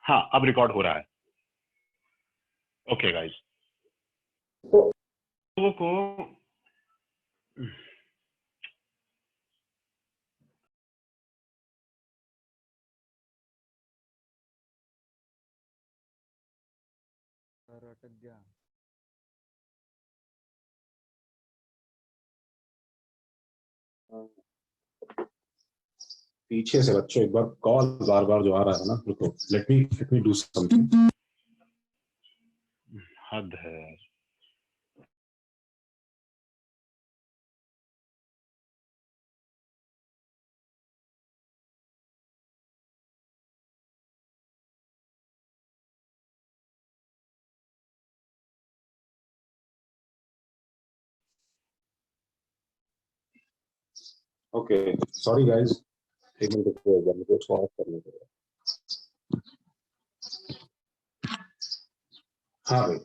हाँ, अब रिकॉर्ड हो रहा है। ओके गाइस, तो लोगों को अटक गया। पीछे से बच्चों एक बार कॉल बार बार जो आ रहा है ना, रुको, लेट मी डू समथिंग। हद है। ओके, सॉरी गाइस, एक मिनट रुको, मुझे इसको ऑफ करने दो। हाँ भाई,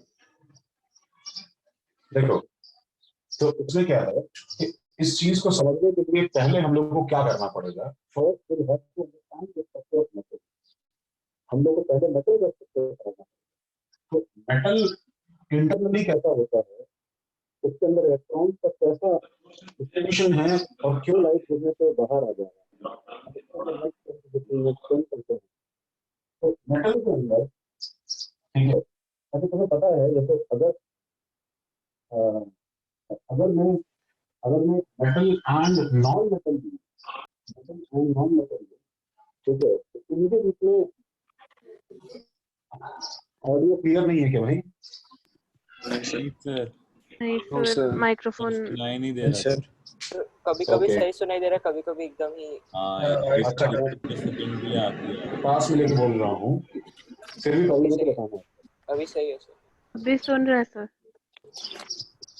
देखो, तो इसमें क्या है कि इस चीज को समझने के लिए पहले हम लोग को क्या करना पड़ेगा। First will have to understand the structure of metal. हम लोग को पहले मेटल का स्ट्रक्चर समझना है। तो मेटल इंटरनली कैसा होता है, उसके अंदर इलेक्ट्रॉन का कैसा डिस्ट्रीब्यूशन है, और क्यों लाइट गिरने पे बाहर आ जाएगा, तो मेटल के अंदर, ठीक है, अभी तुम्हें पता है, जैसे अगर मैं मेटल एंड नॉन मेटल भी, मेटल एंड नॉन मेटल भी, ठीक है, तो इनके बीच में ऑडियो क्लियर नहीं है क्या भाई? नहीं सर, माइक्रोफोन सुनाई नहीं दे रहा सर। कभी कभी Okay. सही सुनाई दे रहा है, कभी कभी एकदम ही अच्छा, सेकंड भी आती है। पास में लेके बोल रहा हूँ, फिर भी प्रॉब्लम तो बताना। अभी सही है सर। अभी सुन रहे हैं सर।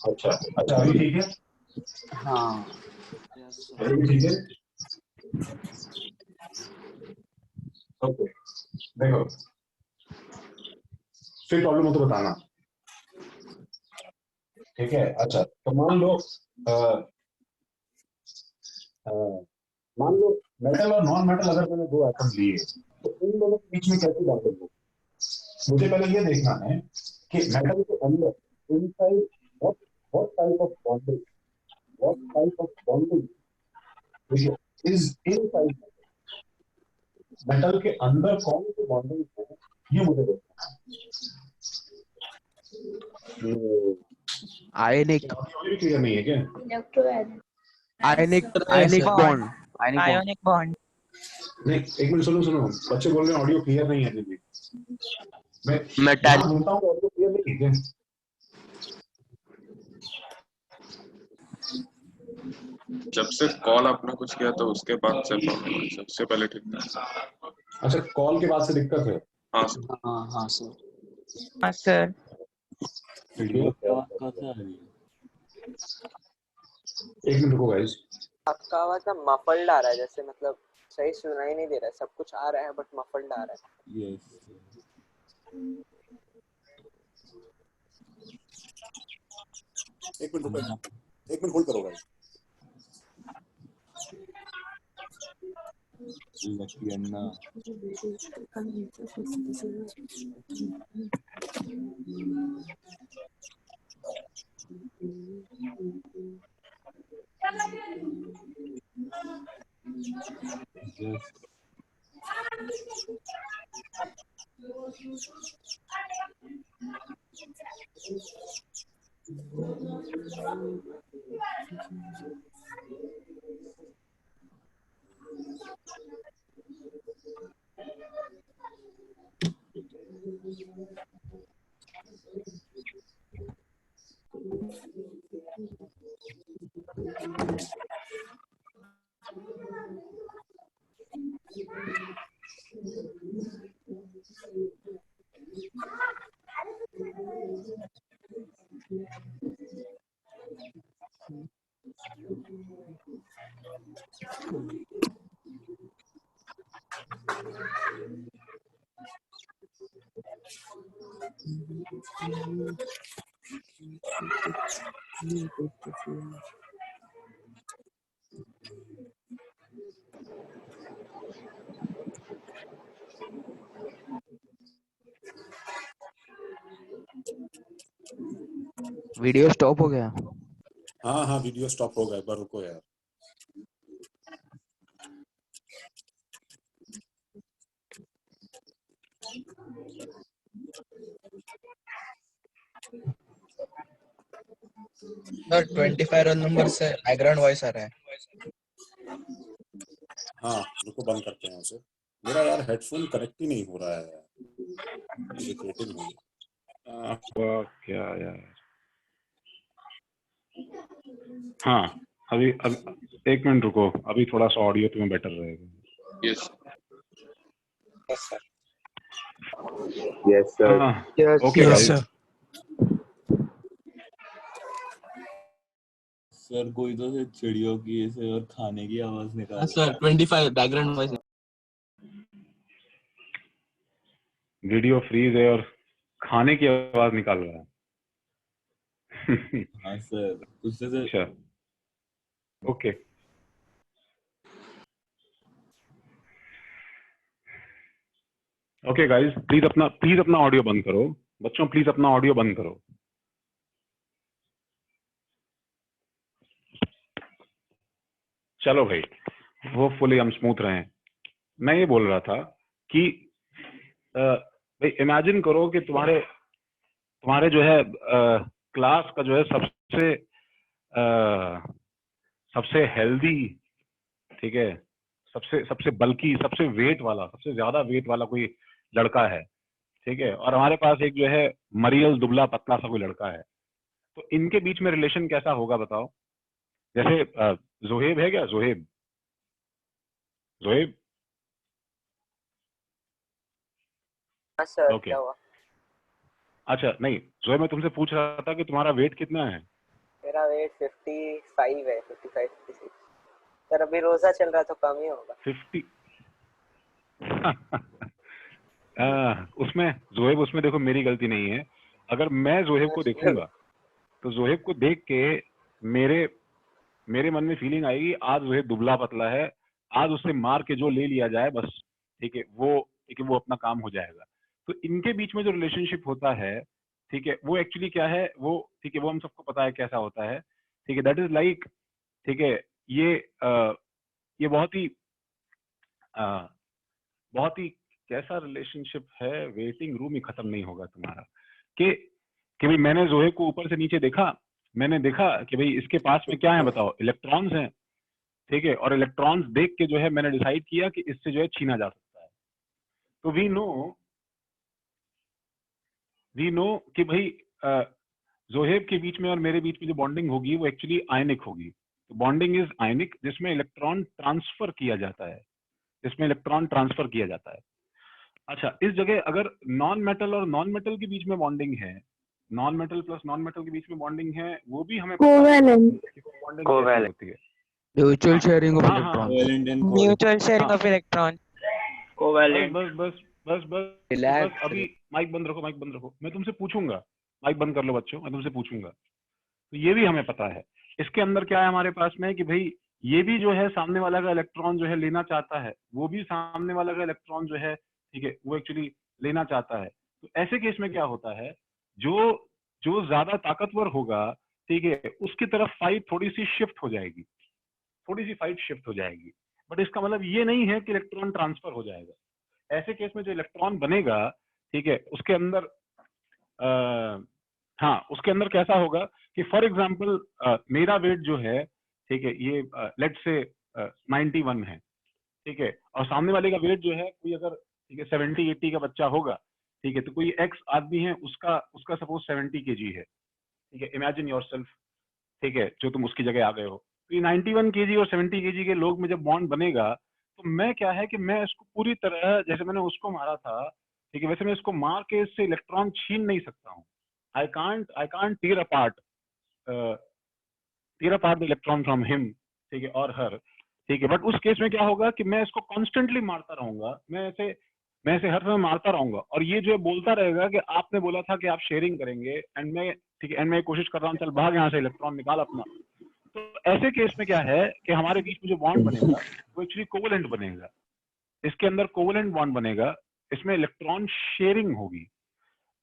अच्छा, अभी ठीक है? हाँ अभी भी ठीक है? ओके, देखो, फिर प्रॉब्लम हो तो बताना, ठीक है? अच्छा, तो मान लो मेटल और नॉन मेटल अगर मैंने दो एटम लिए, तो इन दोनों के बीच में कैसी बातें हो। मुझे पहले ये देखना है कि मेटल के अंदर inside what type of bonding is inside metal के अंदर, कौन सी बॉन्डिंग है, ये मुझे देखना है। आयनिक क्लियर नहीं है क्या? Ionic bond ionic bond. नहीं, एक मिनट, सुनो, बच्चे बोल रहे हैं ऑडियो क्लियर नहीं है अभी भी। मैं मेटल बोलता हूँ ऑडियो क्लियर नहीं है क्या? जब से कॉल आपने कुछ किया तो उसके बाद से प्रॉब्लम है, सबसे पहले ठीक था। अच्छा, कॉल के बाद से दिक्कत है? हाँ सर। हाँ सर। हाँ सर। एक मिनट रुको गाइस। आपका आवाज ना मफल्ड आ रहा है, जैसे मतलब सही सुनाई नहीं दे रहा है, सब कुछ आ रहा है बट मफल्ड आ रहा है। यस एक मिनट होल्ड करो गाइस। लकी अन्ना जस्ट वीडियो स्टॉप हो गया। हाँ हाँ वीडियो स्टॉप हो गया, एक बार रुको यार। सर 25 रोल नंबर से बैकग्राउंड वॉइस आ रहा है। हाँ रुको बंद करते हैं उसे। मेरा यार हेडफोन कनेक्ट ही नहीं हो रहा है यार, इरिटेटिंग हो गया। क्या यार। हाँ अभी एक मिनट रुको, अभी थोड़ा सा ऑडियो तुम्हें बेटर रहेगा। Yes Yes, sir. हाँ Yes, ओके गाइस। सर कोई तो से चिड़ियों की ऐसे और खाने की आवाज निकाल। Sir 25 background voice. Video freeze है और खाने की आवाज निकाल रहा है। हाँ सर उससे से अच्छा ओके ओके गाइस, प्लीज अपना ऑडियो बंद करो। बच्चों प्लीज अपना ऑडियो बंद करो। चलो भाई, होपफुली हम स्मूथ रहे। मैं ये बोल रहा था कि भाई इमेजिन करो कि तुम्हारे जो है क्लास का जो है सबसे हेल्दी, ठीक है, सबसे बल्कि, सबसे वेट वाला, सबसे ज्यादा वेट वाला कोई लड़का है, ठीक है, और हमारे पास एक जो है मरियल दुबला पतला सा कोई लड़का है, तो इनके बीच में रिलेशन कैसा होगा बताओ? जैसे जोहेब है क्या? जोहेब हाँ सर ओके क्या हुआ? अच्छा नहीं जोहेब, मैं तुमसे पूछ रहा था कि तुम्हारा वेट कितना है? मेरा वेट 55 है, 55 56। सर अभी रोजा चल रहा तो कम ही होगा। 50 उसमें जोहेब, उसमें देखो मेरी गलती नहीं है। अगर मैं जोहेब को देखूंगा तो जोहेब को देख के मेरे मन में फीलिंग आएगी आज जोहेब दुबला पतला है, आज उससे मार के जो ले लिया जाए बस, ठीक है, वो अपना काम हो जाएगा। तो इनके बीच में जो रिलेशनशिप होता है, ठीक है, वो एक्चुअली क्या है, वो ठीक है, वो हम सबको पता है कैसा होता है, ठीक है, दैट इज लाइक, ठीक है, ये बहुत ही कैसा रिलेशनशिप है, वेटिंग रूम ही खत्म नहीं होगा तुम्हारा। कि भाई मैंने जोहेब को ऊपर से नीचे देखा, मैंने देखा कि भाई इसके पास में क्या है बताओ, इलेक्ट्रॉन्स हैं, ठीक है, और इलेक्ट्रॉन्स देख के जो है मैंने डिसाइड किया कि इससे जो है छीना जा सकता है। तो वी नो कि भाई जोहेब के बीच में और मेरे बीच में जो बॉन्डिंग होगी वो एक्चुअली आयनिक होगी। तो बॉन्डिंग इज आयनिक, जिसमें इलेक्ट्रॉन ट्रांसफर किया जाता है, अच्छा, इस जगह अगर नॉन मेटल और नॉन मेटल के बीच में बॉन्डिंग है, non metal plus non metal के बीच में बॉन्डिंग है, वो भी हमें कोवैलेंट, बॉन्डिंग कैसे होती है? म्यूचुअल शेयरिंग ऑफ हाँ, इलेक्ट्रॉन्स। म्यूचुअल शेयरिंग हाँ। Of electron. बस अभी माइक बंद रखो, मैं तुमसे पूछूंगा, माइक बंद कर लो बच्चों, मैं तुमसे पूछूंगा। तो ये भी हमें पता है, इसके अंदर क्या है हमारे पास में कि भाई ये भी जो है सामने वाला का इलेक्ट्रॉन जो है लेना चाहता है, वो भी सामने वाला का इलेक्ट्रॉन जो है, ठीक है, वो एक्चुअली लेना चाहता है। तो ऐसे केस में क्या होता है, जो ज्यादा ताकतवर होगा, ठीक है, उसकी तरफ फाइट थोड़ी सी शिफ्ट हो जाएगी, बट इसका मतलब ये नहीं है कि इलेक्ट्रॉन ट्रांसफर हो जाएगा। ऐसे केस में जो इलेक्ट्रॉन बनेगा, ठीक है, उसके अंदर उसके अंदर कैसा होगा कि फॉर एग्जांपल मेरा वेट जो है, ठीक है, ये लेट से 91 है, ठीक है, और सामने वाले का वेट जो है कोई अगर, ठीक है, 70-80 का बच्चा होगा, ठीक है, तो कोई एक्स आदमी है, उसका सपोज 70 kg है, ठीक है, इमेजिन योरसेल्फ, ठीक है, जो तुम उसकी जगह आ गए हो। तो ये 91 kg और 70 kg के लोग में जब बॉन्ड बनेगा, तो मैं क्या है कि मैं इसको पूरी तरह, जैसे मैंने उसको मारा था, ठीक है, वैसे मैं इसको मार के इससे इलेक्ट्रॉन छीन नहीं सकता हूँ। I can't tear apart the electron from him, ठीक है, और हर, ठीक है, बट उस केस में क्या होगा कि मैं इसको कॉन्स्टेंटली मारता रहूंगा, मैं ऐसे हर समय मारता रहूंगा, और ये जो है बोलता रहेगा कि आपने बोला था कि आप शेयरिंग करेंगे, एंड मैं, ठीक है, एंड मैं कोशिश कर रहा हूँ, चल भाग यहाँ से, इलेक्ट्रॉन निकाल अपना। तो ऐसे केस में क्या है कि हमारे बीच में जो बॉन्ड बनेगा वो एक्चुअली कोवेलेंट बनेगा, इसके अंदर कोवेलेंट बॉन्ड बनेगा, इसमें इलेक्ट्रॉन शेयरिंग होगी।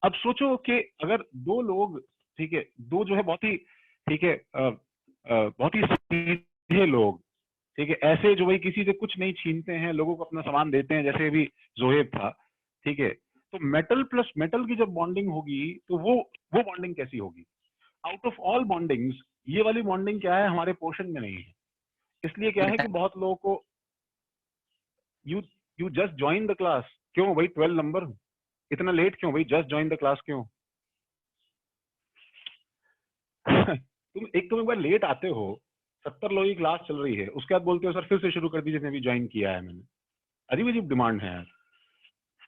अब सोचो कि अगर दो लोग, ठीक है, दो जो है बहुत ही, ठीक है, बहुत ही सीधे लोग, ठीक है, ऐसे जो भाई किसी से कुछ नहीं छीनते हैं, लोगों को अपना सामान देते हैं, जैसे अभी जोहेब था, ठीक है। तो मेटल प्लस मेटल की जब बॉन्डिंग होगी तो वो बॉन्डिंग कैसी होगी? आउट ऑफ ऑल बॉन्डिंग्स ये वाली बॉन्डिंग क्या है, हमारे पोर्शन में नहीं है। इसलिए क्या है कि बहुत लोगों को you just join the class, क्यों भाई 12 नंबर, इतना लेट क्यों भाई, जस्ट ज्वाइन द क्लास क्यों? तुम एक बार लेट आते हो, 70 लोगों की क्लास चल रही है, उसके बाद बोलते हो सर फिर से शुरू कर दीजिए, भी ज्वाइन किया है मैंने। अजीब अजीब डिमांड है यार।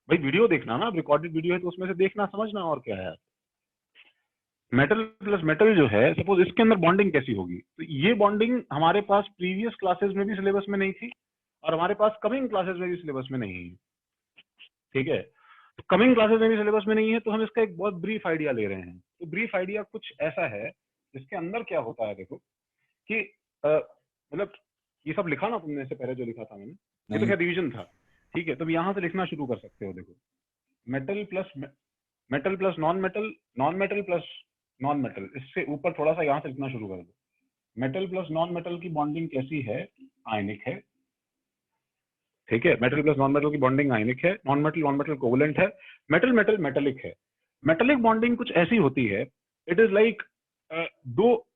भाई वीडियो देखना ना, रिकॉर्डेड वीडियो है तो उसमें से देखना समझना, और क्या है। मेटल प्लस मेटल जो है, सपोज इसके अंदर बॉन्डिंग कैसी होगी, तो ये बॉन्डिंग हमारे पास प्रीवियस क्लासेस में भी सिलेबस में नहीं थी और हमारे पास कमिंग क्लासेस में भी सिलेबस में नहीं है, ठीक है। तो कमिंग क्लासेस में भी सिलेबस में नहीं है, तो हम इसका एक बहुत ब्रीफ आइडिया ले रहे हैं। तो ब्रीफ आइडिया कुछ ऐसा है जिसके अंदर क्या होता है, देखो कि मतलब ये सब लिखा ना तुमने इससे पहले जो लिखा था मैंने, ये तो क्या रिवीजन था, ठीक है। तो यहाँ से लिखना शुरू कर सकते हो। देखो metal plus non metal, non metal plus non metal, इससे ऊपर थोड़ा सा यहाँ से लिखना शुरू कर दो। मेटल प्लस नॉन मेटल की बॉन्डिंग कैसी है? आयनिक है, ठीक है। मेटल प्लस नॉन मेटल की बॉन्डिंग आयनिक है। नॉन मेटल कोवलेंट है। मेटल मेटल मेटेलिक है। मेटेलिक बॉन्डिंग कुछ ऐसी होती है, इट इज लाइक दो,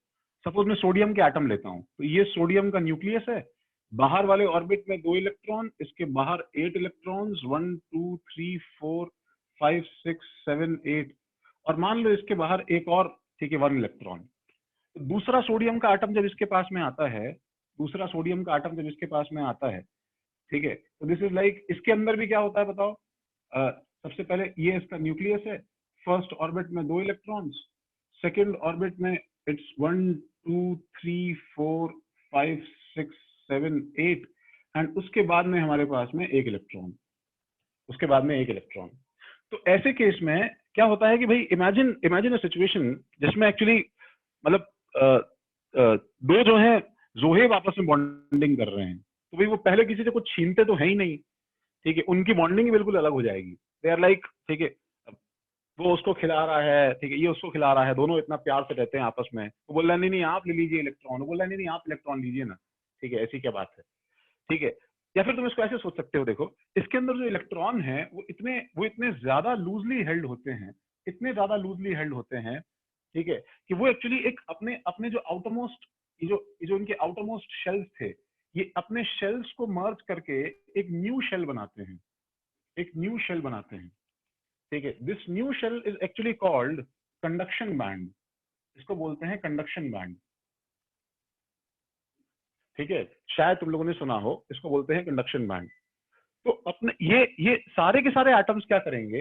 सपोज मैं सोडियम के एटम लेता हूं, तो ये सोडियम का न्यूक्लियस है, बाहर वाले ऑर्बिट में 2 इलेक्ट्रॉन, इसके बाहर 8 इलेक्ट्रॉन्स, 1 2 3 4 5 6 7 8, और मान लो इसके बाहर एक और, ठीक है, 1 इलेक्ट्रॉन। तो दूसरा सोडियम का एटम जब इसके पास में आता है, दूसरा सोडियम का एटम जब इसके पास में आता है, ठीक है, तो दिस इज लाइक, इसके अंदर भी क्या होता है बताओ। सबसे पहले ये इसका न्यूक्लियस है, फर्स्ट ऑर्बिट में 2 इलेक्ट्रॉन्स, सेकेंड ऑर्बिट में इट्स 1 2 3 4 5 6 7 8, एंड उसके बाद में हमारे पास में 1 इलेक्ट्रॉन, उसके बाद में 1 इलेक्ट्रॉन। तो ऐसे केस में क्या होता है कि भाई इमेजिन अ सिचुएशन जिसमें एक्चुअली मतलब दो जो है जोहेब आपस में बॉन्डिंग कर रहे हैं, तो भाई वो पहले किसी से कुछ छीनते तो है ही नहीं, ठीक है, उनकी बॉन्डिंग बिल्कुल अलग हो जाएगी। दे आर लाइक, ठीक है, वो उसको खिला रहा है, ठीक है, ये उसको खिला रहा है, दोनों इतना प्यार से रहते हैं आपस में। वो बोल रहा है नहीं नहीं आप ले लीजिए इलेक्ट्रॉन, वो बोल रहा है नहीं नहीं आप इलेक्ट्रॉन लीजिए ना, ठीक है, ऐसी क्या बात है, ठीक है। या फिर तुम इसको ऐसे सोच सकते हो, देखो इसके अंदर जो इलेक्ट्रॉन है वो इतने ज्यादा लूजली हेल्ड होते हैं, इतने ज्यादा लूजली हेल्ड होते हैं, ठीक है, कि वो एक्चुअली एक अपने जो आउटरमोस्ट, जो इनके आउटरमोस्ट शेल्स थे, ये अपने शेल्स को मर्ज करके एक न्यू शेल बनाते हैं, एक न्यू शेल बनाते हैं, ठीक है। This new shell is actually called conduction band, इसको बोलते हैं कंडक्शन बैंड, ठीक है, शायद तुम लोगों ने सुना हो, इसको बोलते हैं कंडक्शन बैंड। तो अपने ये सारे के सारे एटम्स क्या करेंगे,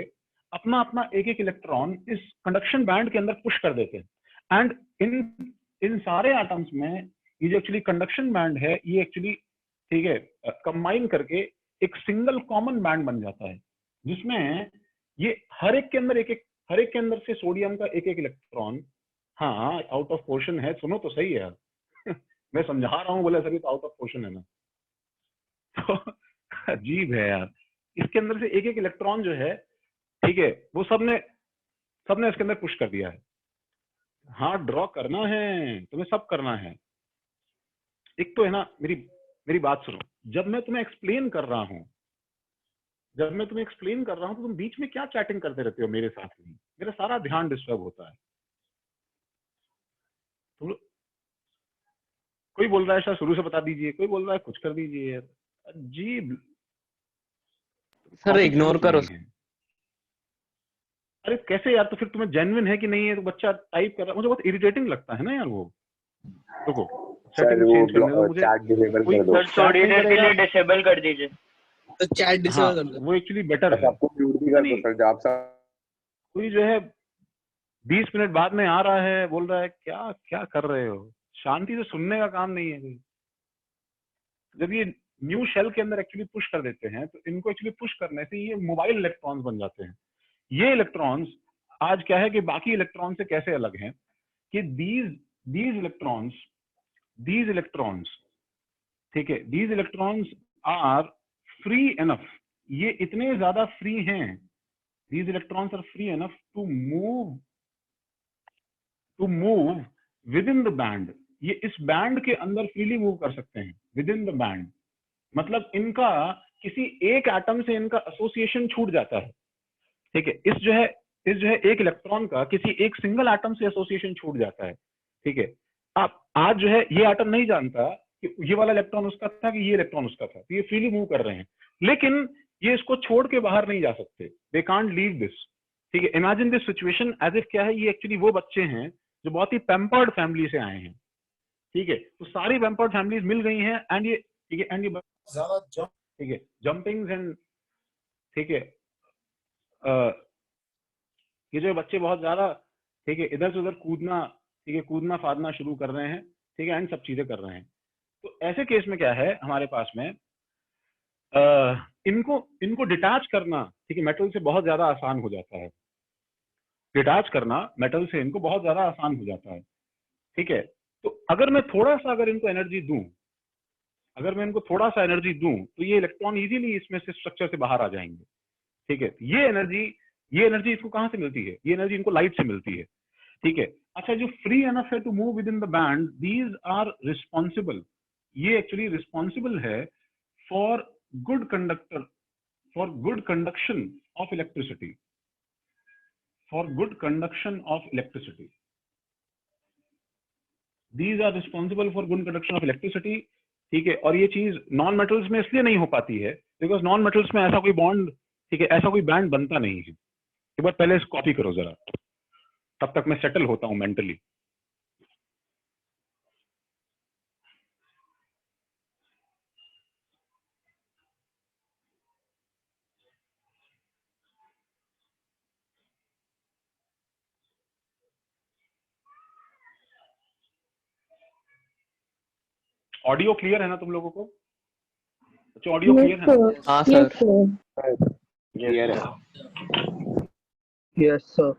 अपना अपना एक एक इलेक्ट्रॉन इस कंडक्शन बैंड के अंदर पुश कर देते हैं, एंड इन सारे एटम्स में ये जो एक्चुअली कंडक्शन बैंड है, ये एक्चुअली, ठीक है, कंबाइन करके एक सिंगल कॉमन बैंड बन जाता है, जिसमें ये हर एक के अंदर से सोडियम का एक एक इलेक्ट्रॉन, हाँ आउट ऑफ पोर्शन है, सुनो तो सही है यार मैं समझा रहा हूँ, बोले सर तो आउट ऑफ पोर्शन है ना तो अजीब है यार, इसके अंदर से एक एक इलेक्ट्रॉन जो है, ठीक है, वो सबने इसके अंदर पुश कर दिया है। हाँ ड्रॉ करना है तुम्हें, सब करना है। एक तो है ना, मेरी बात सुनो, जब मैं तुम्हें एक्सप्लेन कर रहा हूँ, तो तुम बीच में क्या चैटिंग करते रहते हो मेरे साथ में, मेरा सारा ध्यान डिस्टर्ब होता है। तो कोई बोल रहा है शायद शुरू से बता दीजिए, कोई बोल रहा है कुछ कर दीजिए, अजीब। सर इग्नोर करो। अरे कैसे यार, तो फिर तुम्हें जेन्युइन है कि नहीं है, तो बच्चा टाइप कर रहा है, मुझे बहुत इरिटेटिंग लगता है ना यार वो। देखो सर वो चैट डिसेबल कर दो, सर थोड़ी देर के लिए डिसेबल कर दीजिए, तो चैट डिसेबल कर दो, वो एक्चुअली बेटर है। आपको म्यूट भी कर दो सर, आप सब कोई जो है 20 मिनट बाद में आ रहा है, बोल रहा है क्या क्या कर रहे हो, शांति से सुनने का काम नहीं है कोई। जब ये न्यू शेल के अंदर एक्चुअली पुश कर देते हैं, तो इनको एक्चुअली पुश करने से ये मोबाइल इलेक्ट्रॉन्स बन जाते हैं। ये इलेक्ट्रॉन्स आज क्या है कि बाकी इलेक्ट्रॉन से कैसे अलग हैं कि these electrons, ठीक है, these electrons are free enough, ये इतने ज्यादा फ्री हैं, these electrons are free enough to move to move within the band, ये इस बैंड के अंदर फ्रीली मूव कर सकते हैं विद इन द बैंड, मतलब इनका किसी एक एटम से इनका एसोसिएशन छूट जाता है, ठीक है। इस जो है एक इलेक्ट्रॉन का किसी एक सिंगल एटम से एसोसिएशन छूट जाता है, ठीक है। अब आज जो है ये एटम नहीं जानता कि ये वाला इलेक्ट्रॉन उसका था कि ये इलेक्ट्रॉन उसका था, तो ये फ्रीली मूव कर रहे हैं, लेकिन ये इसको छोड़ के बाहर नहीं जा सकते, दे कांट लीव दिस, ठीक है। Imagine this situation as if क्या है, ये एक्चुअली वो बच्चे हैं जो बहुत ही पैम्पर्ड फैमिली से आए हैं, ठीक है। तो सारी पैम्पर्ड फैमिलीज मिल गई हैं एंड ये, ठीक है, एंड ये ज्यादा जंप, ठीक है, जंपिंग्स एंड, ठीक है, ये जो बच्चे बहुत ज्यादा, ठीक है, इधर से उधर कूदना, ठीक है, कूदना फादना शुरू कर रहे हैं, ठीक है, एंड सब चीजें कर रहे हैं। तो ऐसे केस में क्या है हमारे पास में, इनको डिटैच करना, ठीक है, मेटल से बहुत ज्यादा आसान हो जाता है, डिटैच करना मेटल से इनको बहुत ज्यादा आसान हो जाता है, ठीक है। तो अगर मैं थोड़ा सा अगर इनको एनर्जी दूं, अगर मैं इनको थोड़ा सा एनर्जी दूं, तो ये इलेक्ट्रॉन इजीली इसमें से स्ट्रक्चर से बाहर आ जाएंगे, ठीक है। ये एनर्जी इसको कहां से मिलती है, ये एनर्जी इनको लाइट से मिलती है, ठीक है। अच्छा, जो फ्री एनफ है to move within the band, these are responsible, ये एक्चुअली रिस्पॉन्सिबल है for good conductor, for good conduction of electricity, for good conduction of electricity, these are responsible for good conduction of electricity, ठीक है। और ये चीज non metals में इसलिए नहीं हो पाती है बिकॉज नॉन मेटल्स में ऐसा कोई बॉन्ड, ठीक है, ऐसा कोई बैंड बनता नहीं है। एक बार पहले इस कॉपी करो जरा, तब तक मैं सेटल होता हूं मेंटली। ऑडियो क्लियर है ना तुम लोगों को? अच्छा, ऑडियो क्लियर है ना? हाँ सर। क्लियर है। Yes sir.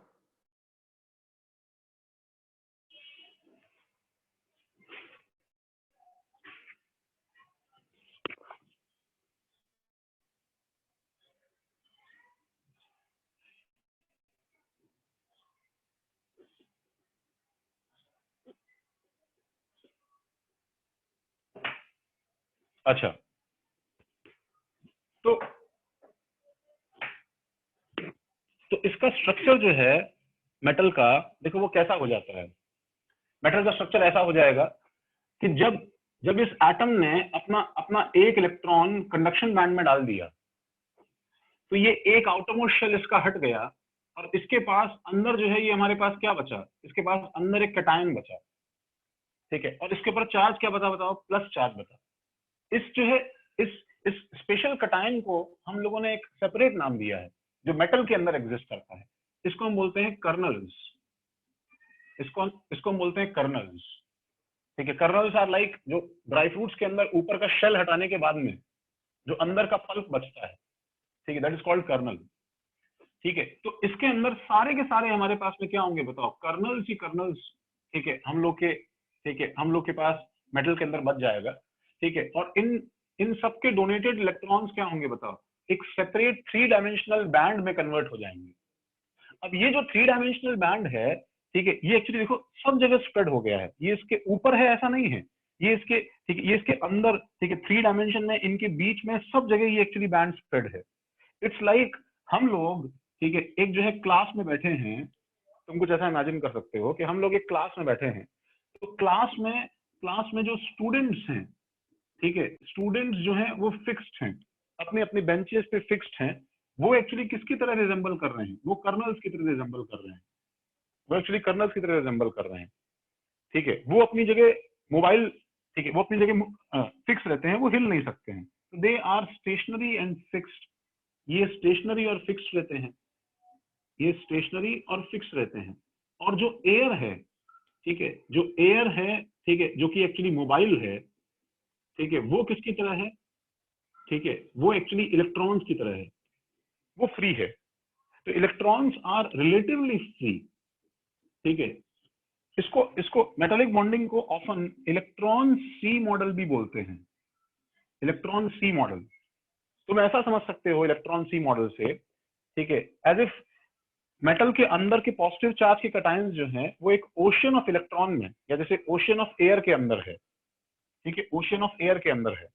अच्छा, तो इसका स्ट्रक्चर जो है मेटल का, देखो वो कैसा हो जाता है। मेटल का स्ट्रक्चर ऐसा हो जाएगा कि जब इस एटम ने अपना एक इलेक्ट्रॉन कंडक्शन बैंड में डाल दिया, तो ये एक आउटरमोस्ट शेल इसका हट गया और इसके पास अंदर जो है, ये हमारे पास क्या बचा, इसके पास अंदर एक कैटायन बचा, ठीक है। और इसके ऊपर चार्ज क्या बता, बताओ, प्लस चार्ज बता। इस जो है इस स्पेशल कैटायन को हम लोगों ने एक सेपरेट नाम दिया है जो मेटल के अंदर एग्जिस्ट करता है। इसको हम बोलते हैं कर्नल्स, इसको हम बोलते हैं कर्नल्स, ठीक है। कर्नल्स आर लाइक जो ड्राई फ्रूट्स के अंदर ऊपर का शेल हटाने के बाद में जो अंदर का पल्प बचता है, ठीक है, दैट इज कॉल्ड कर्नल, ठीक है। तो इसके अंदर सारे के सारे हमारे पास में क्या होंगे बताओ, कर्नल्स ही कर्नल्स, ठीक है, हम लोग के पास मेटल के अंदर बच जाएगा, ठीक है। और इन सबके डोनेटेड इलेक्ट्रॉन्स क्या होंगे बताओ, एक सेपरेट 3 डायमेंशनल बैंड में कन्वर्ट हो जाएंगे। अब ये जो 3 डायमेंशनल बैंड है, ठीक है, ये एक्चुअली देखो सब जगह स्प्रेड हो गया है, ये इसके ऊपर है ऐसा नहीं है, ये इसके, ठीक है, ये इसके अंदर, ठीक है, 3 डायमेंशन में इनके बीच में सब जगह ये एक्चुअली बैंड स्प्रेड है। इट्स लाइक हम लोग, ठीक है, एक जो है क्लास में बैठे हैं, तुम कुछ ऐसा इमेजिन कर सकते हो कि हम लोग एक क्लास में बैठे हैं, तो क्लास में जो स्टूडेंट्स हैं, ठीक है, स्टूडेंट्स जो हैं वो फिक्स्ड हैं, अपने अपने बेंचेस पे फिक्स्ड हैं। वो एक्चुअली किसकी तरह रिजेंबल कर रहे हैं, वो कर्नल्स की तरह रिजेंबल कर रहे हैं, वो एक्चुअली कर्नल्स की तरह रिजेंबल कर रहे हैं, ठीक है। वो अपनी जगह मोबाइल, ठीक है, वो अपनी जगह फिक्स रहते हैं, वो हिल नहीं सकते हैं। तो they are stationary and fixed, ये स्टेशनरी और फिक्स्ड रहते हैं, ये स्टेशनरी और फिक्स रहते हैं। और जो एयर है, ठीक है, जो एयर है, ठीक है, जो कि एक्चुअली मोबाइल है, ठीक है, वो किसकी तरह है, ठीक है, वो एक्चुअली इलेक्ट्रॉन्स की तरह है, वो फ्री है। तो इलेक्ट्रॉन्स आर रिलेटिवली फ्री, ठीक है। इसको मेटालिक बॉन्डिंग को ऑफन इलेक्ट्रॉन सी मॉडल भी बोलते हैं, इलेक्ट्रॉन सी मॉडल। तुम ऐसा समझ सकते हो इलेक्ट्रॉन सी मॉडल से, ठीक है, एज इफ मेटल के अंदर के पॉजिटिव चार्ज के कटायंस जो हैं वो एक ओशन ऑफ इलेक्ट्रॉन में, या जैसे ओशन ऑफ एयर के अंदर है, ठीक है, ओशन ऑफ एयर के अंदर है,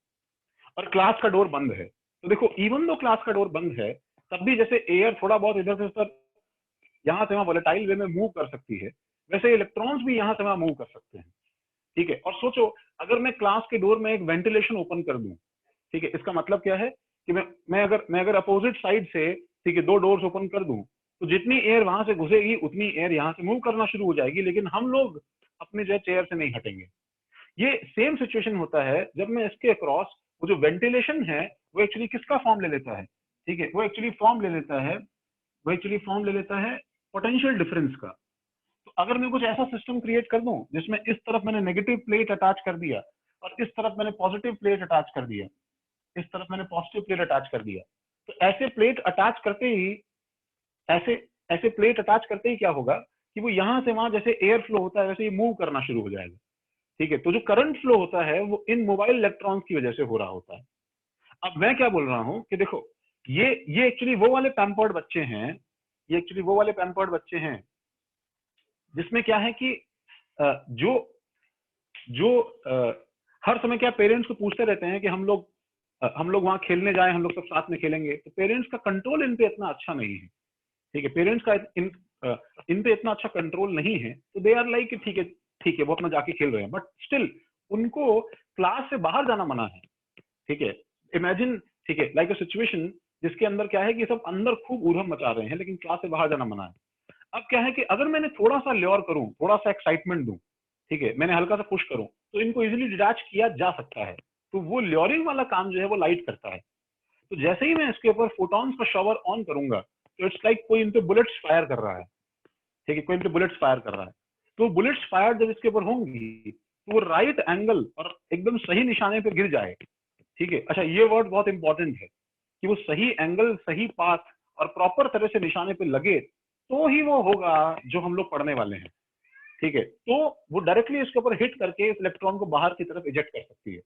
और क्लास का डोर बंद है। तो देखो इवन दो क्लास का डोर बंद है, तब भी जैसे एयर थोड़ा बहुत इधर से उधर यहाँ से वहां वोलेटाइल वे में मूव कर सकती है, वैसे इलेक्ट्रॉन्स भी यहाँ से वहां मूव कर सकते हैं, ठीक है। और सोचो अगर मैं क्लास के डोर में एक वेंटिलेशन ओपन कर दूं, ठीक है, इसका मतलब क्या है कि मैं अगर अपोजिट साइड से, ठीक है, दो डोर्स ओपन कर दूं, तो जितनी एयर वहां से घुसेगी उतनी एयर यहाँ से मूव करना शुरू हो जाएगी, लेकिन हम लोग अपने जो है चेयर से नहीं हटेंगे। ये सेम सिचुएशन होता है जब मैं इसके अक्रॉस वो जो वेंटिलेशन है वो एक्चुअली किसका फॉर्म ले लेता है, ठीक है, वो एक्चुअली फॉर्म ले लेता है पोटेंशियल डिफरेंस का। तो अगर मैं कुछ ऐसा सिस्टम क्रिएट कर दूं जिसमें इस तरफ मैंने नेगेटिव प्लेट अटैच कर दिया और इस तरफ मैंने पॉजिटिव प्लेट अटैच कर दिया, इस तरफ मैंने पॉजिटिव प्लेट अटैच कर दिया, तो ऐसे प्लेट अटैच करते ही क्या होगा कि वो यहां से वहां जैसे एयर फ्लो होता है वैसे ये मूव करना शुरू हो जाएगा, ठीक है। तो जो करंट फ्लो होता है वो इन मोबाइल इलेक्ट्रॉन्स की वजह से हो रहा होता है। अब मैं क्या बोल रहा हूं कि देखो ये एक्चुअली वो वाले पैम्पर्ड बच्चे हैं, ये एक्चुअली वो वाले पैम्पर्ड बच्चे हैं जिसमें क्या है कि जो हर समय क्या पेरेंट्स को पूछते रहते हैं कि हम लोग वहां खेलने जाएं, हम लोग सब साथ में खेलेंगे, तो पेरेंट्स का कंट्रोल इन पे इतना अच्छा नहीं है, ठीक है, पेरेंट्स का इन पे इतना अच्छा कंट्रोल नहीं है। तो दे आर लाइक ठीक है वो अपना जाके खेल रहे हैं, बट स्टिल उनको क्लास से बाहर जाना मना है, ठीक है। इमेजिन, ठीक है, लाइक अ सिचुएशन जिसके अंदर क्या है कि सब अंदर खूब ऊधम मचा रहे हैं लेकिन क्लास से बाहर जाना मना है। अब क्या है कि अगर मैंने थोड़ा सा ल्योर करूं, थोड़ा सा एक्साइटमेंट दूं, ठीक है, मैंने हल्का सा पुश करूं, तो इनको इजीली डिटैच किया जा सकता है। तो वो ल्योरिंग वाला काम जो है वो लाइट करता है। तो जैसे ही मैं इसके ऊपर फोटॉन्स का शॉवर ऑन करूंगा तो इट्स लाइक कोई इन पे बुलेट्स फायर कर रहा है, ठीक है, कोई इन पे बुलेट्स फायर कर रहा है। तो बुलेट्स फायर जब इसके ऊपर होंगी तो वो राइट एंगल और एकदम सही निशाने पे गिर जाए, ठीक है। अच्छा, ये वर्ड बहुत इंपॉर्टेंट है कि वो सही एंगल, सही पाथ और प्रॉपर तरह से निशाने पे लगे तो ही वो होगा जो हम लोग पढ़ने वाले हैं, ठीक है। तो वो डायरेक्टली इसके ऊपर हिट करके इस इलेक्ट्रॉन को बाहर की तरफ इजेक्ट कर सकती है।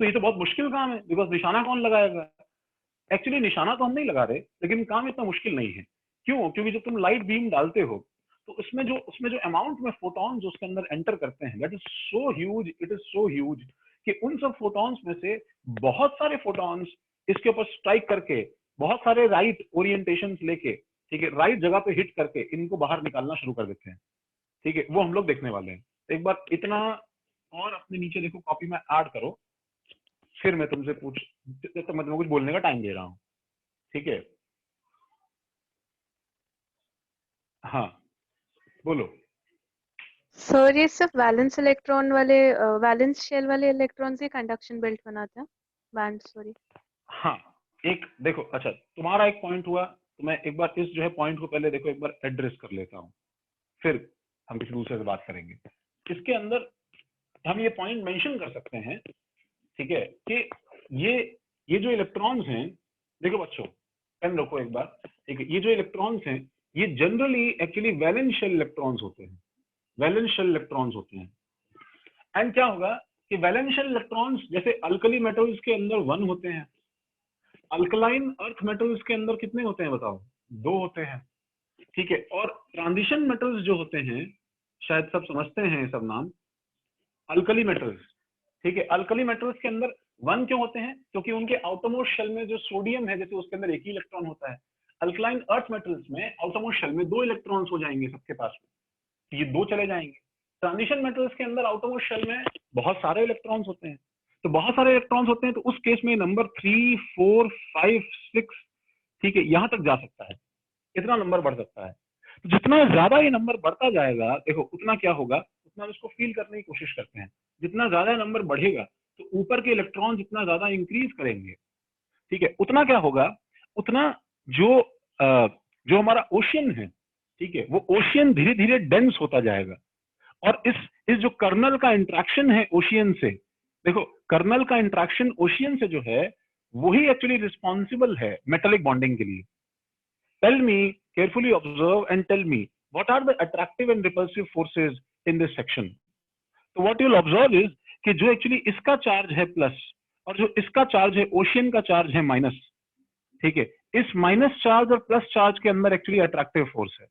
तो ये तो बहुत मुश्किल काम है, बिकॉज निशाना कौन लगाएगा? एक्चुअली निशाना तो हम नहीं लगा रहे, लेकिन काम इतना मुश्किल नहीं है। क्यों? क्योंकि जब तुम लाइट बीम डालते हो तो उसमें जो अमाउंट में फोटॉन्स उसके अंदर एंटर करते हैं, that is so huge, it is so huge कि उन सब फोटॉन्स में से बहुत सारे फोटॉन्स इसके ऊपर स्ट्राइक करके, बहुत सारे राइट ओरिएंटेशंस लेके, ठीक है, राइट जगह पे हिट करके इनको बाहर निकालना शुरू कर देते हैं, ठीक है। वो हम लोग देखने वाले हैं। तो एक बार इतना और अपने नीचे देखो कॉपी में ऐड करो, फिर मैं तुमसे मैं तुम्हें कुछ बोलने का टाइम दे रहा हूँ, ठीक है। हाँ बोलो। सर ये सिर्फ वैलेंस इलेक्ट्रॉन वाले, वैलेंस शेल वाले इलेक्ट्रॉन से कंडक्शन बेल्ट बनाते हैं, बैंड, सॉरी। हाँ, एक देखो, अच्छा तुम्हारा एक पॉइंट हुआ, तो मैं एक बार इस जो है पॉइंट को पहले देखो एक बार एड्रेस कर लेता हूँ, फिर हम किसी दूसरे से बात करेंगे। इसके अंदर हम ये पॉइंट मेंशन कर सकते हैं, ठीक है, कि ये जो इलेक्ट्रॉन्स हैं, देखो बच्चों पेन रखो एक बार, ठीक है, ये जो इलेक्ट्रॉन्स हैं ये generally actually valence shell electrons होते हैं, वैलेंस शेल इलेक्ट्रॉन्स होते हैं। एंड क्या होगा कि वैलेंस शेल इलेक्ट्रॉन्स जैसे अल्कली मेटल्स के अंदर 1 होते हैं, अल्कलाइन अर्थ मेटल्स के अंदर कितने होते हैं बताओ? 2 होते हैं, ठीक है। और ट्रांजिशन मेटल्स जो होते हैं, शायद सब समझते हैं सब नाम, अल्कली मेटल्स, ठीक है, अल्कली मेटल्स के अंदर 1 क्यों होते हैं? क्योंकि उनके आउटरमोस्ट शेल में जो सोडियम है जैसे उसके अंदर एक ही इलेक्ट्रॉन होता है। अल्कलाइन अर्थ मेटल्स में आउटरमोस्ट शेल में 2 इलेक्ट्रॉन्स हो जाएंगे सबके पास में, तो ये 2 चले जाएंगे। ट्रांजिशन मेटल्स के अंदर आउटरमोस्ट शेल में बहुत सारे इलेक्ट्रॉन्स होते हैं, तो बहुत सारे इलेक्ट्रॉन्स होते हैं, तो उस केस में नंबर 3, 4, 5, 6, ठीक है, यहां तक जा सकता है, इतना नंबर बढ़ सकता है। तो जितना ज्यादा ये नंबर बढ़ता जाएगा, देखो उतना क्या होगा, उतना इसको फील करने की कोशिश करते हैं, जितना ज्यादा नंबर बढ़ेगा तो ऊपर के इलेक्ट्रॉन जितना ज्यादा इंक्रीज करेंगे, ठीक है, उतना क्या होगा, उतना जो हमारा ओशियन है, ठीक है, वो ओशियन धीरे धीरे डेंस होता जाएगा। और इस जो कर्नल का इंट्रैक्शन है ओशियन से, देखो कर्नल का इंट्रैक्शन ओशियन से जो है वही एक्चुअली रिस्पॉन्सिबल है मेटेलिक बॉन्डिंग के लिए। Tell me, carefully observe and tell me what are the attractive and repulsive forces in this section. तो what you will observe is कि जो एक्चुअली इसका चार्ज है प्लस और जो इसका चार्ज है ओशियन का चार्ज है माइनस, ठीक है, इस माइनस चार्ज और प्लस चार्ज के अंदर एक्चुअली अट्रैक्टिव फोर्स है।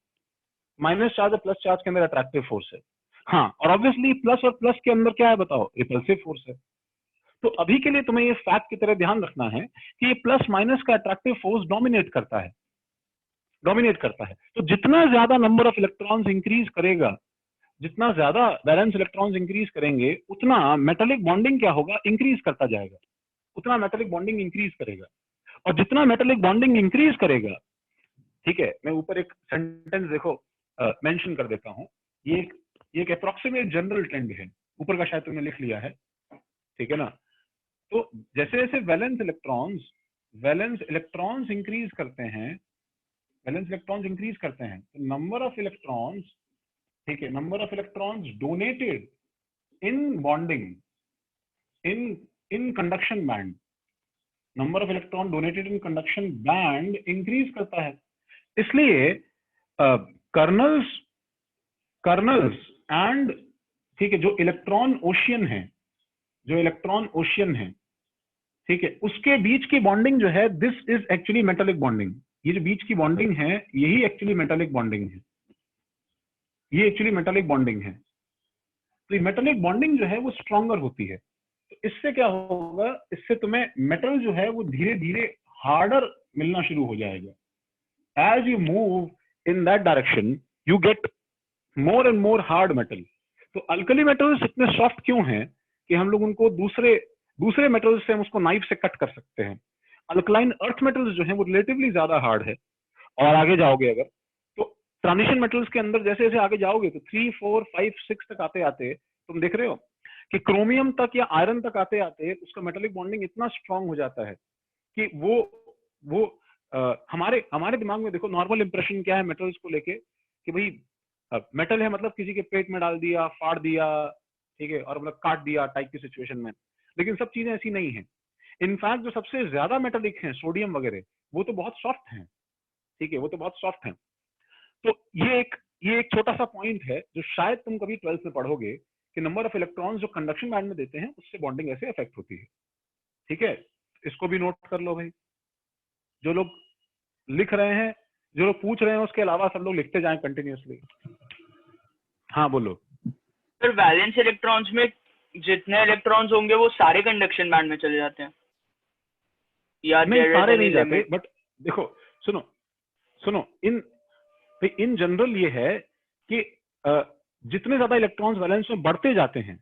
माइनस चार्ज और प्लस चार्ज के अंदर अट्रैक्टिव फोर्स है। हाँ, और ऑब्वियसली प्लस और प्लस के अंदर क्या है बताओ? रिपल्सिव फोर्स है। तो अभी के लिए तुम्हें ये फैक्ट की तरह ध्यान रखना है कि ये प्लस माइनस का अट्रैक्टिव फोर्स डोमिनेट करता है, डोमिनेट करता है। तो जितना ज्यादा नंबर ऑफ इलेक्ट्रॉन्स इंक्रीज करेगा, जितना ज्यादा वैलेंस इलेक्ट्रॉन्स इंक्रीज करेंगे, उतना मेटालिक बॉन्डिंग क्या होगा? इंक्रीज करता जाएगा, उतना मेटालिक बॉन्डिंग इंक्रीज करेगा। और जितना मेटालिक बॉन्डिंग इंक्रीज करेगा, ठीक है, मैं ऊपर एक सेंटेंस देखो मेंशन कर देता हूं, ये एक अप्रोक्सीमेट जनरल ट्रेंड है, ऊपर का शायद तुमने लिख लिया है, ठीक है ना। तो जैसे जैसे वैलेंस इलेक्ट्रॉन्स इंक्रीज करते हैं, वैलेंस इलेक्ट्रॉन्स इंक्रीज करते हैं, तो नंबर ऑफ इलेक्ट्रॉन्स, ठीक है, number of electrons donated in bonding in conduction band, number of electron donated in conduction band increase करता है। इसलिए कर्नल्स एंड, ठीक है, जो इलेक्ट्रॉन ओशियन है, ठीक है, उसके बीच की बॉन्डिंग जो है, this is actually metallic bonding. ये जो बीच की बॉन्डिंग है, यही एक्चुअली मेटालिक बॉन्डिंग है, ये एक्चुअली मेटालिक बॉन्डिंग है। तो ये मेटालिक बॉन्डिंग जो है वो स्ट्रॉन्गर होती है। तो इससे क्या होगा? इससे तुम्हें मेटल जो है वो धीरे धीरे हार्डर मिलना शुरू हो जाएगा। As you move in that direction you get more and more hard metal. तो अल्कली मेटल्स इतने सॉफ्ट क्यों हैं कि हम लोग उनको दूसरे मेटल्स से हम उसको नाइफ से कट कर सकते हैं। अल्कलाइन अर्थ मेटल्स जो है वो रिलेटिवली ज्यादा हार्ड है। और आगे जाओगे अगर, तो ट्रांजिशन मेटल्स के अंदर जैसे जैसे आगे जाओगे तो 3, 4, 5, 6 तक आते आते तुम देख रहे हो कि क्रोमियम तक या आयरन तक आते आते उसका मेटालिक बॉन्डिंग इतना स्ट्रांग हो जाता है कि वो हमारे दिमाग में देखो नॉर्मल इंप्रेशन क्या है मेटल्स को लेके कि भाई मेटल है मतलब किसी के पेट में डाल दिया, फाड़ दिया, ठीक है, और मतलब काट दिया टाइप की सिचुएशन में। लेकिन सब चीजें ऐसी नहीं है। इनफैक्ट जो सबसे ज्यादा मेटालिक हैं, सोडियम वगैरह, वो तो बहुत सॉफ्ट हैं, ठीक है, वो तो बहुत सॉफ्ट हैं। तो ये एक छोटा सा पॉइंट है जो शायद तुम कभी 12th में पढ़ोगे कि नंबर ऑफ इलेक्ट्रॉन्स जो कंडक्शन बैंड में देते हैं उससे बॉन्डिंग ऐसे इफेक्ट होती है, ठीक है। इसको भी नोट कर लो भाई, जो लोग लिख रहे हैं, जो लोग पूछ रहे हैं, उसके अलावा सब लोग लिखते जाएं कंटिन्यूअसली। हाँ बोलो सर। वैलेंस इलेक्ट्रॉन्स में जितने इलेक्ट्रॉन्स होंगे वो सारे कंडक्शन बैंड में चले जाते हैं या नहीं? सारे नहीं जाते, बट देखो सुनो इन जनरल ये है कि जितने ज्यादा इलेक्ट्रॉन्स वैलेंस में बढ़ते जाते हैं,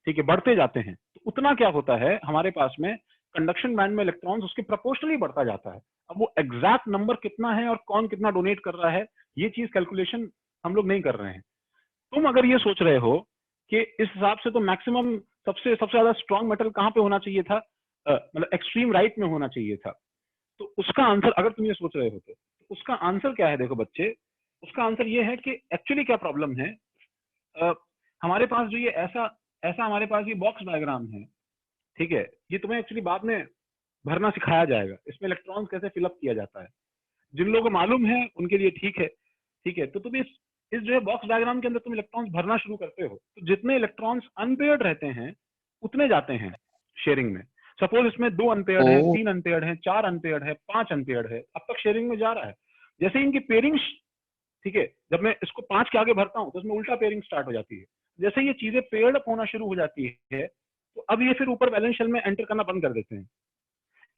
ठीक है, बढ़ते जाते हैं, तो उतना क्या होता है हमारे पास में कंडक्शन बैंड में इलेक्ट्रॉन्स उसके प्रोपोर्शनली बढ़ता जाता है। अब वो एग्जैक्ट नंबर कितना है और कौन कितना डोनेट कर रहा है, ये चीज कैलकुलेशन हम लोग नहीं कर रहे हैं। तुम अगर ये सोच रहे हो कि इस हिसाब से तो मैक्सिमम सबसे ज्यादा स्ट्रॉन्ग मेटल कहाँ पे होना चाहिए था, मतलब एक्सट्रीम राइट में होना चाहिए था, तो उसका आंसर, अगर तुम ये सोच रहे हो तो उसका आंसर क्या है? देखो बच्चे, उसका आंसर ये है कि एक्चुअली क्या प्रॉब्लम है, हमारे पास जो ये ऐसा हमारे पास ये बॉक्स डायग्राम है, ठीक है, ये तुम्हें एक्चुअली बाद में भरना सिखाया जाएगा, इसमें इलेक्ट्रॉन्स कैसे फिलअप किया जाता है। जिन लोगों को मालूम है उनके लिए ठीक है, ठीक है। तो तुम इस जो है बॉक्स डायग्राम के अंदर तुम इलेक्ट्रॉन्स भरना शुरू करते हो, तो जितने इलेक्ट्रॉन्स अनपेयर्ड रहते हैं उतने जाते हैं शेयरिंग में। सपोज इसमें 2 अनपेयर्ड है, 3 अनपेयर्ड है, 4 अनपेयर्ड है, 5 अनपेयर्ड है, अब तक शेयरिंग में जा रहा है। जैसे इनकी पेयरिंग, ठीक है, जब मैं इसको 5 के आगे भरता हूँ तो इसमें उल्टा पेयरिंग स्टार्ट हो जाती है। जैसे ये चीजें पेयर्ड अप होना शुरू हो जाती है तो अब ये फिर ऊपर वैलेंस शेल में एंटर करना बंद कर देते हैं।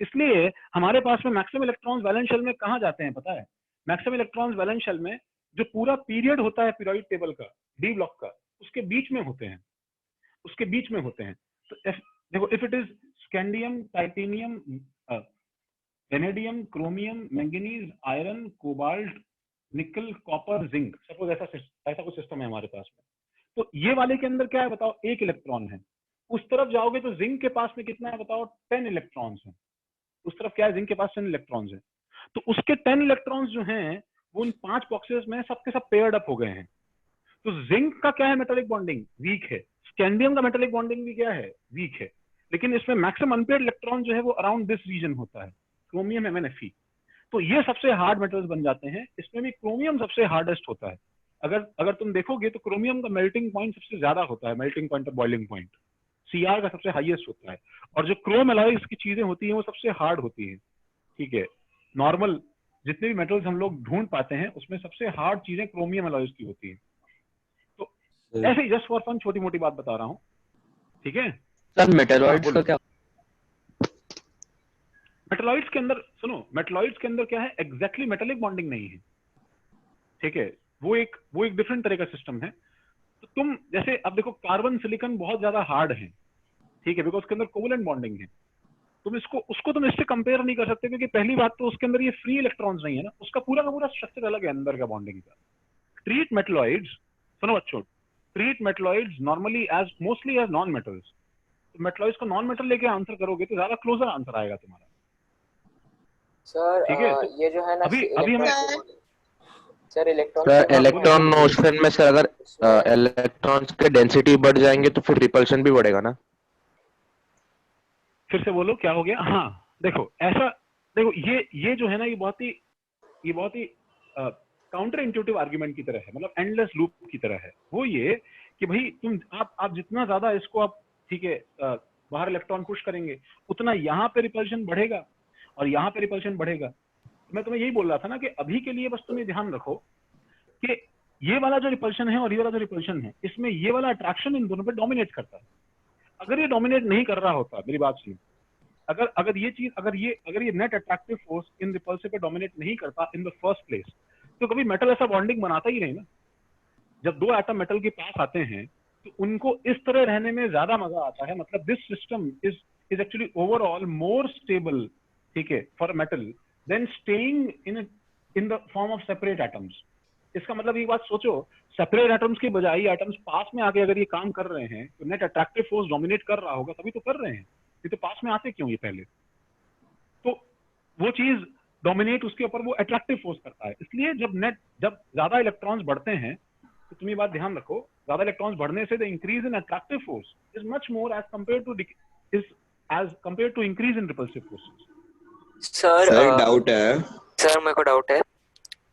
इसलिए हमारे पास में मैक्सिमम इलेक्ट्रॉन्स वैलेंस शेल में कहाँ जाते हैं पता है? मैक्सिमम इलेक्ट्रॉन्स वैलेंस शेल में जो पूरा पीरियड होता है पीरियोडिक टेबल का, डी ब्लॉक का, उसके बीच में होते हैं, उसके बीच में होते हैं। तो देखो, if it is scandium, titanium, vanadium, chromium, manganese, iron, cobalt, निकल, कॉपर, जिंक, सपोज ऐसा कुछ सिस्टम है हमारे पास में, तो ये वाले के अंदर क्या है बताओ? 1 इलेक्ट्रॉन है। उस तरफ जाओगे तो जिंक के पास में कितना है बताओ? 10 इलेक्ट्रॉन्स हैं। उस तरफ क्या है? जिंक के पास 10 इलेक्ट्रॉन्स है। तो उसके 10 इलेक्ट्रॉन्स जो हैं वो उन 5 बॉक्सेस में सबके सब पेयर्ड अप हो गए हैं। तो जिंक का क्या है मेटालिक बॉन्डिंग? वीक है। स्कैंडियम का मेटालिक बॉन्डिंग भी क्या है? वीक है। लेकिन इसमें मैक्सिमम अनपेयर्ड इलेक्ट्रॉन जो है वो अराउंड दिस रीजन होता है, क्रोमियम, MnFe। तो ये सबसे हार्ड मेटल्स बन जाते हैं। इसमें भी क्रोमियम सबसे हार्डेस्ट होता है। अगर तुम देखोगे तो क्रोमियम का मेल्टिंग पॉइंट सबसे ज्यादा होता है, मेल्टिंग पॉइंट और बॉइलिंग पॉइंट Cr का सबसे हाईएस्ट होता है। और जो क्रोम एलॉयज की चीजें होती हैं वो सबसे हार्ड होती हैं, ठीक है। नॉर्मल जितने भी मेटल्स हम लोग ढूंढ पाते हैं उसमें सबसे हार्ड चीजें क्रोमियम अलॉयज की होती है। तो ऐसे ही जस्ट फॉर फन छोटी मोटी बात बता रहा हूँ, ठीक है। सर मेटलॉइड्स का क्या? मेटलॉइड्स के अंदर सुनो, मेटलॉइड्स के अंदर क्या है, एग्जैक्टली मेटेलिक बॉन्डिंग नहीं है, ठीक है। वो एक डिफरेंट तरह का सिस्टम है। तो तुम जैसे अब देखो कार्बन सिलिकॉन बहुत ज्यादा हार्ड है, ठीक है, बिकॉज उसके अंदर कोवलेंट बॉन्डिंग है। तुम उसको तुम इससे कंपेयर नहीं कर सकते, क्योंकि पहली बात तो उसके अंदर ये फ्री इलेक्ट्रॉन्स नहीं है ना, उसका पूरा का पूरा स्ट्रक्चर अलग है अंदर का बॉन्डिंग का। ट्रीट मेटलॉइड्स, सुनो बच्चों, treat metalloids normally as mostly as non metals. तो मेटलॉइड्स को नॉन मेटल लेके आंसर करोगे तो ज्यादा क्लोजर आंसर आएगा तुम्हारा। सर ठीक है, तो ये जो है ना अभी हमें सर इलेक्ट्रॉन मोशन में सर अगर इलेक्ट्रॉन्स के डेंसिटी बढ़ जाएंगे तो फिर रिपल्शन भी बढ़ेगा ना? फिर से बोलो क्या हो गया? हाँ देखो ऐसा, देखो ये जो है ना, ये बहुत ही काउंटर इंट्यूटिव आर्ग्यूमेंट की तरह है, मतलब एंडलेस लूप की तरह है। वो ये कि भाई आप जितना ज्यादा इसको आप, ठीक है, बाहर इलेक्ट्रॉन पुश करेंगे उतना यहाँ पे रिपल्शन बढ़ेगा और यहाँ पे रिपल्शन बढ़ेगा। मैं तुम्हें यही बोल रहा था ना कि अभी के लिए बस तुम्हें ध्यान रखो कि ये वाला जो रिपल्शन है और ये वाला जो रिपल्शन है, इसमें ये वाला अट्रैक्शन इन दोनों पे डोमिनेट करता है। अगर ये डोमिनेट नहीं कर रहा होता, मेरी बात सुनो, अगर ये चीज अगर ये net attractive force in repulsive पे डोमिनेट नहीं करता इन द फर्स्ट प्लेस, तो कभी मेटल ऐसा बॉन्डिंग बनाता ही नहीं ना। जब दो एटम मेटल के पास आते हैं तो उनको इस तरह रहने में ज्यादा मजा आता है। मतलब this system is actually overall more stable, ठीक है, for metal then staying in the form of separate atoms. इसका मतलब ये बात सोचो, सेपरेट एटम्स के बजाय एटम्स पास में आके अगर ये काम कर रहे हैं तो नेट अट्रैक्टिव फोर्स डोमिनेट कर रहा होगा, तभी तो कर रहे हैं। ये तो पास में आते क्यों ये पहले? तो वो चीज डोमिनेट, उसके ऊपर वो अट्रैक्टिव फोर्स करता है। इसलिए जब ज्यादा इलेक्ट्रॉन्स बढ़ते हैं तो तुम ये बात ध्यान रखो, ज्यादा इलेक्ट्रॉन्स बढ़ने से the increase in attractive force is much more as compare to increase in repulsive forces. Sir doubt है सर, मेरे को डाउट है,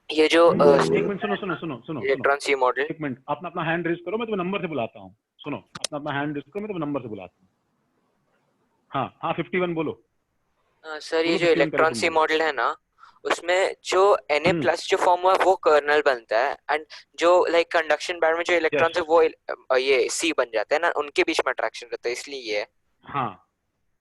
ये जो एक मिनट सुनो इलेक्ट्रॉन सी मॉडल, एक मिनट, अपना हैंड रेज करो, मैं तुम्हें नंबर से बुलाता हूँ। सुनो, अपना हैंड रेज करो, मैं तुम्हें नंबर से बुलाता हूँ। हाँ 51 बोलो। सर ये जो इलेक्ट्रॉन सी मॉडल है ना, उसमें जो Na+ जो फॉर्म हुआ है वो कर्नल बनता है, एंड जो लाइक कंडक्शन बैंड में जो इलेक्ट्रॉन्स है वो ये C बन जाते हैं ना, उनके बीच में अट्रैक्शन रहता है, इसलिए ये है। हाँ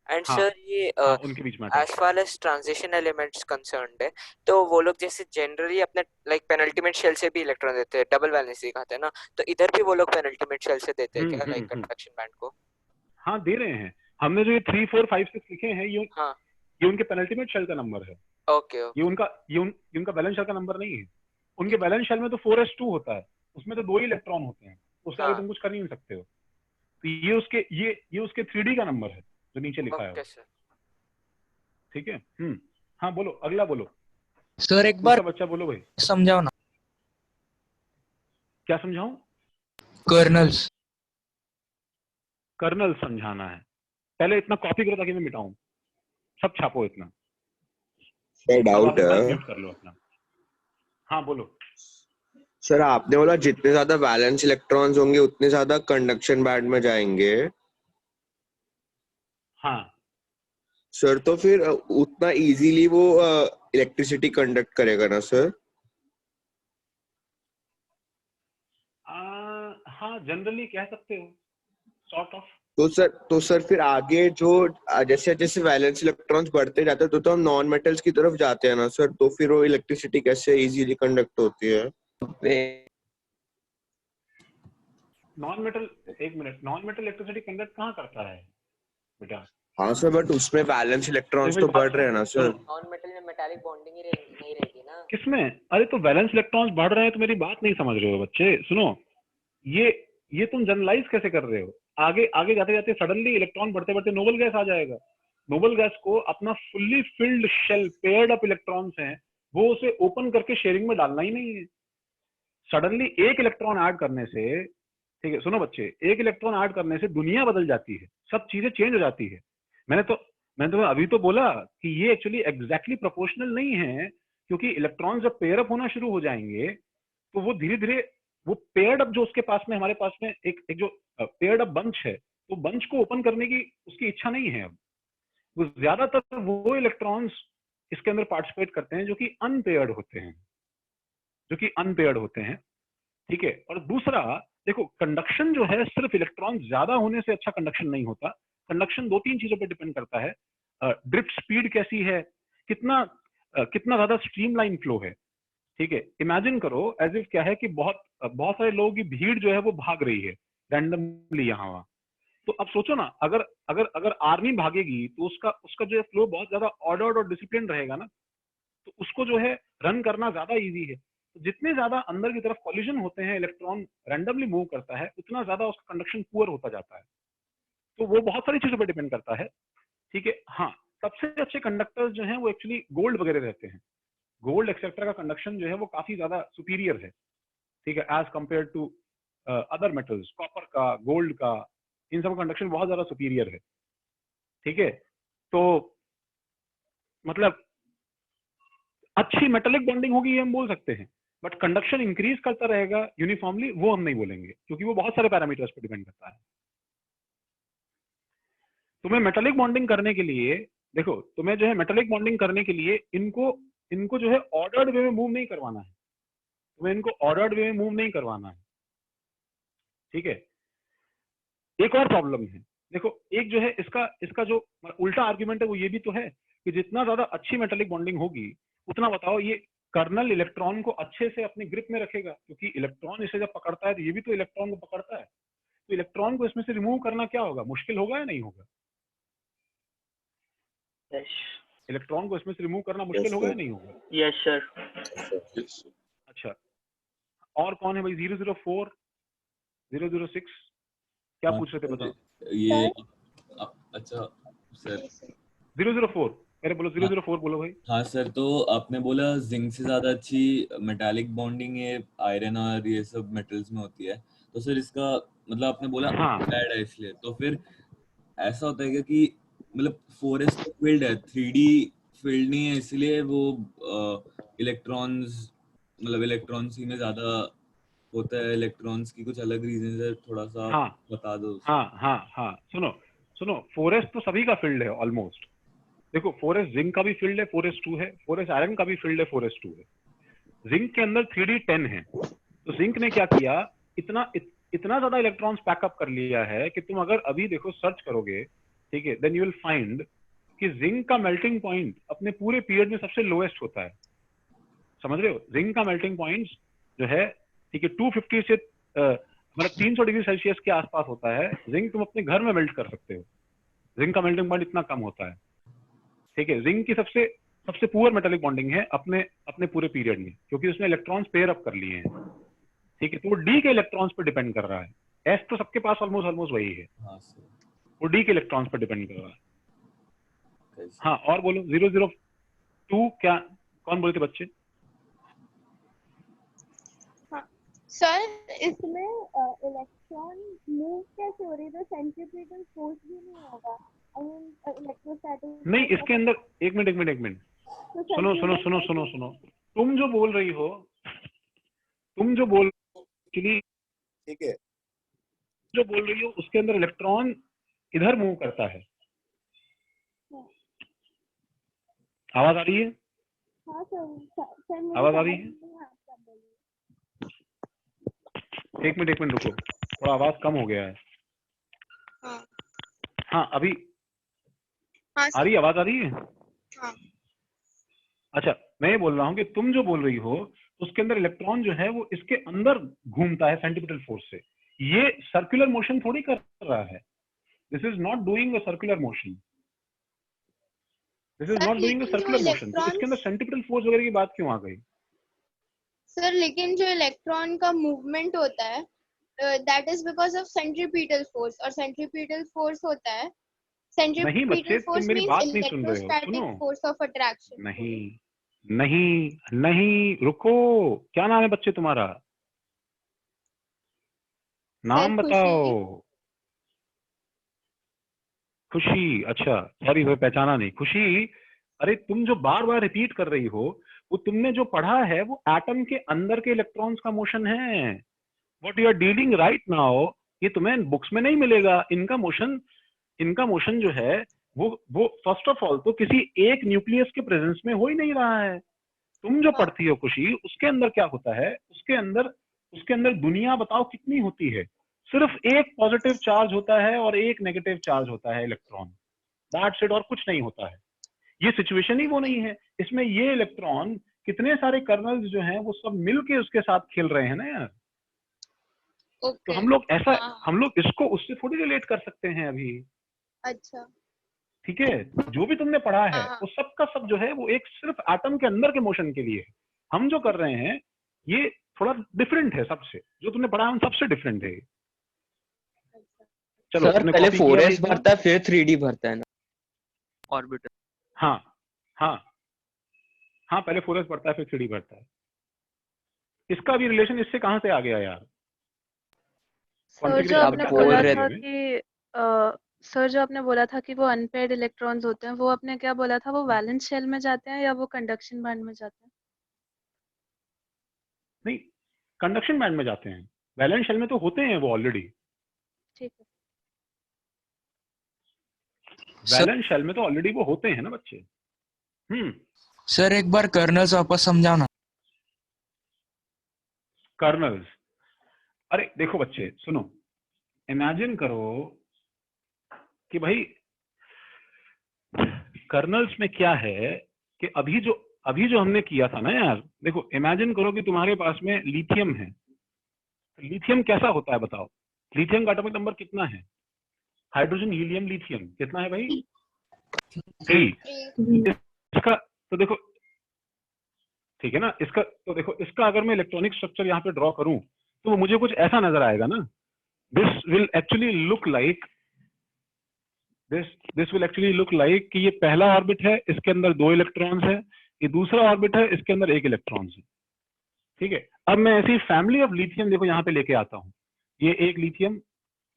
एंड सर ये उनके बीच में as far as transition elements concerned है, तो वो लोग जैसे जनरली अपने लाइक पेनल्टीमेट शेल से भी इलेक्ट्रॉन देते हैं, डबल वैलेंसी दिखाते हैं ना, तो इधर भी वो लोग पेनल्टीमेट शेल से देते हैं क्या, लाइक कंडक्शन बैंड को? हाँ दे रहे हैं। हमने जो ये 3, 4, 5, 6 लिखे हैं, ये उनके पेनल्टीमेट शेल का नंबर है। ओके। ये उनका बैलेंस शेल का नंबर नहीं है। उनके बैलेंस शेल में तो 4s2 होता है, उसमें तो 2 ही इलेक्ट्रॉन होते हैं, उससे आगे तुम कुछ कर नहीं सकते हो। तो ये उसके 3D का नंबर है जो नीचे लिखा है। ठीक है। हाँ बोलो, अगला बोलो सर। एक बार बच्चा बोलो भाई, समझाओ ना। क्या समझाऊं? कर्नल समझाना है? पहले इतना कॉपी करो ताकि मैं मिटाऊं, सब छापो इतना। सर डाउट है, म्यूट कर लो अपना। हाँ बोलो सर। आपने बोला जितने ज्यादा वैलेंस इलेक्ट्रॉन्स होंगे उतने ज्यादा कंडक्शन बैंड में जाएंगे। हाँ सर, तो फिर उतना इजीली वो इलेक्ट्रिसिटी कंडक्ट करेगा ना सर? हाँ जनरली कह सकते हो, सॉर्ट ऑफ। तो सर फिर आगे जो जैसे जैसे वैलेंस इलेक्ट्रॉन्स बढ़ते जाते हैं तो हम नॉन मेटल्स की तरफ जाते हैं ना सर, तो फिर वो इलेक्ट्रिसिटी कैसे इजीली कंडक्ट होती है? नॉन मेटल, एक minute, non metal electricity conduct कहाँ करता है बेटा? हाँ सर, बट उसमें वैलेंस इलेक्ट्रॉन्स तो बढ़ रहे हैं ना सर। नॉन मेटल में मेटालिक बॉन्डिंग ही नहीं रहेगी ना। किसमें? अरे तो वैलेंस इलेक्ट्रॉन्स बढ़ रहे हैं तो मेरी बात नहीं समझ रहे हो बच्चे। सुनो, ये तुम जनरलाइज कैसे कर रहे हो? आगे जाते जाते सडनली इलेक्ट्रॉन बढ़ते बढ़ते नोबल गैस आ जाएगा। नोबल गैस को अपना fully filled shell, paired up electrons हैं, वो उसे ओपन करके शेयरिंग में डालना ही नहीं है। सडनली एक इलेक्ट्रॉन ऐड करने से, ठीक है सुनो बच्चे, एक इलेक्ट्रॉन ऐड करने से दुनिया बदल जाती है, सब चीजें चेंज हो जाती है। मैंने तो अभी तो बोला कि ये एक्चुअली एग्जैक्टली प्रोपोर्शनल नहीं है, क्योंकि इलेक्ट्रॉन जब पेयर अप होना शुरू हो जाएंगे तो वो धीरे धीरे वो पेयर्ड अप जो उसके पास में, हमारे पास में एक जो पेयर्ड अप बंच है, तो बंच को ओपन करने की उसकी इच्छा नहीं है। अब वो ज्यादातर वो इलेक्ट्रॉन्स इसके अंदर पार्टिसिपेट करते हैं जो कि अनपेयर्ड होते हैं, ठीक है। और दूसरा देखो, कंडक्शन जो है सिर्फ इलेक्ट्रॉन ज्यादा होने से अच्छा कंडक्शन नहीं होता। कंडक्शन 2-3 चीजों पर डिपेंड करता है। ड्रिफ्ट स्पीड कैसी है, कितना ज्यादा स्ट्रीमलाइन फ्लो है, ठीक है। इमेजिन करो एज इफ क्या है कि बहुत सारे लोगों की भीड़ जो है वो भाग रही है रैंडमली यहाँ वहाँ। तो अब सोचो ना, अगर आर्मी भागेगी तो उसका जो है फ्लो बहुत ज्यादा ऑर्डर्ड और डिसिप्लिन रहेगा ना, तो उसको जो है रन करना ज्यादा इजी है। तो जितने ज्यादा अंदर की तरफ कॉलिजन होते हैं, इलेक्ट्रॉन रैंडमली मूव करता है, उतना ज्यादा उसका कंडक्शन पुअर होता जाता है। तो वो बहुत सारी चीजों पर डिपेंड करता है, ठीक है। हाँ, सबसे अच्छे कंडक्टर्स जो हैं वो एक्चुअली गोल्ड वगैरह रहते हैं। गोल्ड एक्सेट्रा का कंडक्शन जो है वो काफी ज्यादा सुपीरियर है, ठीक है, as compare to other metals. Copper का, गोल्ड का, इन सब का कंडक्शन बहुत ज्यादा सुपीरियर है, ठीक है। तो मतलब अच्छी मेटेलिक बॉन्डिंग होगी ये हम बोल सकते हैं, बट कंडक्शन इंक्रीज करता रहेगा यूनिफॉर्मली वो हम नहीं बोलेंगे, क्योंकि वो बहुत सारे पैरामीटर्स पर डिपेंड करता है। तुम्हें मेटेलिक बॉन्डिंग करने के लिए, देखो तुम्हें जो है मेटेलिक बॉन्डिंग करने के लिए इनको जो है ऑर्डर्ड वे में मूव नहीं करवाना है, तुम्हें इनको ऑर्डर्ड वे में मूव नहीं करवाना है, ठीक है। एक और प्रॉब्लम है, देखो एक जो है इसका जो उल्टा आर्ग्यूमेंट है वो ये भी तो है कि जितना ज्यादा अच्छी मेटेलिक बॉन्डिंग होगी उतना बताओ ये कर्नल इलेक्ट्रॉन को अच्छे से अपने ग्रिप में रखेगा, क्योंकि इलेक्ट्रॉन इसे जब पकड़ता है तो ये भी तो इलेक्ट्रॉन को पकड़ता है। तो इलेक्ट्रॉन को इसमें से रिमूव करना क्या होगा, मुश्किल होगा या नहीं होगा? इलेक्ट्रॉन को इसमें से रिमूव करना मुश्किल होगा या नहीं होगा? Yes sir. अच्छा, और कौन है भाई? 004, 006 क्या पूछ रहे थे बताओ? ये अच्छा सर 004 अरे बोलो 004 बोलो भाई। हाँ सर, तो आपने बोला जिंक से ज्यादा अच्छी मेटालिक बॉन्डिंग ये आयरन और ये सब मेटल्स में होती है, तो सर इसका मतलब आपने बोला हाँ। ऐड है इसलिए, तो फिर ऐसा होता है क्या कि मतलब 4s तो फील्ड है, 3D फील्ड नहीं है, इसलिए वो इलेक्ट्रॉन्स मतलब इलेक्ट्रॉन्स ही में ज्यादा होता है, इलेक्ट्रॉन्स की कुछ अलग रीजन है, थोड़ा सा हाँ बता दो। हाँ सुनो 4s तो सभी का फील्ड है ऑलमोस्ट। देखो 4s जिंक का भी फील्ड है, 4s2 है, 4s आयरन का भी फील्ड है, 4s2 है। जिंक के अंदर 3D10 है, तो जिंक ने क्या किया, इतना ज्यादा इलेक्ट्रॉन्स पैकअप कर लिया है कि तुम अगर अभी देखो सर्च करोगे, ठीक है, देन यू विल फाइंड कि जिंक का मेल्टिंग पॉइंट अपने पूरे पीरियड में सबसे लोएस्ट होता है। समझ रहे हो? जिंक का मेल्टिंग पॉइंट जो है, ठीक है, 250 से मतलब 300 डिग्री सेल्सियस के आसपास होता है। जिंक तुम अपने घर में मेल्ट कर सकते हो, जिंक का मेल्टिंग पॉइंट इतना कम होता है, ठीक है। जिंक की सबसे पुअर मेटालिक बॉन्डिंग है अपने पूरे पीरियड में, क्योंकि उसने इलेक्ट्रॉन्स पेयर अप कर लिए हैं, ठीक है। तो वो डी के इलेक्ट्रॉन्स पर डिपेंड कर रहा है। एस तो सबके पास ऑलमोस्ट वही है, वो डी के इलेक्ट्रॉन्स पर डिपेंड कर रहा है। हाँ, और बोलो 002 क्या, कौन बोले थे बच्चे? सर इसमें इलेक्ट्रॉन मूव कैसे हो रही है? सेंट्रीफ्यूगल फोर्स भी नहीं होगा? आई मीन इलेक्ट्रोस्टैटिक नहीं, इसके अंदर एक मिनट सुनो। तुम जो बोल रही हो, ठीक है, जो बोल रही हो उसके अंदर इलेक्ट्रॉन इधर मूव करता है। आवाज आ रही है? हाँ सर आवाज आ रही है? एक मिनट रुको, थोड़ा आवाज कम हो गया है। हाँ अभी आ रही, आवाज आ रही है? अच्छा, मैं ये बोल रहा हूँ कि तुम जो बोल रही हो उसके अंदर इलेक्ट्रॉन जो है वो इसके अंदर घूमता है सेंट्रीपिटल फोर्स से। ये सर्कुलर मोशन थोड़ी कर रहा है। This is not doing a circular motion, तो इसके अंदर सेंट्रीपिटल फोर्स वगैरह की बात क्यों आ गई? सर लेकिन जो इलेक्ट्रॉन का मूवमेंट होता है that is because of centripetal force, और सेंट्रीपिटल फोर्स होता है, नहीं बच्चे, तुम मेरी बात नहीं सुन रहे हो। सुनो, फोर्स ऑफ अट्रैक्शन। नहीं रुको, क्या नाम है बच्चे तुम्हारा? नाम बताओ। खुशी। अच्छा सॉरी, वो पहचाना नहीं। खुशी, अरे तुम जो बार बार रिपीट कर रही हो वो तुमने जो पढ़ा है वो एटम के अंदर के इलेक्ट्रॉन्स का मोशन है। What you are dealing right now, ये तुम्हें बुक्स में नहीं मिलेगा। इनका मोशन जो है वो फर्स्ट ऑफ ऑल तो किसी एक न्यूक्लियस के प्रेजेंस में हो ही नहीं रहा है। तुम जो पढ़ती हो खुशी, उसके अंदर क्या होता है, उसके अंदर दुनिया बताओ कितनी होती है। सिर्फ एक पॉजिटिव चार्ज होता है और एक नेगेटिव चार्ज होता है, इलेक्ट्रॉन, दैट्स इट, और कुछ नहीं होता है। ये सिचुएशन ही वो नहीं है। इसमें ये इलेक्ट्रॉन कितने सारे कर्नल्स जो हैं वो सब मिलके उसके साथ खेल रहे हैं ना यार। तो हम लोग ऐसा, हम लोग इसको उससे थोड़ी रिलेट कर सकते हैं अभी। अच्छा, ठीक है, जो भी तुमने पढ़ा है हाँ। वो सब का सब जो है वो एक सिर्फ एटम के अंदर के मोशन के लिए है। हम जो कर रहे हैं ये थोड़ा डिफरेंट है सबसे, जो तुमने पढ़ा है उन सबसे डिफरेंट है। चलो, सर तुमने पहले copy किया 4s इतना? भरता है फिर 3D भरता है ना ऑर्बिटल। हाँ हाँ हाँ, पहले 4s बढ़ता है फिर 3D बढ़ता है। इसका भी रिलेशन इससे कहाँ से आ गया यार? सर जो Configuration आपने क्या बोला करना है था हमें? कि सर जो आपने बोला था कि वो अनपेयर्ड इलेक्ट्रॉन्स होते हैं, वो आपने क्या बोला था, वो वैलेंस शेल में जाते हैं या वो कंडक्शन बैंड में जाते हैं? नहीं, कंडक्शन बैंड में जाते हैं। वैलेंस शेल में तो होते हैं वो ऑलरेडी। ठीक है। वैलेंस शेल में तो ऑलरेडी वो होते हैं ना बच्चे। सर एक बार कर्नल्स वापस समझाना। कर्नल्स, अरे देखो बच्चे सुनो, इमेजिन करो कि भाई कर्नल्स में क्या है कि अभी जो हमने किया था ना यार, देखो इमेजिन करो कि तुम्हारे पास में लिथियम है। लिथियम कैसा होता है बताओ? लिथियम का एटॉमिक नंबर कितना है? हाइड्रोजन, हीलियम, लिथियम कितना है भाई? 3। इसका तो देखो, ठीक है ना, इसका तो देखो, इसका अगर मैं इलेक्ट्रॉनिक स्ट्रक्चर यहाँ पे ड्रॉ करूं तो मुझे कुछ ऐसा नजर आएगा ना। This will actually look like this will actually look like कि ये पहला ऑर्बिट है, इसके अंदर 2 इलेक्ट्रॉन्स है, ये दूसरा ऑर्बिट है, इसके अंदर 1 इलेक्ट्रॉन्स है। ठीक है, अब मैं ऐसी फैमिली ऑफ लिथियम देखो यहाँ पे लेके आता हूँ। ये एक लिथियम,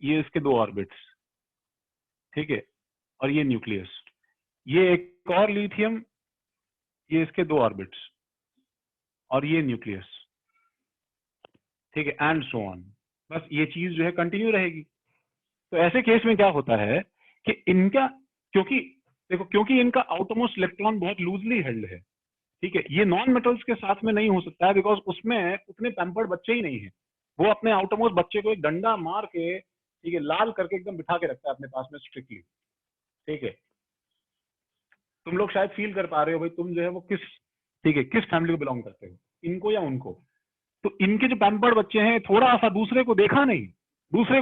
ये इसके 2 ऑर्बिट्स, ठीक है, और ये न्यूक्लियस। ये एक और लिथियम, ये इसके 2 ऑर्बिट्स, और ये न्यूक्लियस। ठीक है, एंड सो ऑन। बस ये चीज जो है कंटिन्यू रहेगी। तो ऐसे केस में क्या होता है कि इनका, क्योंकि इनका आउटरमोस्ट इलेक्ट्रॉन बहुत लूजली हेल्ड है। ठीक है, ये नॉन मेटल्स के साथ में नहीं हो सकता है, बिकॉज उसमें उतने पैम्पर्ड बच्चे ही नहीं है। वो अपने आउटरमोस्ट बच्चे को एक डंडा मार के, ठीक है, लाल करके एकदम बिठा के रखता है अपने पास में स्ट्रिक्टली। ठीक है, तुम लोग शायद फील कर पा रहे हो भाई, तुम जो है वो किस फैमिली को बिलोंग करते हो, इनको या उनको। तो इनके जो पैम्पर्ड बच्चे हैं, थोड़ा सा दूसरे को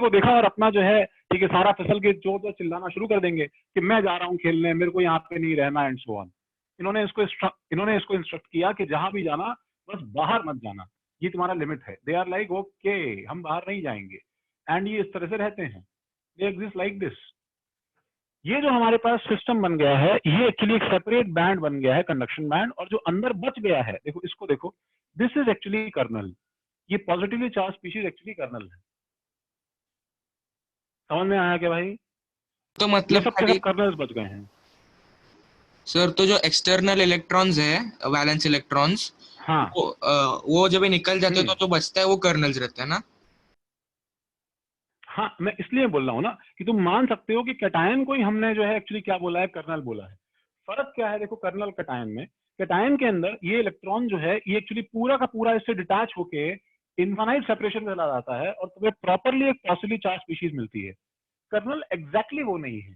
देखा और अपना जो है, ठीक है, सारा फिसल के जोर से चिल्लाना शुरू कर देंगे कि मैं जा रहा हूँ खेलने, मेरे को यहाँ पे नहीं रहना, एंड सो ऑन। इन्होंने इसको इंस्ट्रक्ट किया कि जहां भी जाना बस बाहर मत जाना, ये तुम्हारा लिमिट है। दे आर लाइक ओके, हम बाहर नहीं जाएंगे, एंड ये इस तरह से रहते हैं। They exist like this. ये जो हमारे पास सिस्टम बन गया है, ये एक्चुअली एक सेपरेट बैंड बन गया है, कंडक्शन बैंड, और जो अंदर बच गया है, देखो इसको देखो, दिस इज एक्चुअली कर्नल। ये positively charge species actually kernel है। समझ में आया क्या भाई? तो मतलब सब कर्नल्स बच गए हैं सर। तो जो एक्सटर्नल इलेक्ट्रॉन्स है, वैलेंस इलेक्ट्रॉन्स, हाँ, वो जब निकल जाते हैं तो जो बचता है वो कर्नल्स रहता है ना। हाँ, मैं इसलिए बोल रहा हूँ ना कि तुम मान सकते हो कि कैटायन को ही हमने जो है एक्चुअली क्या बोला है, कर्नल बोला है। फर्क क्या है देखो कर्नल कैटायन में। कैटायन के अंदर ये इलेक्ट्रॉन जो है, ये एक्चुअली पूरा का पूरा इससे डिटैच होके इनफाइनाइट सेपरेशन में चला जाता है और तुम्हें प्रॉपरली एक पॉजिटिवली चार्ज स्पीशीज मिलती है। कर्नल एग्जैक्टली वो नहीं है।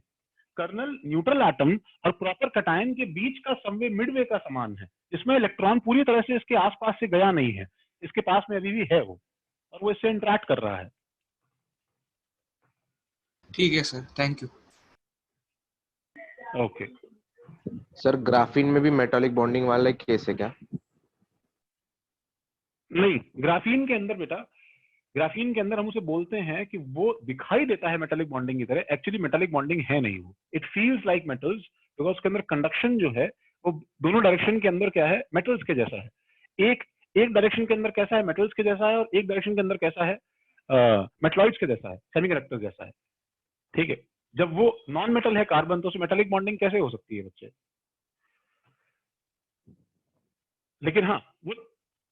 कर्नल न्यूट्रल एटम और प्रॉपर कैटायन के बीच का समवे मिडवे का समान है, जिसमें इलेक्ट्रॉन पूरी तरह से इसके आसपास से गया नहीं है, इसके पास में अभी भी है वो, और वो इससे इंटरेक्ट कर रहा है। ठीक है sir, thank you. Okay sir graphene में भी मेटालिक बॉन्डिंग वाला केस है क्या? नहीं, ग्राफीन के अंदर बेटा, ग्राफीन के अंदर हम उसे बोलते हैं कि वो दिखाई देता है मेटालिक बॉन्डिंग की तरह, एक्चुअली मेटालिक बॉन्डिंग है नहीं वो। It feels like metals, because उसके अंदर कंडक्शन जो है वो दोनों डायरेक्शन के अंदर क्या है, मेटल्स के जैसा है। एक डायरेक्शन के अंदर कैसा है, मेटल्स के जैसा है, और एक डायरेक्शन के अंदर कैसा है, मेटलॉइड्स के जैसा है, सेमीकंडक्टर जैसा है। ठीक है, जब वो नॉन मेटल है कार्बन, तो उसमें मेटालिक बॉन्डिंग कैसे हो सकती है बच्चे? लेकिन हाँ, वो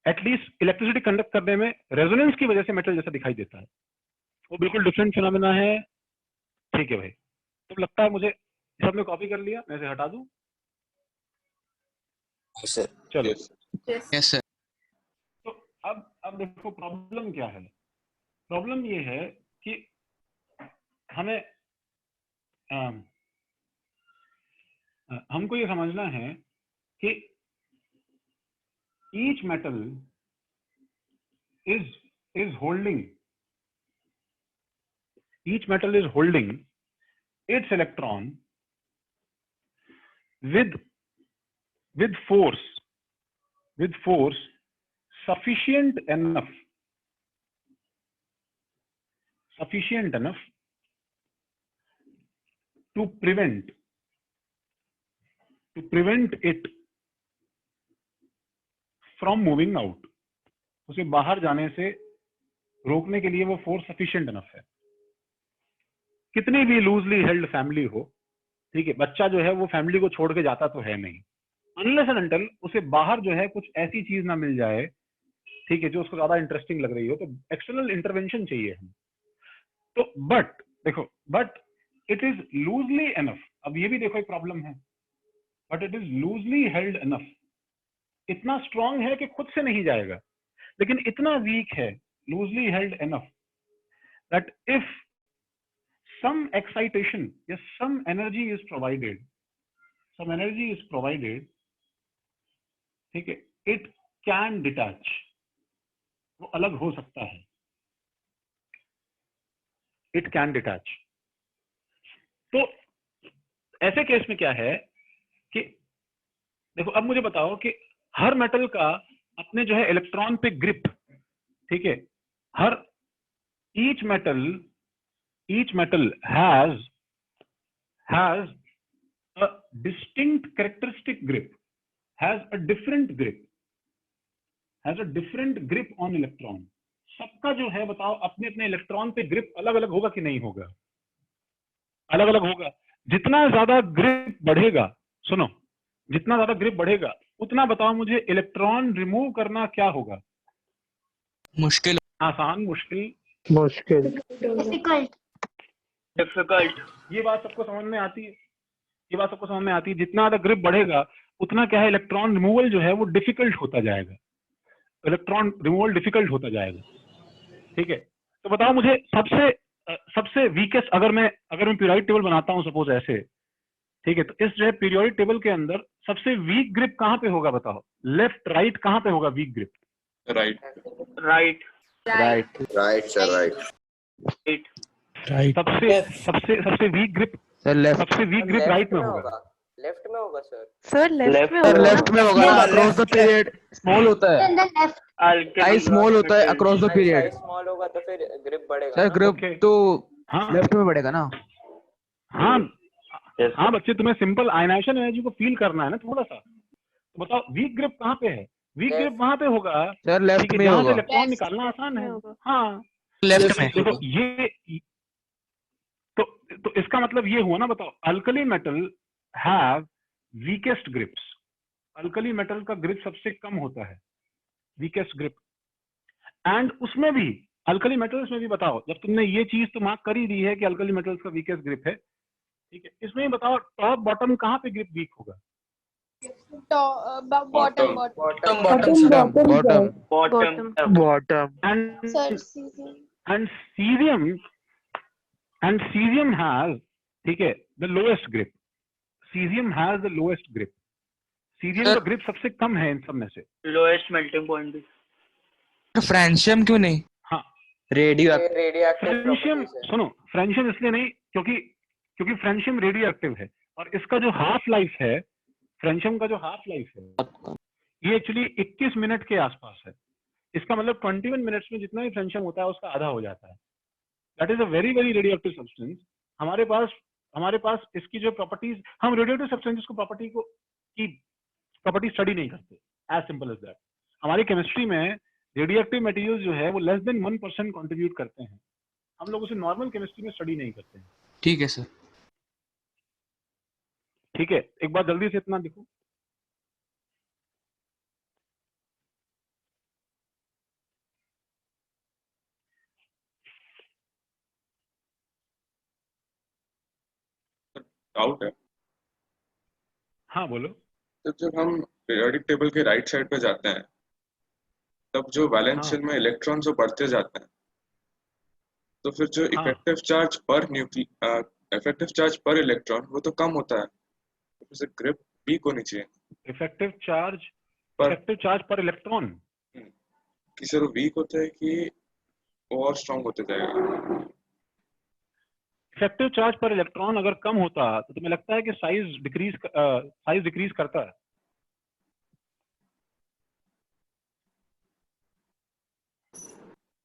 एटलीस्ट इलेक्ट्रिसिटी कंडक्ट करने में रेजोनेंस की वजह से मेटल जैसा दिखाई देता है। वो बिल्कुल डिफरेंट फिनोमेना है। ठीक है भाई, तो लगता है मुझे सबने कॉपी कर लिया, मैं इसे हटा दूं? सर चलो, यस सर। तो अब देखो प्रॉब्लम क्या है। प्रॉब्लम ये है कि हमें हमको ये समझना है कि each metal is holding its electron with force sufficient enough to prevent it from moving out. उसे बाहर जाने से रोकने के लिए वो फोर्स सफिशिएंट इनफ है। कितनी भी लूजली हेल्ड फैमिली हो, ठीक है, बच्चा जो है वो फैमिली को छोड़ के जाता तो है नहीं, अनलेस एंड अनटिल उसे बाहर जो है कुछ ऐसी चीज ना मिल जाए, ठीक है, जो उसको ज्यादा इंटरेस्टिंग लग रही हो, तो एक्सटर्नल इंटरवेंशन चाहिए हम। तो but it is loosely enough. अब ये भी देखो एक प्रॉब्लम है, but it is loosely held enough. इतना स्ट्रांग है कि खुद से नहीं जाएगा, लेकिन इतना वीक है, loosely held enough, that if some excitation, yes, some energy is provided, ठीक है, it can detach, वो अलग हो सकता है, it can detach। तो ऐसे केस में क्या है कि देखो, अब मुझे बताओ कि हर मेटल का अपने जो है इलेक्ट्रॉन पे ग्रिप, ठीक है, हर each metal has a distinct characteristic grip, has a different grip on electron। सबका जो है बताओ अपने अपने इलेक्ट्रॉन पे ग्रिप अलग अलग होगा कि नहीं होगा? अलग अलग होगा। जितना ज्यादा ग्रिप बढ़ेगा, सुनो, जितना ज्यादा ग्रिप बढ़ेगा उतना बताओ मुझे इलेक्ट्रॉन रिमूव करना क्या होगा? मुश्किल। आसान, मुश्किल, डिफिकल्ट। ये बात सबको समझ में आती है, ये बात सबको समझ में आती है। जितना ज्यादा ग्रिप बढ़ेगा उतना क्या है, इलेक्ट्रॉन रिमूवल जो है वो डिफिकल्ट होता जाएगा, इलेक्ट्रॉन रिमूवल डिफिकल्ट होता जाएगा, ठीक है। तो बताओ मुझे सबसे वीकेस्ट, अगर मैं पीरियोडिक टेबल बनाता हूं सपोज ऐसे, ठीक है, तो इस जो है पीरियोडिक टेबल के अंदर सबसे वीक ग्रिप कहां पे होगा बताओ? लेफ्ट राइट कहां पे होगा weak grip? Right sir right. सबसे वीक ग्रिप सर लेफ्ट। सबसे वीक ग्रिप राइट में होगा। लेफ्ट में होगा सर। सर लेफ्ट में सर होगा। लेफ्ट में होगा ना, अक्रॉस द पीरियड स्मॉल होता है, साइज स्मॉल होता है अक्रॉस द पीरियड। स्मॉल होगा तो फिर ग्रिप बढ़ेगा सर ना? ग्रिप तो हाँ लेफ्ट में बढ़ेगा ना। हाँ हाँ बच्चे, तुम्हें सिंपल आयनाइजेशन एनर्जी को फील करना है ना थोड़ा सा। तो बताओ वीक ग्रिप कहाँ पे है? वीक ग्रिप वहां पे होगा, सर लेफ्ट ठीक है, में जहाँ से होगा। इलेक्ट्रॉन निकालना आसान है। हाँ लेफ्ट में। देखो ये तो इसका मतलब ये हुआ ना, बताओ alkali metal have weakest grips. Alkali metal का ग्रिप सबसे कम होता है, वीकेस्ट ग्रिप। एंड उसमें भी अल्कली मेटल्स में भी बताओ, जब तुमने ये चीज तो मार्क कर ही दी है कि अल्कली मेटल्स का वीकेस्ट ग्रिप है, ठीक है, इसमें भी बताओ टॉप बॉटम कहाँ पे ग्रिप वीक होगा? बॉटम एंड सीजियम हैज, ठीक है, the lowest grip. Caesium has the lowest grip. Caesium का ग्रिप सबसे कम है इन सब में से। लोएस्ट मेल्टिंग पॉइंट भी। तो फ्रेंशियम क्यों नहीं? हाँ रेडियो फ्रेंशियम, सुनो, फ्रेंशियम इसलिए नहीं क्योंकि फ्रेंशियम रेडियो एक्टिव है, और इसका जो हाफ लाइफ है, फ्रेंशियम का जो हाफ लाइफ है ये एक्चुअली 21 मिनट के आसपास है। इसका मतलब 21 मिनट्स में जितना भी फ्रेंशियम होता है उसका आधा हो जाता है। That is a very very radio active substance. हमारे पास इसकी जो प्रॉपर्टीज, हम रेडियो एक्टिव सब्सटेंसेस को प्रॉपर्टी स्टडी नहीं करते, एज सिंपल एज दैट। हमारी केमिस्ट्री में रेडियो एक्टिव मटेरियल जो है वो लेस देन 1% कंट्रीब्यूट करते हैं। हम लोग उसे नॉर्मल केमिस्ट्री में स्टडी नहीं करते हैं। ठीक है सर। ठीक है, एक बार जल्दी से इतना देखो। डाउट है हाँ बोलो। तो जब हम पीरियोडिक टेबल के राइट साइड पे जाते हैं तब जो वैलेंस शेल में इलेक्ट्रॉन जो बढ़ते जाते हैं, तो फिर जो इफेक्टिव चार्ज पर इलेक्ट्रॉन वो तो कम होता है, तो फिर ग्रिप वीक होनी चाहिए। इफेक्टिव चार्ज पर इलेक्ट्रॉन कि सर वो वीक होता है कि और स्ट्रांग होते जाएगा? इफेक्टिव चार्ज पर इलेक्ट्रॉन अगर कम होता तो तुम्हें लगता है कि साइज डिक्रीज करता है?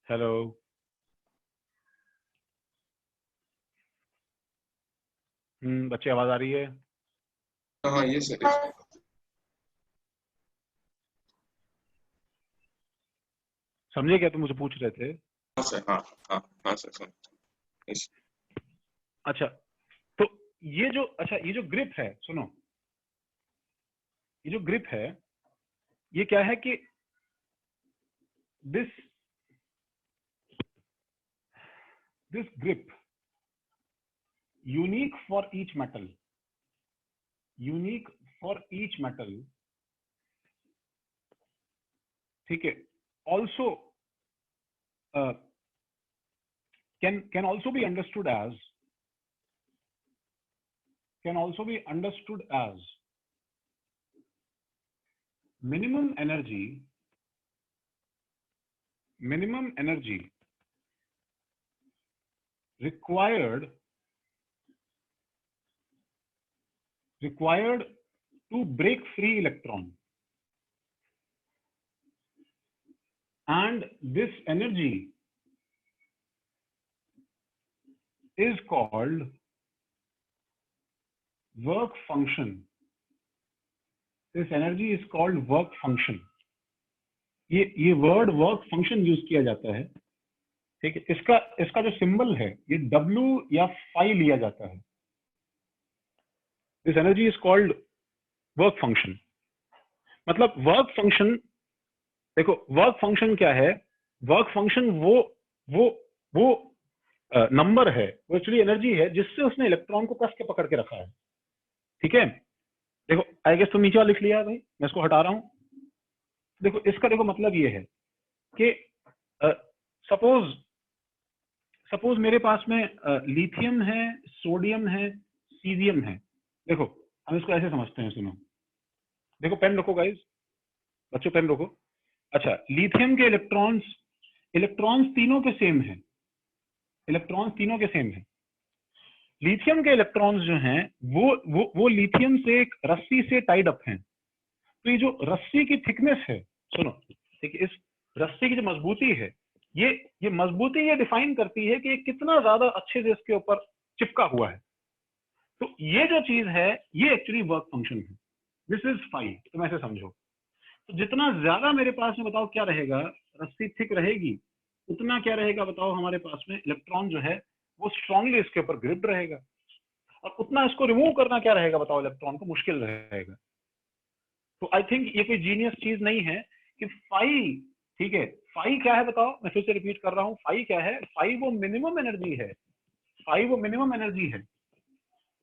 हेलो, बच्चे आवाज आ रही है? हाँ ये सर। समझे क्या तुम मुझे पूछ रहे थे? हाँ सर, हाँ सर समझ। अच्छा, तो ये जो ग्रिप है, सुनो, ये जो ग्रिप है ये क्या है कि this grip unique for each metal, ठीक है, also can also be understood as minimum energy required to break free electron, and this energy is called work function. This energy is called work function. ये word work function use किया जाता है, ठीक है। इसका जो सिंबल है ये W या फाई लिया जाता है। This energy is called work function. मतलब वर्क फंक्शन, देखो वर्क फंक्शन क्या है? वर्क फंक्शन वो नंबर है, वो एक्चुअली एनर्जी है जिससे उसने इलेक्ट्रॉन को कस के पकड़ के रखा है, ठीक है। देखो आई गेस तुम नीचे वाला लिख लिया है भाई, मैं इसको हटा रहा हूं। देखो इसका देखो मतलब ये है कि सपोज मेरे पास में लिथियम है, सोडियम है, सीजियम है। देखो हम इसको ऐसे समझते हैं, सुनो, देखो पेन रखो गाइस, बच्चों पेन रखो। अच्छा, लिथियम के इलेक्ट्रॉन्स तीनों के सेम है, लिथियम के इलेक्ट्रॉन्स जो हैं वो लिथियम से एक रस्सी से टाइड अप हैं। तो ये जो रस्सी की थिकनेस है, सुनो, ठीक है, इस रस्सी की जो मजबूती है, ये मजबूती ये डिफाइन करती है कि ये कितना ज्यादा अच्छे से इसके ऊपर चिपका हुआ है। तो ये जो चीज है ये एक्चुअली वर्क फंक्शन है। दिस इज फाई, तुम ऐसे समझो। तो जितना ज्यादा मेरे पास में बताओ क्या रहेगा, रस्सी थिक रहेगी, उतना क्या रहेगा बताओ हमारे पास में इलेक्ट्रॉन जो है वो स्ट्रांगली इसके ऊपर ग्रिप्ड रहेगा, और उतना इसको रिमूव करना क्या रहेगा बताओ इलेक्ट्रॉन को, मुश्किल रहेगा। तो आई थिंक ये कोई जीनियस चीज नहीं है कि फाई, ठीक है, फाई क्या है बताओ, मैं फिर से रिपीट कर रहा हूं, फाई क्या है? फाई वो मिनिमम एनर्जी है,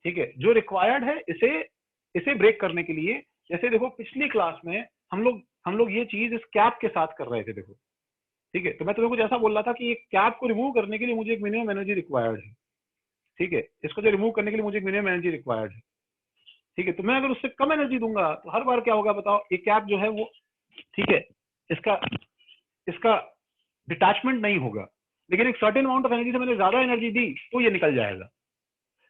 ठीक है, जो रिक्वायर्ड है इसे ब्रेक करने के लिए। जैसे देखो पिछली क्लास में हम लोग ये चीज इस कैप के साथ कर रहे थे, देखो, ठीक है। तो मैं तुम्हें कुछ ऐसा बोल रहा था कि ये कैप को रिमूव करने के लिए मुझे एक मिनिमम एनर्जी रिक्वायर्ड है, ठीक है, इसको जो रिमूव करने के लिए मुझे एक मिनिमम एनर्जी रिक्वायर्ड है, ठीक है। तो मैं अगर उससे कम एनर्जी दूंगा तो हर बार क्या होगा बताओ, ये कैप जो है वो, ठीक है, इसका डिटैचमेंट नहीं होगा। लेकिन एक सर्टेन अमाउंट ऑफ एनर्जी से मैंने ज्यादा एनर्जी दी तो ये निकल जाएगा।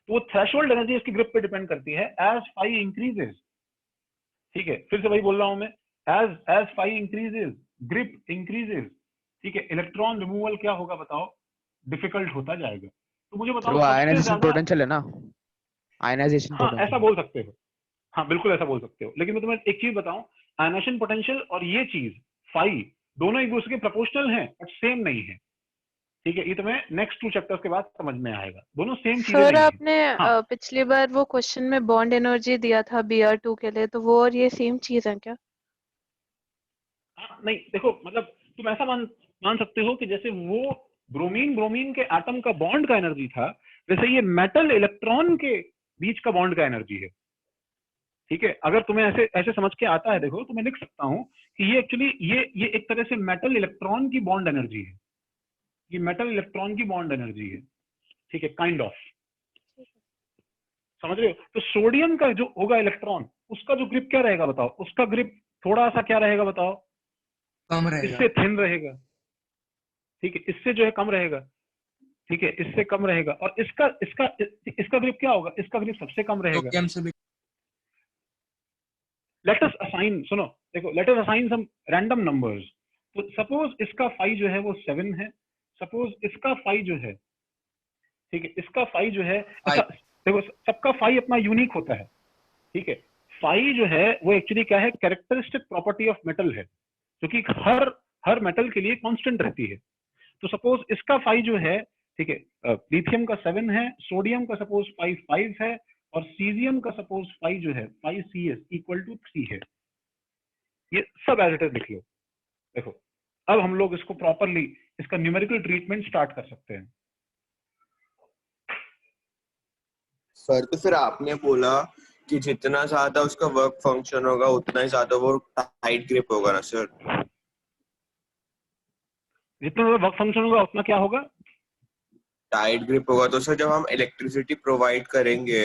तो वो थ्रेशोल्ड एनर्जी इसकी ग्रिप पे डिपेंड करती है एज फाई इंक्रीजेस, ठीक है। फिर से वही बोल रहा हूं मैं, as phi increases grip increases, ठीक है, इलेक्ट्रॉन रिमूवल क्या होगा बताओ, डिफिकल्ट होता जाएगा। तो मुझे बताओ आयनाइजेशन पोटेंशियल है ना, आयनाइजेशन हाँ ऐसा बोल सकते हो, हाँ बिल्कुल ऐसा बोल सकते हो। लेकिन मैं तुम्हें एक चीज बताऊं, आयनाइजेशन पोटेंशियल और ये चीज फाई दोनों एक दूसरे के प्रोपोर्शनल हैं बट सेम नहीं है, ठीक है। ये तुम्हें नेक्स्ट 2 चैप्टर्स के बाद समझ में आएगा, दोनों सेम चीजें सर नहीं आपने पिछली बार वो क्वेश्चन में बॉन्ड एनर्जी दिया था Br2 के लिए, तो वो और ये सेम चीज है क्या? नहीं, देखो मतलब तुम ऐसा मान सकते हो कि जैसे वो ब्रोमीन के एटम का बॉन्ड का एनर्जी था, वैसे ये मेटल इलेक्ट्रॉन के बीच का बॉन्ड का एनर्जी है, ठीक है, अगर तुम्हें ऐसे ऐसे समझ के आता है देखो तो मैं लिख सकता हूँ कि ये एक्चुअली ये एक तरह से मेटल इलेक्ट्रॉन की बॉन्ड एनर्जी है, ये मेटल इलेक्ट्रॉन की बॉन्ड एनर्जी है, ठीक है, काइंड ऑफ, समझ रहे हो? तो सोडियम का जो होगा इलेक्ट्रॉन, उसका जो ग्रिप क्या रहेगा बताओ, उसका ग्रिप थोड़ा सा क्या रहेगा बताओ, कम रहेगा, इससे थिन रहेगा, ठीक है, इससे जो है कम रहेगा, ठीक है, इससे कम रहेगा, और इसका इसका इसका ग्रिप क्या होगा, इसका ग्रिप सबसे कम रहेगा। सोडियम से भी लेट अस असाइन, सुनो देखो, let us assign some random numbers. तो सपोज इसका फाई जो है वो 7 है, सपोज इसका फाई जो है, ठीक है, इसका फाई जो है, देखो सबका फाई अपना यूनिक होता है, ठीक है, फाई जो है वो एक्चुअली क्या है, कैरेक्टरिस्टिक प्रॉपर्टी ऑफ मेटल है, जो कि हर मेटल के लिए कांस्टेंट रहती है। तो सपोज इसका फाई जो है, ठीक है, लिथियम का 7 है, सोडियम का सपोज फाई 5 है, और सीजियम का सपोज फाई जो है 5CS इक्वल टू 3 है। ये सब एज इट इज लिख लो। देखो अब हम लोग इसको प्रॉपरली इसका न्यूमेरिकल ट्रीटमेंट स्टार्ट कर सकते हैं। सर तो फिर आपने बोला कि जितना ज्यादा उसका वर्क फंक्शन होगा उतना ही ज्यादा वो टाइट ग्रिप होगा ना सर? जितना ज्यादा वर्क फंक्शन होगा उतना क्या होगा, टाइट ग्रिप होगा। तो सर जब हम इलेक्ट्रिसिटी प्रोवाइड करेंगे,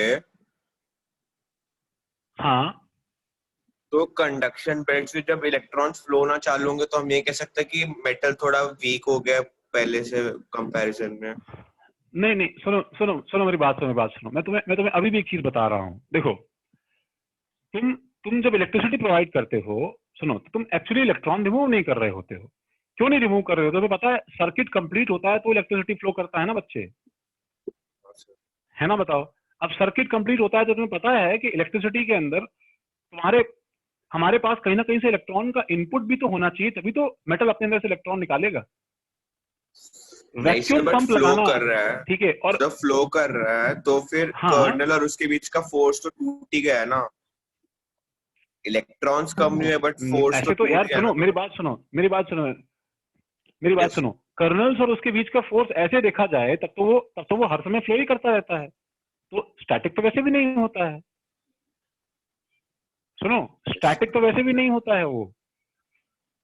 हाँ, तो कंडक्शन बेल्ट से जब इलेक्ट्रॉन्स फ्लो ना चालू होंगे तो हम ये कह सकते हैं कि मेटल थोड़ा वीक हो गया पहले से कंपैरिजन में। नहीं नहीं, सुनो सुनो सुनो मेरी बात सुनो, मैं तुम्हें अभी भी एक चीज बता रहा हूँ। देखो तुम जब इलेक्ट्रिसिटी प्रोवाइड करते हो, सुनो, तो तुम एक्चुअली इलेक्ट्रॉन रिमूव नहीं कर रहे होते हो। क्यों नहीं रिमूव कर रहे हो? तुम्हें पता है सर्किट कंप्लीट होता है तो इलेक्ट्रिसिटी फ्लो करता है ना बच्चे, है ना? बताओ, अब सर्किट कंप्लीट होता है तो तुम्हें पता है कि इलेक्ट्रिसिटी के अंदर हमारे पास कहीं ना कहीं से इलेक्ट्रॉन का इनपुट भी तो होना चाहिए, तभी तो मेटल अपने अंदर से इलेक्ट्रॉन निकालेगा। वैक्यूम पंप लगाना, कर रहा है, ठीक है, और जब फ्लो कर रहा है तो फिर कर्नल और उसके बीच का फोर्स तो टूट ही गया है ना। इलेक्ट्रॉन्स कम नहीं है बट फोर्स ऐसे तो यार सुनो, मेरी बात सुनो, कर्नल्स और उसके बीच का फोर्स ऐसे देखा जाए तब तो वो हर समय फ्लो ही करता रहता है, तो स्टैटिक तो वैसे भी नहीं होता है। सुनो, स्टैटिक तो वैसे भी नहीं होता है, वो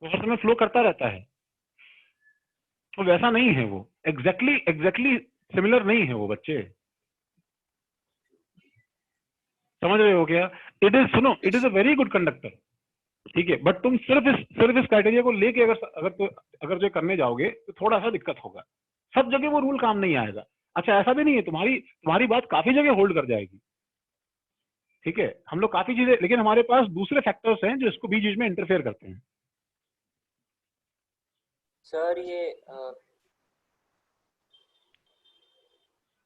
हर समय फ्लो करता रहता है, तो वैसा नहीं है वो, एग्जैक्टली सिमिलर नहीं है वो बच्चे, समझ रहे हो क्या? It is a very good conductor, ठीक है, बट तुम सिर्फ इस क्राइटेरिया को लेके अगर जो करने जाओगे तो थोड़ा सा दिक्कत होगा, सब जगह वो रूल काम नहीं आएगा। अच्छा, ऐसा भी नहीं है, तुम्हारी बात काफी जगह होल्ड कर जाएगी, ठीक है, हम लोग काफी चीजें, लेकिन हमारे पास दूसरे फैक्टर्स हैं जो इसको बीच में इंटरफेयर करते हैं। सर ये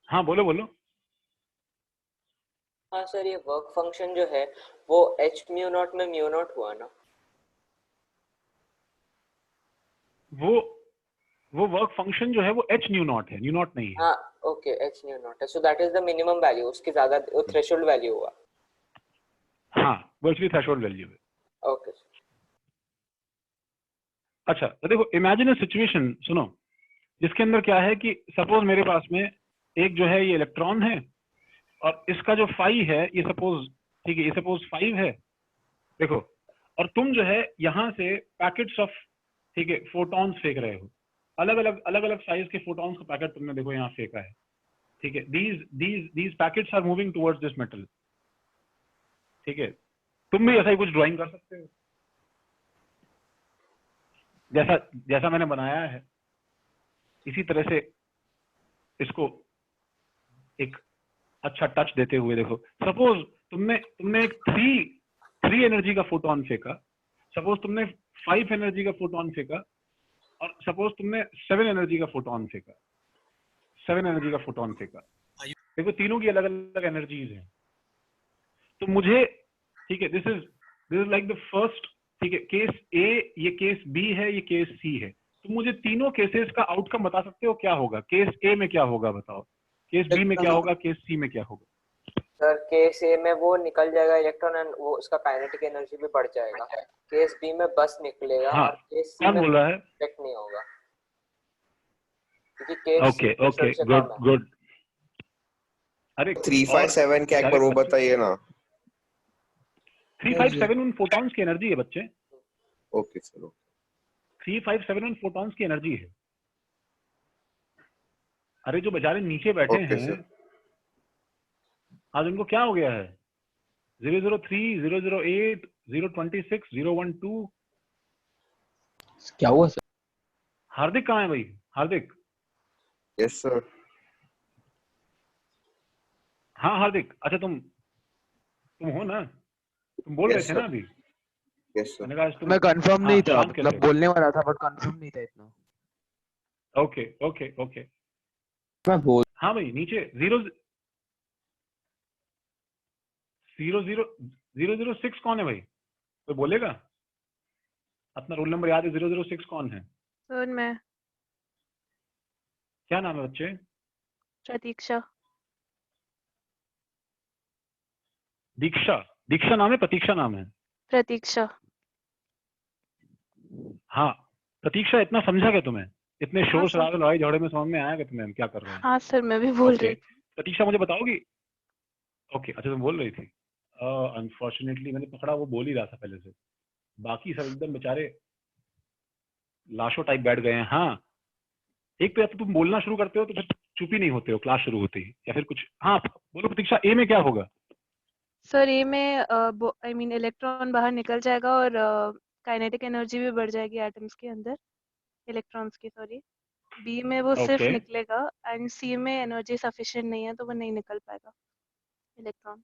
हाँ बोलो। हाँ सर, ये वर्क फंक्शन जो है वो h म्यू नॉट में म्यू नॉट हुआ ना? वो वर्क फंक्शन जो है वो h न्यू नॉट है, न्यू नॉट नहीं है। हाँ ओके, h न्यू नॉट है, so that is the minimum value, उसके ज्यादा वो थ्रेशोल्ड वैल्यू हुआ। हाँ, वो एक्चुअली थ्रेशोल्ड वैल्यू है। ओके। अच्छा, तो देखो, इमेजिन अ सिचुएशन, सुनो, जिसके अंदर क्या है कि सपोज मेरे पास में एक जो है ये इलेक्ट्रॉन है, और इसका जो फाई है ये सपोज, ठीक है, ये सपोज 5 है, देखो, और तुम जो है यहाँ से पैकेट्स ऑफ, ठीक है, फोटॉन्स फेंक रहे हो, अलग अलग साइज के फोटॉन्स का पैकेट तुमने देखो यहाँ फेंका है, ठीक है, these packets are moving towards this metal, ठीक है, तुम भी ऐसा ही कुछ ड्राइंग कर सकते हो, जैसा मैंने बनाया है, इसी तरह से इसको एक अच्छा टच देते हुए देखो, सपोज तुमने एक 3 एनर्जी का फोटोन फेंका, सपोज तुमने 5 एनर्जी का फोटोन फेंका, और सपोज तुमने 7 एनर्जी का फोटोन फेंका, देखो तीनों की अलग अलग एनर्जीज हैं। तो मुझे, ठीक है, this is like the first, ठीक है, केस ए, ये केस बी है, ये केस सी है, तो मुझे तीनों केसेस का आउटकम बता सकते हो क्या होगा? केस ए में क्या होगा बताओ, केस बी में क्या होगा, केस सी में क्या होगा? सर केस ए में वो निकल जाएगा इलेक्ट्रॉन एंड वो उसका काइनेटिक एनर्जी भी बढ़ जाएगा, केस बी में बस निकलेगा। हाँ, और केस सी कौन में बोल रहा है? इफेक्ट नहीं होगा क्योंकि केस ओके, गुड। अरे 357 क्या, एक बार वो बताइए ना। 357 उन फोटॉन्स की एनर्जी है बच्चे। Okay sir. 357 उन फोटॉन्स की एनर्जी है। अरे जो बेचारे नीचे बैठे हैं आज उनको क्या हो गया है? 003, 008, 026, 012। क्या हुआ सर? हार्दिक कहाँ है भाई? हार्दिक। Yes sir. हाँ हार्दिक, अच्छा तुम हो ना? तुम बोल रहे थे ना अभी? Yes sir. मैं कंफर्म नहीं था, मतलब बोलने वाला था बट कंफर्म नहीं था इतना। Okay okay okay. मैं बोल हाँ भाई नीचे 006 कौन है भाई? कोई बोलेगा? अपना रोल नंबर याद है? 006 कौन है? सर मैं। क्या नाम है बच्चे? प्रतीक्षा। दीक्षा? दीक्षा नाम है, प्रतीक्षा नाम है? प्रतीक्षा। हाँ प्रतीक्षा, इतना समझा क्या तुम्हें? इतने हाँ शोर सर। शराबे लड़ाई झगड़े में समझ में आया कि तुम्हें हम क्या कर रहे हैं? हाँ सर मैं भी बोल रही थी। प्रतीक्षा मुझे बताओगी? ओके अच्छा तुम बोल रही थी। अनफॉर्चुनेटली मैंने पकड़ा, वो बोल ही रहा था पहले से, बाकी सब एकदम बेचारे लाशों टाइप बैठ गए हैं। हाँ एक तो या तो तुम बोलना शुरू करते हो तो फिर चुप ही नहीं होते हो क्लास शुरू होती है, या फिर कुछ। हाँ बोलो प्रतीक्षा, ए में क्या होगा? सर ए में आई मीन इलेक्ट्रॉन बाहर निकल जाएगा और काइनेटिक एनर्जी भी बढ़ जाएगी एटम्स के अंदर, इलेक्ट्रॉन्स की सॉरी। बी में वो सिर्फ Okay. निकलेगा एंड सी में एनर्जी सफिशिएंट नहीं है तो वो नहीं निकल पाएगा इलेक्ट्रॉन।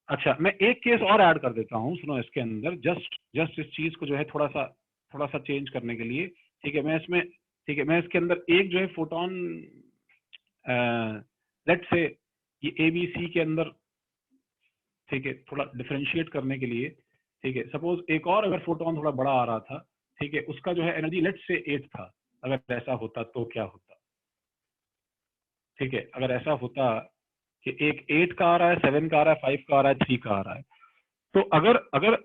अच्छा मैं एक केस और ऐड कर देता हूँ, सुनो इसके अंदर, जस्ट इस चीज को जो है थोड़ा सा चेंज करने के लिए। ठीक है मैं इसके अंदर एक जो है फोटोन, लेट से ये ए बी सी के अंदर, ठीक है, थोड़ा डिफरेंशिएट करने के लिए, ठीक है, सपोज एक और अगर फोटोन थोड़ा बड़ा आ रहा था, ठीक है, उसका जो है एनर्जी लेट से 8 था, अगर ऐसा होता तो क्या होता? ठीक है, अगर ऐसा होता कि एक 8 का आ रहा है, 7 का आ रहा है, 5 का आ रहा है, 3 का आ रहा है, तो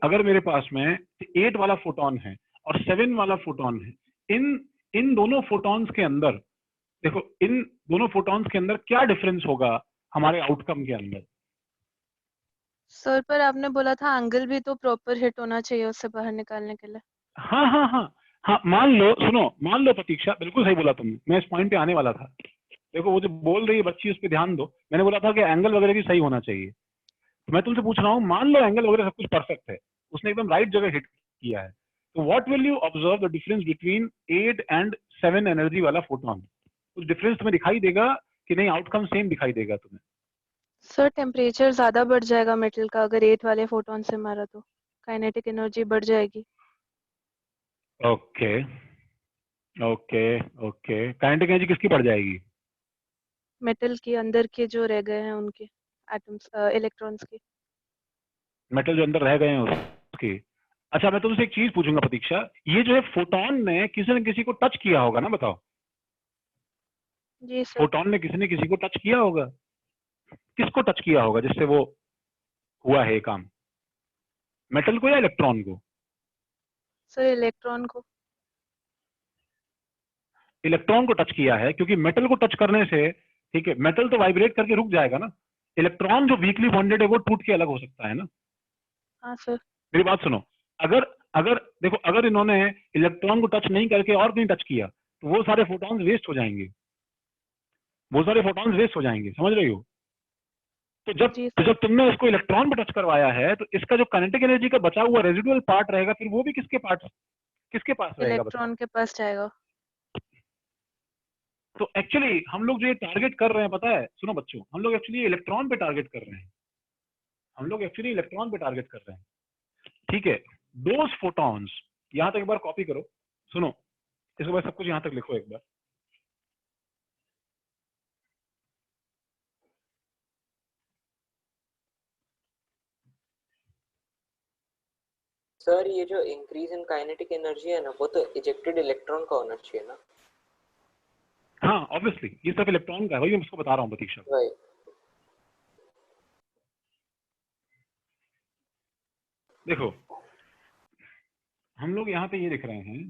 अगर मेरे पास में 8 वाला फोटोन है और 7 वाला फोटोन है, इन दोनों फोटॉन्स के अंदर, देखो इन दोनों फोटॉन्स के अंदर क्या डिफरेंस होगा हमारे आउटकम के अंदर? सर पर आपने बोला था एंगल भी तो प्रॉपर हिट होना चाहिए उससे बाहर निकालने के लिए। हाँ हाँ हाँ हाँ, मान लो प्रतीक्षा, बिल्कुल सही बोला तुमने, मैं इस पॉइंट पे आने वाला था। देखो वो जो बोल रही है बच्ची, उस पर ध्यान दो। मैंने बोला था कि एंगल वगैरह भी सही होना चाहिए, तो मैं तुमसे पूछ रहा हूँ, मान लो एंगल वगैरह सब कुछ परफेक्ट है, उसने एकदम राइट जगह हिट किया है, तो what will you observe the difference between 8 and 7 energy वाला फोटोन? कुछ डिफरेंस तुम्हें दिखाई देगा कि नहीं? आउटकम सेम दिखाई देगा तुम्हें? सर टेम्परेचर ज्यादा बढ़ जाएगा मेटल का, अगर 8 वाले फोटोन से मारा तो काइनेटिक एनर्जी बढ़ जाएगी। Okay okay okay, kinetic energy किसकी बढ़ जाएगी? मेटल के अंदर के जो रह गए हैं उनके एटम्स, इलेक्ट्रॉन्स के। मेटल जो अंदर रह गए हैं उसकी। अच्छा मैं तुमसे एक चीज पूछूंगा प्रतीक्षा, ये जो है फोटोन ने किसी न किसी को टच किया होगा ना, बताओ? जी सर। फोटोन ने किसी न किसी को टच किया होगा, किसको टच किया होगा जिससे वो हुआ है काम? मेटल को या इलेक्ट्रॉन को? सर इलेक्ट्रॉन को। इलेक्ट्रॉन को टच किया है, क्योंकि मेटल को टच करने से, ठीक है, मेटल तो वाइब्रेट करके रुक जाएगा ना, इलेक्ट्रॉन जो वीकली बॉन्डेड है वो टूट के अलग हो सकता है ना। हाँ सर। मेरी बात सुनो, अगर देखो, अगर इन्होंने इलेक्ट्रॉन को टच नहीं करके और कहीं टच किया तो वो सारे फोटॉन्स वेस्ट हो जाएंगे, समझ रही हो? तो जब तुमने इसको इलेक्ट्रॉन पे टच करवाया है, तो इसका जो काइनेटिक एनर्जी का बचा हुआ रेजिडुअल पार्ट रहेगा, फिर वो भी किसके पास रहेगा? इलेक्ट्रॉन के पास जाएगा। तो एक्चुअली हम लोग जो ये टारगेट कर रहे हैं, पता है, सुनो बच्चों, हम लोग एक्चुअली इलेक्ट्रॉन पे टारगेट कर रहे हैं, ठीक है। दोस फोटॉन्स, यहां तक एक बार कॉपी करो, सुनो इसके बाद सब कुछ यहां तक लिखो एक बार। सर ये जो इंक्रीज इन काइनेटिक एनर्जी है ना, वो तो इजेक्टेड इलेक्ट्रॉन का होना चाहिए ना? हाँ ऑब्वियसली ये सब इलेक्ट्रॉन का है, वही मैं उसको बता रहा हूँ प्रतीक्षा। देखो हम लोग यहाँ पे ये लिख रहे हैं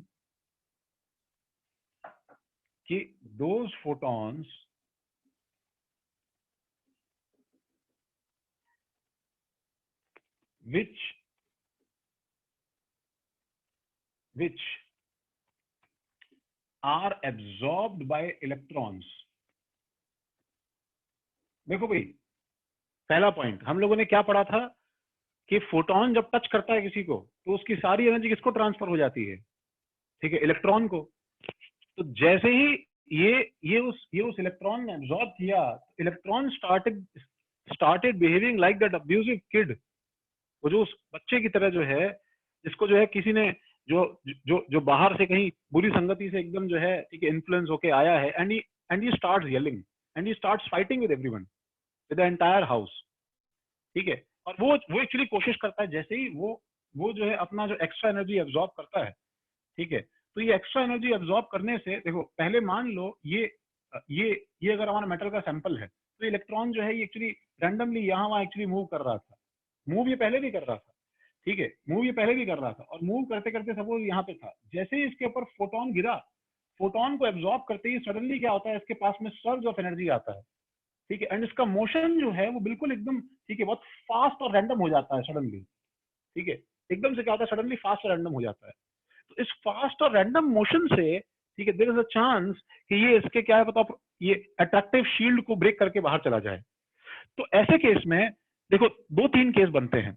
कि those photons which are absorbed by electrons. देखो भाई, पहला पॉइंट हम लोगों ने क्या पढ़ा था कि फोटोन जब टच करता है किसी को तो उसकी सारी एनर्जी किसको ट्रांसफर हो जाती है, ठीक है, इलेक्ट्रॉन को। तो जैसे ही ये उस इलेक्ट्रॉन ने एब्जॉर्ब किया, electron started behaving like that abusive kid. वो जो उस बच्चे की तरह जो है, जिसको जो है किसी ने जो बाहर से कहीं बुरी संगति से एकदम जो है, ठीक है, इन्फ्लुएंस होके आया है, and he starts yelling and he starts fighting with everyone, with the entire house, ठीक है। और वो एक्चुअली कोशिश करता है, जैसे ही वो जो है अपना जो एक्स्ट्रा एनर्जी एब्जॉर्ब करता है, ठीक है, तो ये एक्स्ट्रा एनर्जी एब्जॉर्ब करने से, देखो पहले मान लो ये अगर हमारा मेटल का सैंपल है, तो इलेक्ट्रॉन जो है ये एक्चुअली रैंडमली यहाँ वहाँ एक्चुअली मूव कर रहा था। मूव ये पहले भी कर रहा था, ठीक है, मूव ये पहले भी कर रहा था, और मूव करते करते सपोज यहाँ पे था, जैसे ही इसके ऊपर फोटोन गिरा, फोटोन को एब्जॉर्ब करते ही सडनली क्या होता है, इसके पास में सर्ज ऑफ एनर्जी आता है, ठीक है, एंड इसका मोशन जो है वो बिल्कुल एकदम, ठीक है, बहुत फास्ट और रैंडम हो जाता है सडनली, ठीक है, एकदम से क्या होता है, सडनली फास्ट और रैंडम हो जाता है। तो इस फास्ट और रैंडम मोशन से, ठीक है, देयर इज अ चांस कि ये इसके क्या है बताओ, ये अट्रैक्टिव शील्ड को ब्रेक करके बाहर चला जाए। तो ऐसे केस में देखो 2-3 केस बनते हैं,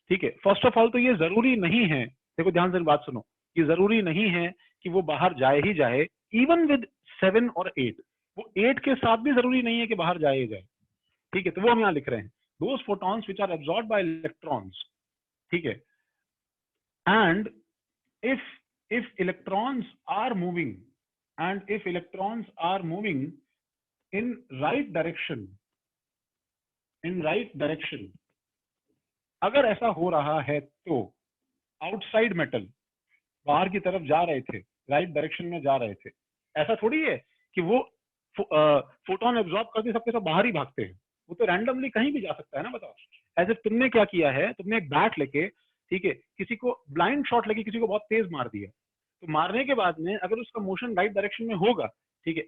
ठीक है। फर्स्ट ऑफ ऑल तो ये जरूरी नहीं है, देखो ध्यान से बात सुनो, ये जरूरी नहीं है कि वो बाहर जाए ही जाए, इवन विद 7 और 8, वो 8 के साथ भी जरूरी नहीं है कि बाहर जाए ही जाए, ठीक है। तो वो हम यहाँ लिख रहे हैं, those photons which are absorbed by electrons, ठीक है, and if electrons are moving in right direction, अगर ऐसा हो रहा है तो आउटसाइड मेटल बाहर की तरफ जा रहे थे, राइट डायरेक्शन में जा रहे थे, ऐसा थोड़ी है कि वो फोटोन एब्जॉर्ब करके सबके सब बाहर ही भागते हैं, वो तो रैंडमली कहीं भी जा सकता है ना। बताओ, ऐसे तुमने क्या किया है, तुमने एक बैट लेके, ठीक है, किसी को ब्लाइंड शॉट लेके किसी को बहुत तेज मार दिया, तो मारने के बाद में अगर उसका मोशन राइट डायरेक्शन में होगा, ठीक है,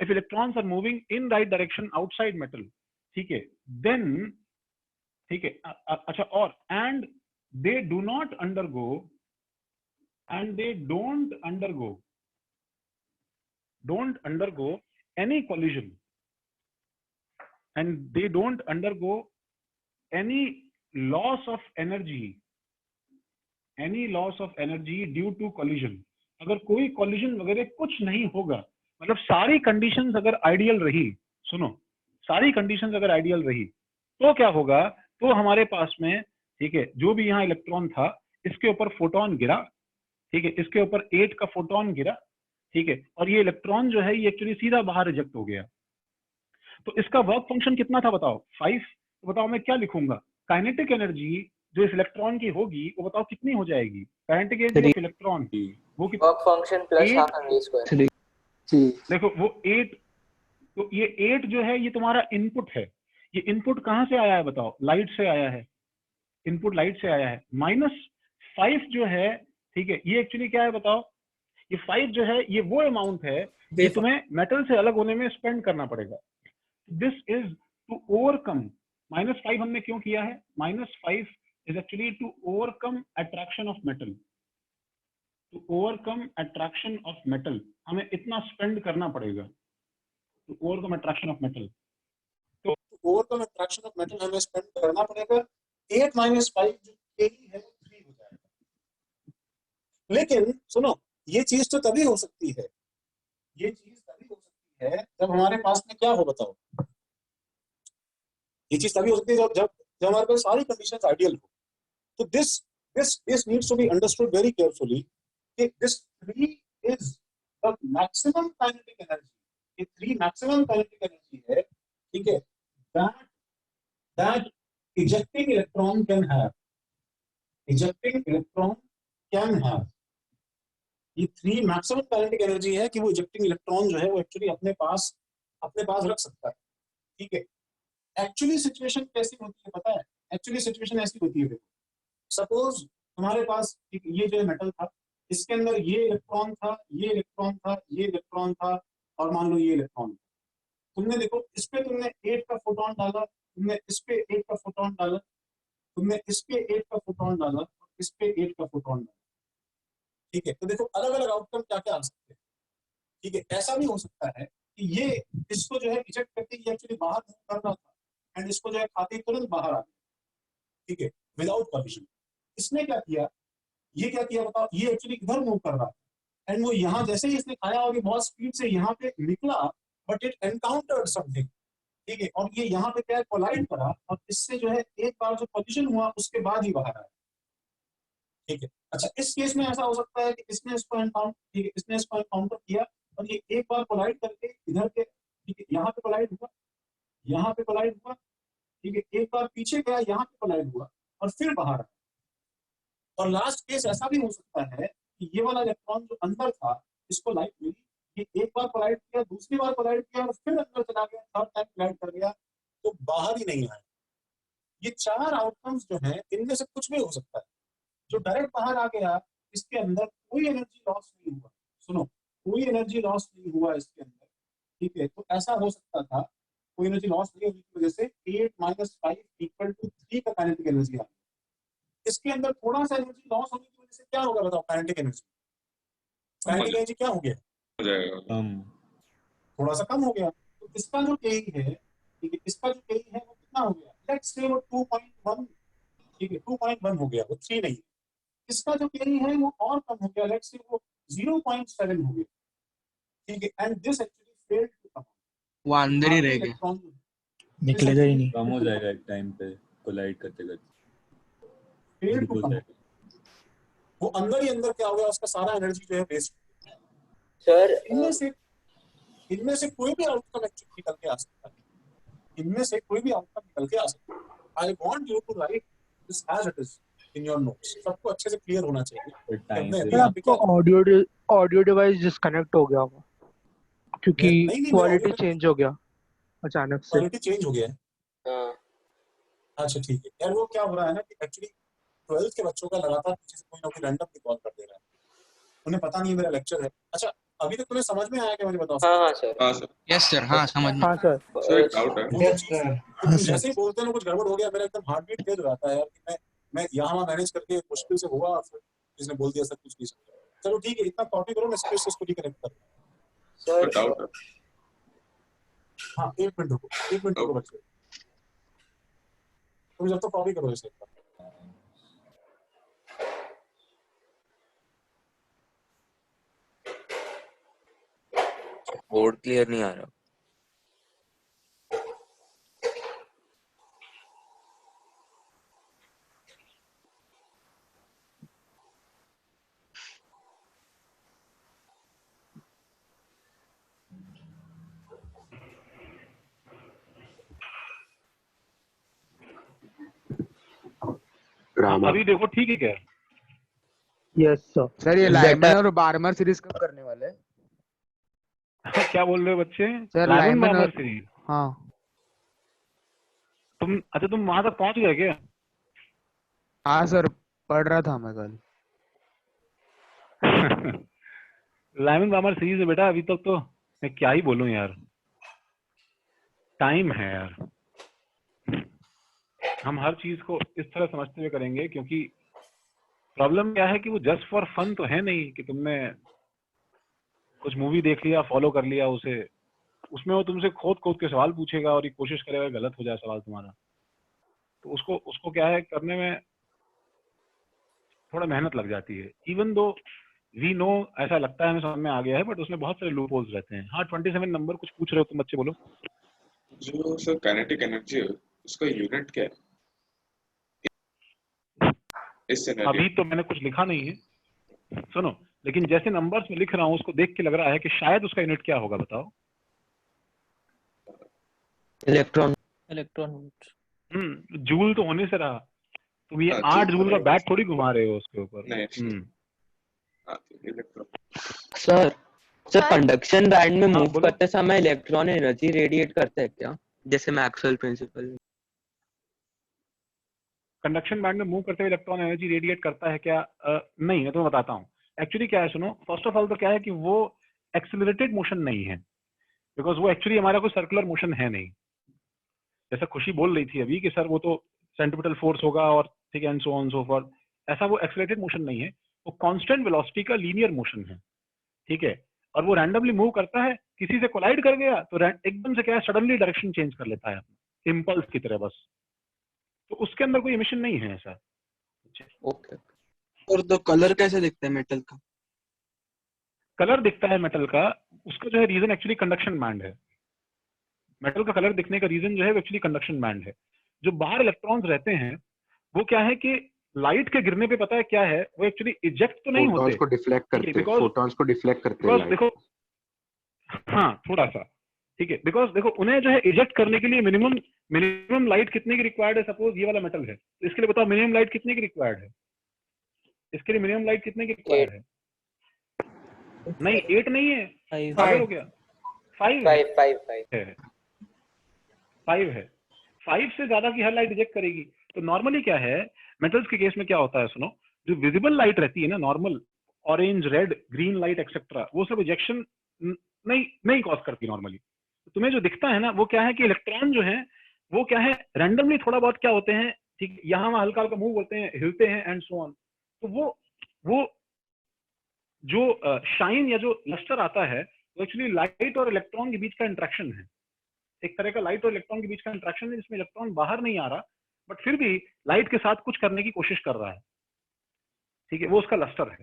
if electrons are moving in right direction outside metal, ठीक है, then, ठीक है, अच्छा, और and they don't undergo any collision, and they don't undergo any loss of energy due to collision। अगर कोई collision वगैरह कुछ नहीं होगा, मतलब सारी कंडीशंस अगर आइडियल रही, सुनो, सारी कंडीशंस अगर आइडियल रही, तो क्या होगा, तो हमारे पास में, ठीक है, जो भी यहाँ इलेक्ट्रॉन था, इसके ऊपर फोटोन गिरा, ठीक है, इसके ऊपर 8 का फोटोन गिरा, ठीक है, और ये इलेक्ट्रॉन जो है ये एक्चुअली सीधा बाहर रिजेक्ट हो गया। तो इसका वर्क फंक्शन कितना था बताओ, 5। तो बताओ मैं क्या लिखूंगा, काइनेटिक एनर्जी जो इस इलेक्ट्रॉन की होगी वो बताओ कितनी हो जाएगी, काइनेटिक एनर्जी ऑफ इलेक्ट्रॉन की, वो कितनी, work function plus half m v square. देखो वो 8, तो ये 8 जो है ये तुम्हारा इनपुट है। ये इनपुट कहाँ से आया है बताओ, लाइट से आया है, इनपुट लाइट से आया है। -5 जो है, ठीक है, ये एक्चुअली क्या है बताओ, ये 5 जो है ये वो अमाउंट है जो तुम्हें मेटल से अलग होने में स्पेंड करना पड़ेगा। दिस इज टू ओवरकम, -5 हमने क्यों किया है, -5 is actually to overcome attraction of metal, to overcome attraction of metal, हमें इतना स्पेंड करना पड़ेगा to overcome attraction of metal. तो ओवरकम अट्रैक्शन ऑफ मेटल हमें स्पेंड करना पड़ेगा, 8 - 5 जो यही है 3 हो जाएगा। लेकिन सुनो, ये चीज तो तभी हो सकती है, ये चीज तभी हो सकती है जब हमारे पास में क्या हो बताओ, ये चीज तभी हो सकती है जब हमारे पास सारी कंडीशंस आइडियल हो। तो this needs to be understood very carefully कि this 3 is the maximum kinetic energy, ये 3 मैक्सिमम काइनेटिक एनर्जी है, ठीक है, that ejecting electron can have, ये 3 मैक्सिमम काइनेटिक एनर्जी है कि वो इजेक्टिंग इलेक्ट्रॉन जो है वो एक्चुअली अपने पास रख सकता है, ठीक है। एक्चुअली सिचुएशन कैसी होती है पता है, एक्चुअली सिचुएशन ऐसी होती है, सपोज हमारे पास ये जो मेटल था, इसके अंदर ये इलेक्ट्रॉन था, ये इलेक्ट्रॉन था, ये इलेक्ट्रॉन था, और मान लो ये इलेक्ट्रॉन, तुमने देखो इस पे तुमने 8 का फोटोन डाला, तुमने इस पे 8 का फोटोन डाला, तुमने इस पे 8 का फोटोन डाला और इस पे 8 का फोटोन डाला, ठीक है, तो देखो अलग अलग आउटकम क्या क्या आ सकते हैं, ठीक है। ऐसा भी हो सकता है कि ये इसको जो है रिजेक्ट करके ये एक्चुअली बाहर मूव कर रहा था एंड इसको जो है खाते ही तुरंत बाहर आ गया, ठीक है, विदाउट कॉलिजन। इसने क्या किया, ये क्या किया बताओ, ये एक्चुअली इधर मूव कर रहा था एंड वो यहाँ जैसे ही इसने खाया और ये बहुत स्पीड से यहाँ पे निकला, बट इट एनकाउंटर्ड समथिंग, ठीक है, और ये यहाँ पे क्या कोलाइड करा और इससे जो है एक बार जो कॉलिजन हुआ उसके बाद ही बाहर आया, ठीक है। अच्छा, इस केस में ऐसा हो सकता है कि इसने इसको एनकाउंटर, ठीक है, इसने इसको एनकाउंटर किया और ये एक बार कोलाइड करके इधर के, ठीक है, यहाँ पे कोलाइड हुआ, यहाँ पे कोलाइड हुआ, ठीक है, एक बार पीछे गया, यहाँ पे कोलाइड हुआ और फिर बाहर आया। और लास्ट केस ऐसा भी हो सकता है कि ये वाला इलेक्ट्रॉन जो अंदर था, इसको लाइट मिली, ये एक बार कोलाइड किया, दूसरी बार कोलाइड किया और फिर अंदर चला गया, थर्ड टाइम कोलाइड कर गया, तो बाहर ही नहीं आया। ये 4 आउटकम्स जो हैं, इनमें से कुछ भी हो सकता है। जो डायरेक्ट बाहर आ गया, इसके अंदर कोई एनर्जी लॉस नहीं हुआ, सुनो, कोई एनर्जी लॉस नहीं हुआ इसके अंदर, ठीक है, तो ऐसा हो सकता था, कोई एनर्जी लॉस नहीं होने की वजह से 8 - 5 = 3 का काइनेटिक एनर्जी आ गया। इसके अंदर थोड़ा सा एनर्जी लॉस होने की वजह से क्या होगा बताओ, काइनेटिक एनर्जी, काइनेटिक एनर्जी क्या हो गया, हो जाएगा कम, थोड़ा सा कम हो गया। तो इसका जो KE है, ठीक है, इसका जो KE है वो कितना हो गया, लेट्स से वो 2.1, ठीक है, 2.1 हो गया, वो 3 नहीं। इसका जो KE है वो और कम हो गया, लेट्स से वो 0.7 हो गया, ठीक है, and this actually failed to come, वो अंदर ही रह गया, निकलेगा ही नहीं, कम हो जाएगा एक टाइम पे कोलाइड करते करते, फेल्ड टू कम, वो अंदर ही अंदर क्या हो गया, उसका सारा एनर्जी जो है वेस्ट। सर इनमें से कोई भी आउटकम एक्चुअली निकल के आ सकता है, इनमें से कोई भी आउटकम निकल के आ सकता है। I want you to write this as it is in your notes, सबको अच्छे से क्लियर होना चाहिए। आपको ऑडियो डिवाइस डिस्कनेक्ट हो गया होगा क्योंकि क्वालिटी चेंज हो गया अचानक से, क्वालिटी चेंज हो गया है। अच्छा ठीक है यार, वो क्या हो रहा है ना कि एक्चुअली 12th के बच्चों का लगातार पीछे से कोई ना कोई रैंडम कॉल कर दे रहा है, उन्हें पता नहीं है मेरा लेक्चर है। अच्छा अभी तक तुम्हें समझ में आया क्या, मुझे बताओ। हाँ सर, यस सर, हाँ समझ में, हाँ सर, सर एक डाउट है, जैसे ही बोलते हैं कुछ गड़बड़ हो गया, मेरा एकदम हार्ट बीट तेज हो जाता है यार कि मैं यहाँ मैनेज करके मुश्किल से हुआ और फिर किसने बोल दिया सब कुछ नहीं समझा। चलो ठीक है, इतना कॉपी करो, मैं स्पेस से इसको रिकनेक्ट कर सर डाउट है। हाँ 1 मिनट रुको, 1 मिनट रुको बच्चे, तुम जब तक कॉपी करो इसे। बोर्ड क्लियर नहीं आ रहा। अभी देखो ठीक है क्या? Yes sir. सर ये लाइमन और बार्मर सीरीज कब करने वाले हैं? क्या बोल रहे हो बच्चे? Sir Lyman Lyman Barmer series, हाँ तुम वहां तक पहुंच गए क्या? हाँ सर, पढ़ रहा था मैं कल। लाइमन बार्मर सीरीज है बेटा, अभी तक तो मैं क्या ही बोलूं यार, टाइम है यार। हम हर चीज को इस तरह समझते हुए करेंगे, क्योंकि प्रॉब्लम क्या है कि वो जस्ट फॉर फन तो है नहीं कि तुमने कुछ मूवी देख लिया, फॉलो कर लिया उसे, उसमें वो तुमसे खोद के सवाल पूछेगा और ये कोशिश करेगा गलत हो जाए सवाल तुम्हारा, तो उसको क्या है करने में थोड़ा मेहनत लग जाती है। इवन दो वी नो, ऐसा लगता है हमें समझ में आ गया है, बट उसमें बहुत सारे लूप होल्स रहते हैं। हाँ 27 नंबर कुछ पूछ रहे हो तुम बच्चे, बोलो। जो सर काइनेटिक एनर्जी है उसका यूनिट क्या है इस सिनेरियो? अभी तो मैंने कुछ लिखा नहीं है, सुनो, लेकिन जैसे नंबर्स में लिख रहा हूँ उसको देख के लग रहा है कि शायद उसका यूनिट क्या होगा, बताओ। इलेक्ट्रॉन जूल तो होने से रहा, तुम ये 8 जूल का बैट थोड़ी घुमा रहे हो उसके ऊपर। सर कंडक्शन बैंड में मूव करते समय इलेक्ट्रॉन एनर्जी रेडिएट करते हैं क्या, जैसे मैक्सवेल प्रिंसिपल? कंडक्शन बैंड में मूव करते हुए इलेक्ट्रॉन एनर्जी रेडिएट करता है क्या? नहीं, मैं तुम्हें बताता हूँ। एक्चुअली क्या है, सुनो, फर्स्ट ऑफ ऑल तो क्या है कि वो एक्सेलरेटेड मोशन नहीं है, बिकॉज वो एक्चुअली हमारा कोई सर्कुलर मोशन है नहीं। जैसा खुशी बोल रही थी अभी कि सर वो तो सेंट्रीपिटल फोर्स होगा और ठीक है and so on so forth. ऐसा वो एक्सेलरेटेड मोशन नहीं है, वो कांस्टेंट वेलोसिटी का लीनियर मोशन है, ठीक है। और वो रैंडमली मूव करता है, किसी से कोलाइड कर गया तो एकदम से क्या है सडनली डायरेक्शन चेंज कर लेता है इम्पल्स की तरह बस। तो उसके अंदर कोई इमिशन नहीं है ऐसा। ओके। और तो कलर कैसे दिखता है मेटल का? कलर दिखता है मेटल का, उसका जो है रीजन एक्चुअली कंडक्शन बैंड है। मेटल का कलर दिखने का रीजन जो है वो एक्चुअली कंडक्शन बैंड है। जो बाहर इलेक्ट्रॉन्स रहते हैं वो क्या है कि लाइट के गिरने पे पता है क्या है, वो एक्चुअली इजेक्ट तो नहीं होते, फोटॉन्स को डिफ्लेक्ट करते हैं, फोटॉन्स को डिफ्लेक्ट करते हैं देखो हाँ थोड़ा सा, ठीक है। बिकॉज देखो उन्हें जो है इजेक्ट करने के लिए मिनिमम लाइट कितने की रिक्वायर्ड है। सपोज ये वाला मेटल है, तो इसके लिए बताओ मिनिमम लाइट कितने की रिक्वायर्ड है? इसके लिए मिनिमम लाइट कितने की रिक्वायर्ड है? नहीं 8 नहीं है, पागल हो गया, 5 है। 5 से ज्यादा की हर लाइट रिजेक्ट करेगी। तो नॉर्मली क्या है मेटल्स के केस में क्या होता है, सुनो, जो विजिबल लाइट रहती है ना, normal orange red green light etcetera, वो सब रिजेक्शन नहीं कॉज करती नॉर्मली। तो तुम्हें जो दिखता है ना वो क्या है कि इलेक्ट्रॉन जो है वो क्या है रैंडमली थोड़ा बहुत क्या होते हैं, ठीक, यहाँ वहां हल्का हल्का मूव होते हैं, हिलते हैं एंड सो ऑन। तो वो जो शाइन या जो लस्टर आता है वो एक्चुअली लाइट और इलेक्ट्रॉन के बीच का इंट्रैक्शन है। एक तरह का लाइट और इलेक्ट्रॉन के बीच का इंट्रैक्शन है जिसमें इलेक्ट्रॉन बाहर नहीं आ रहा बट फिर भी लाइट के साथ कुछ करने की कोशिश कर रहा है, ठीक है, वो उसका लस्टर है,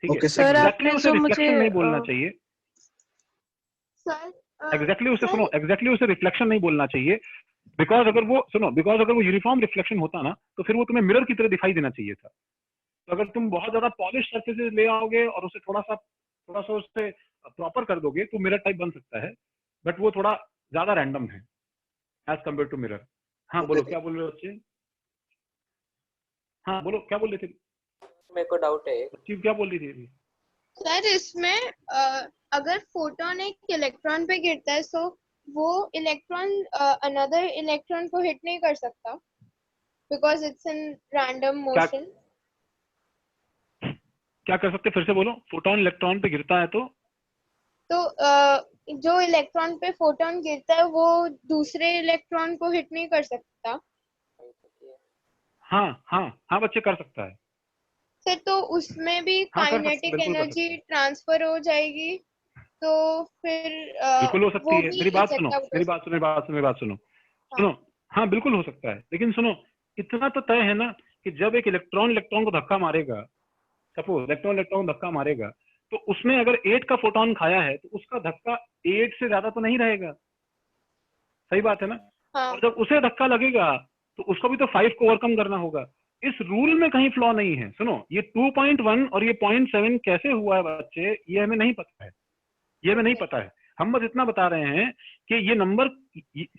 ठीक है। एग्जैक्टली उसे रिफ्लेक्शन नहीं बोलना चाहिए, एग्जैक्टली उसे सुनो, एग्जैक्टली उसे रिफ्लेक्शन नहीं बोलना चाहिए। बिकॉज अगर वो यूनिफॉर्म रिफ्लेक्शन होता ना तो फिर वो तुम्हें मिरर की तरह दिखाई देना चाहिए था। तो अगर तुम बहुत ज्यादा पॉलिश सरफेसेस ले आओगे और उसे थोड़ा सा उससे प्रॉपर कर दोगे तो मिरर टाइप बन सकता है, बट वो थोड़ा ज्यादा रैंडम है एज कम्पेयर टू मिरर। हाँ बोलो, क्या बोल रहे हो बच्चे? हाँ बोलो, क्या बोल रहे थे? मेरे को डाउट है, चीफ क्या बोल रही थी अभी? सर इसमें अगर फोटोन एक इलेक्ट्रॉन पे गिरता है तो वो इलेक्ट्रॉन अनदर इलेक्ट्रॉन को हिट नहीं कर सकता because it's in random motion. क्या कर सकते, फिर से बोलो। फोटोन इलेक्ट्रॉन पे गिरता है तो जो इलेक्ट्रॉन पे फोटोन गिरता है वो दूसरे इलेक्ट्रॉन को हिट नहीं कर सकता। हाँ बच्चे कर सकता है सर, तो उसमें भी काइनेटिक एनर्जी ट्रांसफर हो जाएगी तो फिर बिल्कुल हो सकती है। मेरी बात सुनो। हाँ बिल्कुल हो सकता है, लेकिन सुनो इतना तो तय है ना कि जब एक इलेक्ट्रॉन को धक्का मारेगा, सपोज इलेक्ट्रॉन को धक्का मारेगा, तो उसने अगर 8 का फोटोन खाया है तो उसका धक्का 8 से ज्यादा तो नहीं रहेगा, सही बात है ना? और जब उसे धक्का लगेगा तो उसको भी तो 5 को ओवरकम करना होगा। इस रूल में कहीं फ्लॉ नहीं है। सुनो, ये 2.1 और ये 0.7 कैसे हुआ है बच्चे, ये हमें नहीं पता है। हम बस इतना बता रहे हैं कि ये नंबर,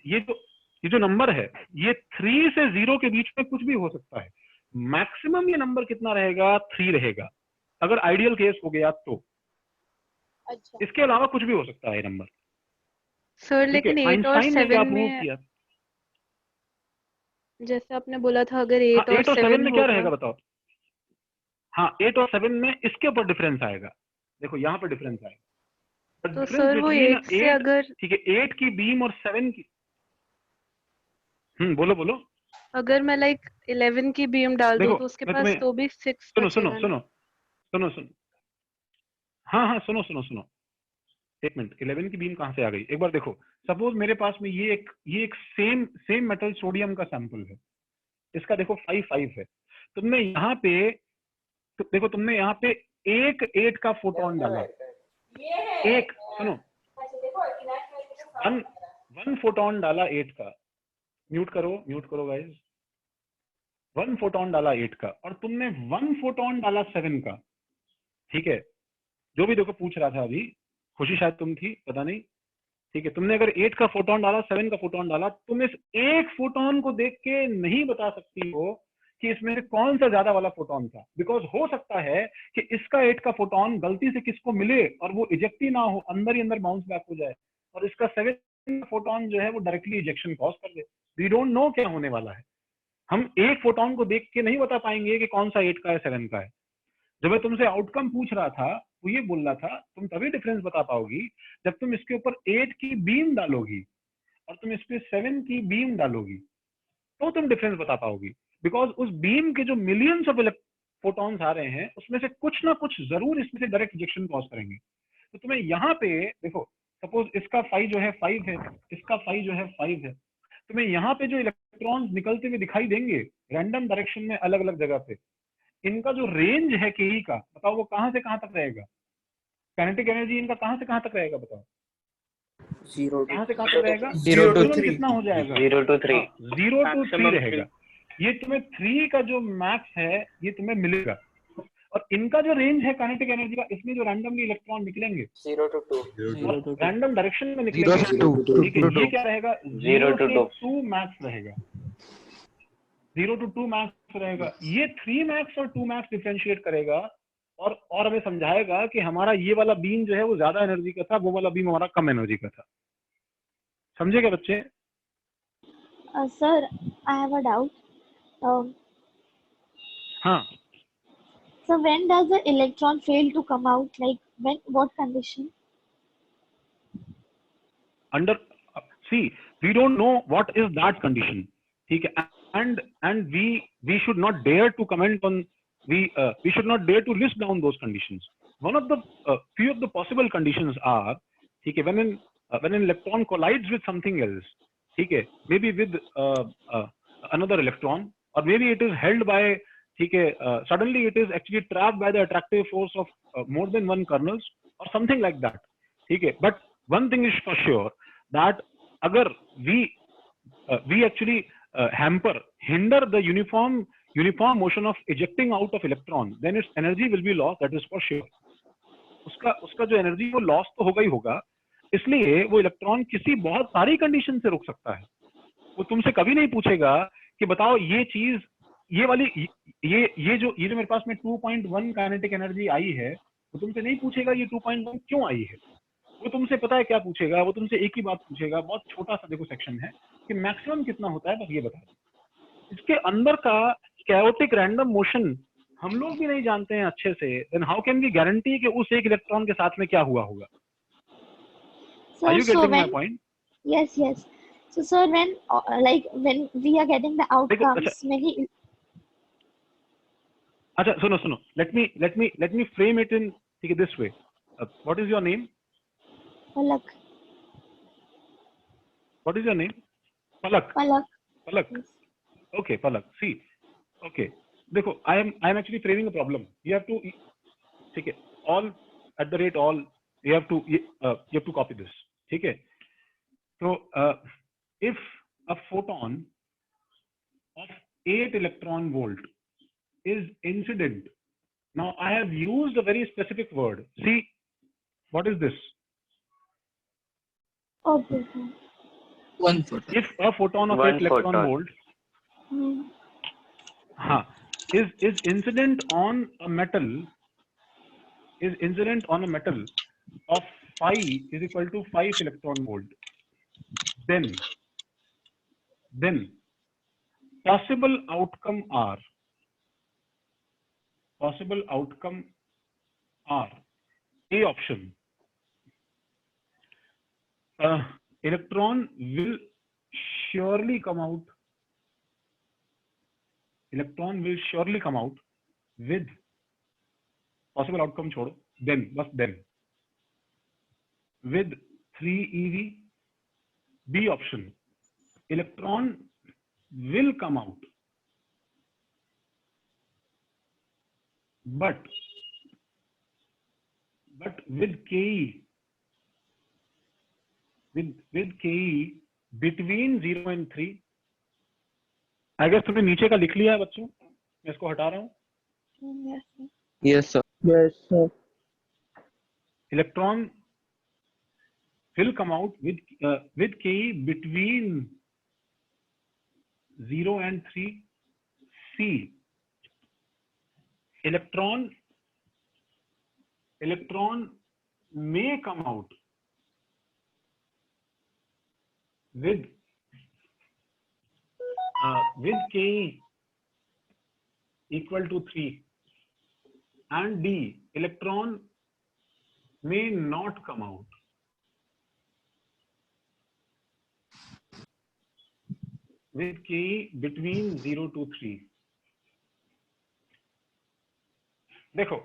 ये जो नंबर है ये 3 से 0 के बीच में कुछ भी हो सकता है। मैक्सिमम ये नंबर कितना रहेगा? 3 रहेगा अगर आइडियल केस हो गया तो। अच्छा। इसके अलावा कुछ भी हो सकता है ये नंबर। सर लेकिन 8 और 7 में किया? जैसे आपने बोला था अगर 8 और 7 में क्या रहेगा बताओ? हाँ 8 और 7 में इसके ऊपर डिफरेंस आएगा। देखो यहाँ पर डिफरेंस आएगा। तो सर वो 8 से अगर, ठीक है, 8 की बीम और 7 की, बोलो। अगर मैं लाइक 11 की बीम डाल दूं तो उसके पास तो भी 6 सुनो। हाँ सुनो, एक मिनट। 11 की बीम कहाँ से आ गई एक बार देखो। सपोज मेरे पास में ये एक सेम मेटल सोडियम का सैंपल है, इसका देखो 5 है। तुमने यहाँ पे एक 8 का फोटोन डाला, एक सुनो 1 फोटोन डाला 8 का, म्यूट करो गाइस। 1 फोटोन डाला 8 का और तुमने 1 फोटोन डाला 7 का, ठीक है। जो भी देखो पूछ रहा था अभी, खुशी शायद तुम थी, पता नहीं, ठीक है। तुमने अगर 8 का फोटोन डाला, 7 का फोटोन डाला, तुम इस एक फोटोन को देख के नहीं बता सकती हो कि इसमें से कौन सा ज्यादा वाला फोटोन था। बिकॉज हो सकता है कि इसका 8 का फोटोन गलती से किसको मिले और वो इजेक्ट ही ना हो, अंदर ही अंदर बाउंस बैक हो जाए, और इसका 7 का फोटोन जो है वो डायरेक्टली इजेक्शन कॉज कर दे। वी डोंट नो क्या होने वाला है। हम एक फोटोन को देख के नहीं बता पाएंगे कि कौन सा 8 का है 7 का है। जब मैं तुमसे आउटकम पूछ रहा था वो ये बोल रहा था तुम तभी डिफरेंस बता पाओगी जब तुम इसके ऊपर 8 की बीम डालोगी और तुम इस पे 7 की बीम डालोगी, तो तुम डिफरेंस बता पाओगी, बिकॉज उस बीम के जो मिलियंस ऑफ फोटॉन्स आ रहे हैं उसमें से कुछ ना कुछ जरूर इसमें से डायरेक्ट रिजेक्शन कॉज करेंगे। तो तुम्हें यहाँ पे देखो, सपोज इसका फाई जो है 5 है, इसका फाई जो है 5 है, तुम्हें यहाँ पे जो इलेक्ट्रॉन्स निकलते हुए दिखाई देंगे रैंडम डायरेक्शन में अलग अलग जगह पे, इनका जो रेंज है के का, बताओ वो कहाँ से कहाँ तक रहेगा? काइनेटिक एनर्जी इनका कहाँ से कहाँ तक रहेगा बताओ? 0 कहाँ से कहाँ तक रहेगा? 0 to 3 कितना हो जाएगा? 0 to 3 0 to 3 रहेगा। ये तुम्हें 3 का जो मैक्स है ये तुम्हें मिलेगा, और इनका जो रेंज है काइनेटिक एनर्जी का, इसमें जो रैंडमली इलेक्ट्रॉन निकलेंगे 0 to 2 रैंडम डायरेक्शन में निकलेंगे, ठीक है, ये क्या रहेगा? 0 to 2 मैक्स रहेगा, 0 to 2 मैक्स रहेगा। ये 3 मैक्स और 2 मैक्स डिफरेंशिएट करेगा और हमें समझाएगा कि हमारा ये वाला बीम जो है वो ज्यादा एनर्जी का था, वो वाला बीम हमारा कम एनर्जी का था। समझे क्या बच्चे? Sir, I have a doubt. हाँ, So when does the electron fail to come out? Like when, what condition? See, we don't know what is that condition. ठीक है, and we should not dare to comment on, we should not dare to list down those conditions. One of the few of the possible conditions are, ठीक है, when an electron collides with something else, ठीक है, maybe with another electron, or maybe it is held by, ठीक है, suddenly it is actually trapped by the attractive force of more than one kernels or something like that, ठीक है। But one thing is for sure, that अगर we actually hinder the uniform motion of ejecting out of electron, then its energy will be lost, that is for sure. उसका जो energy वो loss तो होगा ही होगा, इसलिए वो इलेक्ट्रॉन किसी बहुत सारी कंडीशन से रुक सकता है। वो तुमसे कभी नहीं पूछेगा कि बताओ ये चीज, ये वाली ये जो मेरे पास में 2.1 काइनेटिक एनर्जी आई है, वो तुमसे नहीं पूछेगा ये 2.1 क्यों आई है। वो तुमसे पता है क्या पूछेगा? वो तुमसे एक ही बात पूछेगा, बहुत छोटा सा देखो सेक्शन है, कि मैक्सिमम कितना होता है, बस ये बता दो। इसके अंदर का कैओटिक रैंडम मोशन हम लोग भी नहीं जानते हैं अच्छे से, then how can we guarantee कि उस एक इलेक्ट्रॉन के साथ में क्या हुआ होगा? Sir, Are you so getting my when, point? yes. So sir, when we are getting the outcomes, many. अच्छा, सुनो, let me frame it in this way. What is your name? Palak. What is your name? Palak. Yes. Okay, Palak. See, okay. देखो, I am actually framing a problem. You have to, ठीक है, all at the rate all. You have to copy this. ठीक है. So if a photon of 8 electron volt is incident, now I have used a very specific word. See, what is this? Okay. One photon. If a photon of 8 electron volt is incident on a metal, of phi is equal to 5 electron volt, then possible outcome are A option, electron will surely come out with possible outcome छोड़ो, then with 3 eV. B option, electron will come out but with Ke between 0 and 3. I guess तुमने नीचे का लिख लिया है बच्चों, मैं इसको हटा रहा हूँ। Yes sir. Electron will come out with Ke between 0 and 3. C, electron may come out with Ke equal to 3. And D, electron may not come out. with key between 0 to 3. देखो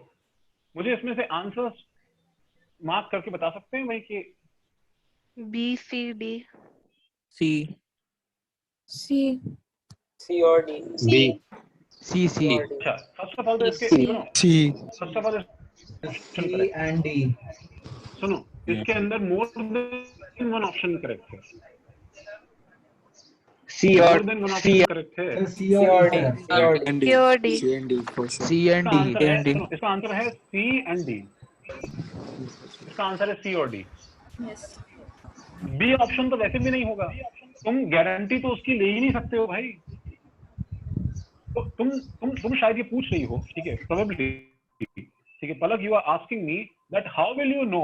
मुझे इसमें से आंसर्स मार्क करके बता सकते हैं भाई कि B, C, D. C. C. C or D. B. C. C. अच्छा फर्स्ट ऑफ ऑल तो इसके C. सुनो C. First of all C and D. सुनो इसके अंदर more than one option correct है, C मोर और than one C option correct है। C or D. C and D. C or D. C and D for sure. C and इसका D. Answer है and D. सुनो इसका answer है C and D। इसका answer है C और D। Yes. B option तो वैसे भी नहीं होगा, तुम गारंटी तो उसकी ले ही नहीं सकते हो भाई। तो तुम शायद ये पूछ रही हो, ठीक है, प्रोबेबली, ठीक है Palak, you are asking me that how will you know,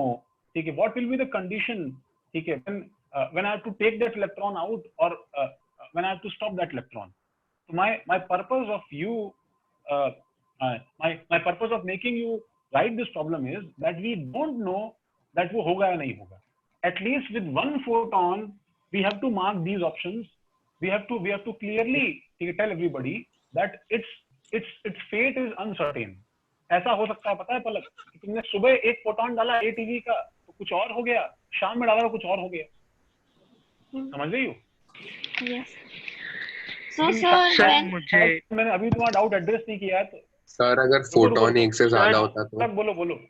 ठीक है, what will be the condition, ठीक है, when I have to take that electron out और when I have to stop that electron. So my purpose of you, my purpose of making you write this problem is that we don't know that वो होगा या नहीं होगा. At least with one photon, we have to mark these options. We have to clearly tell everybody that its fate is uncertain. ऐसा हो सकता है, पता है पलक, कि तुमने सुबह एक फोटोन डाला ATV का तो कुछ और हो गया, शाम में डाला तो कुछ और हो गया। समझ रही हो? Yes. So sir, मैंने अभी तुम्हारा डाउट एड्रेस नहीं किया है तो सर अगर फोटोन एक से ज्यादा होता तो बोलो।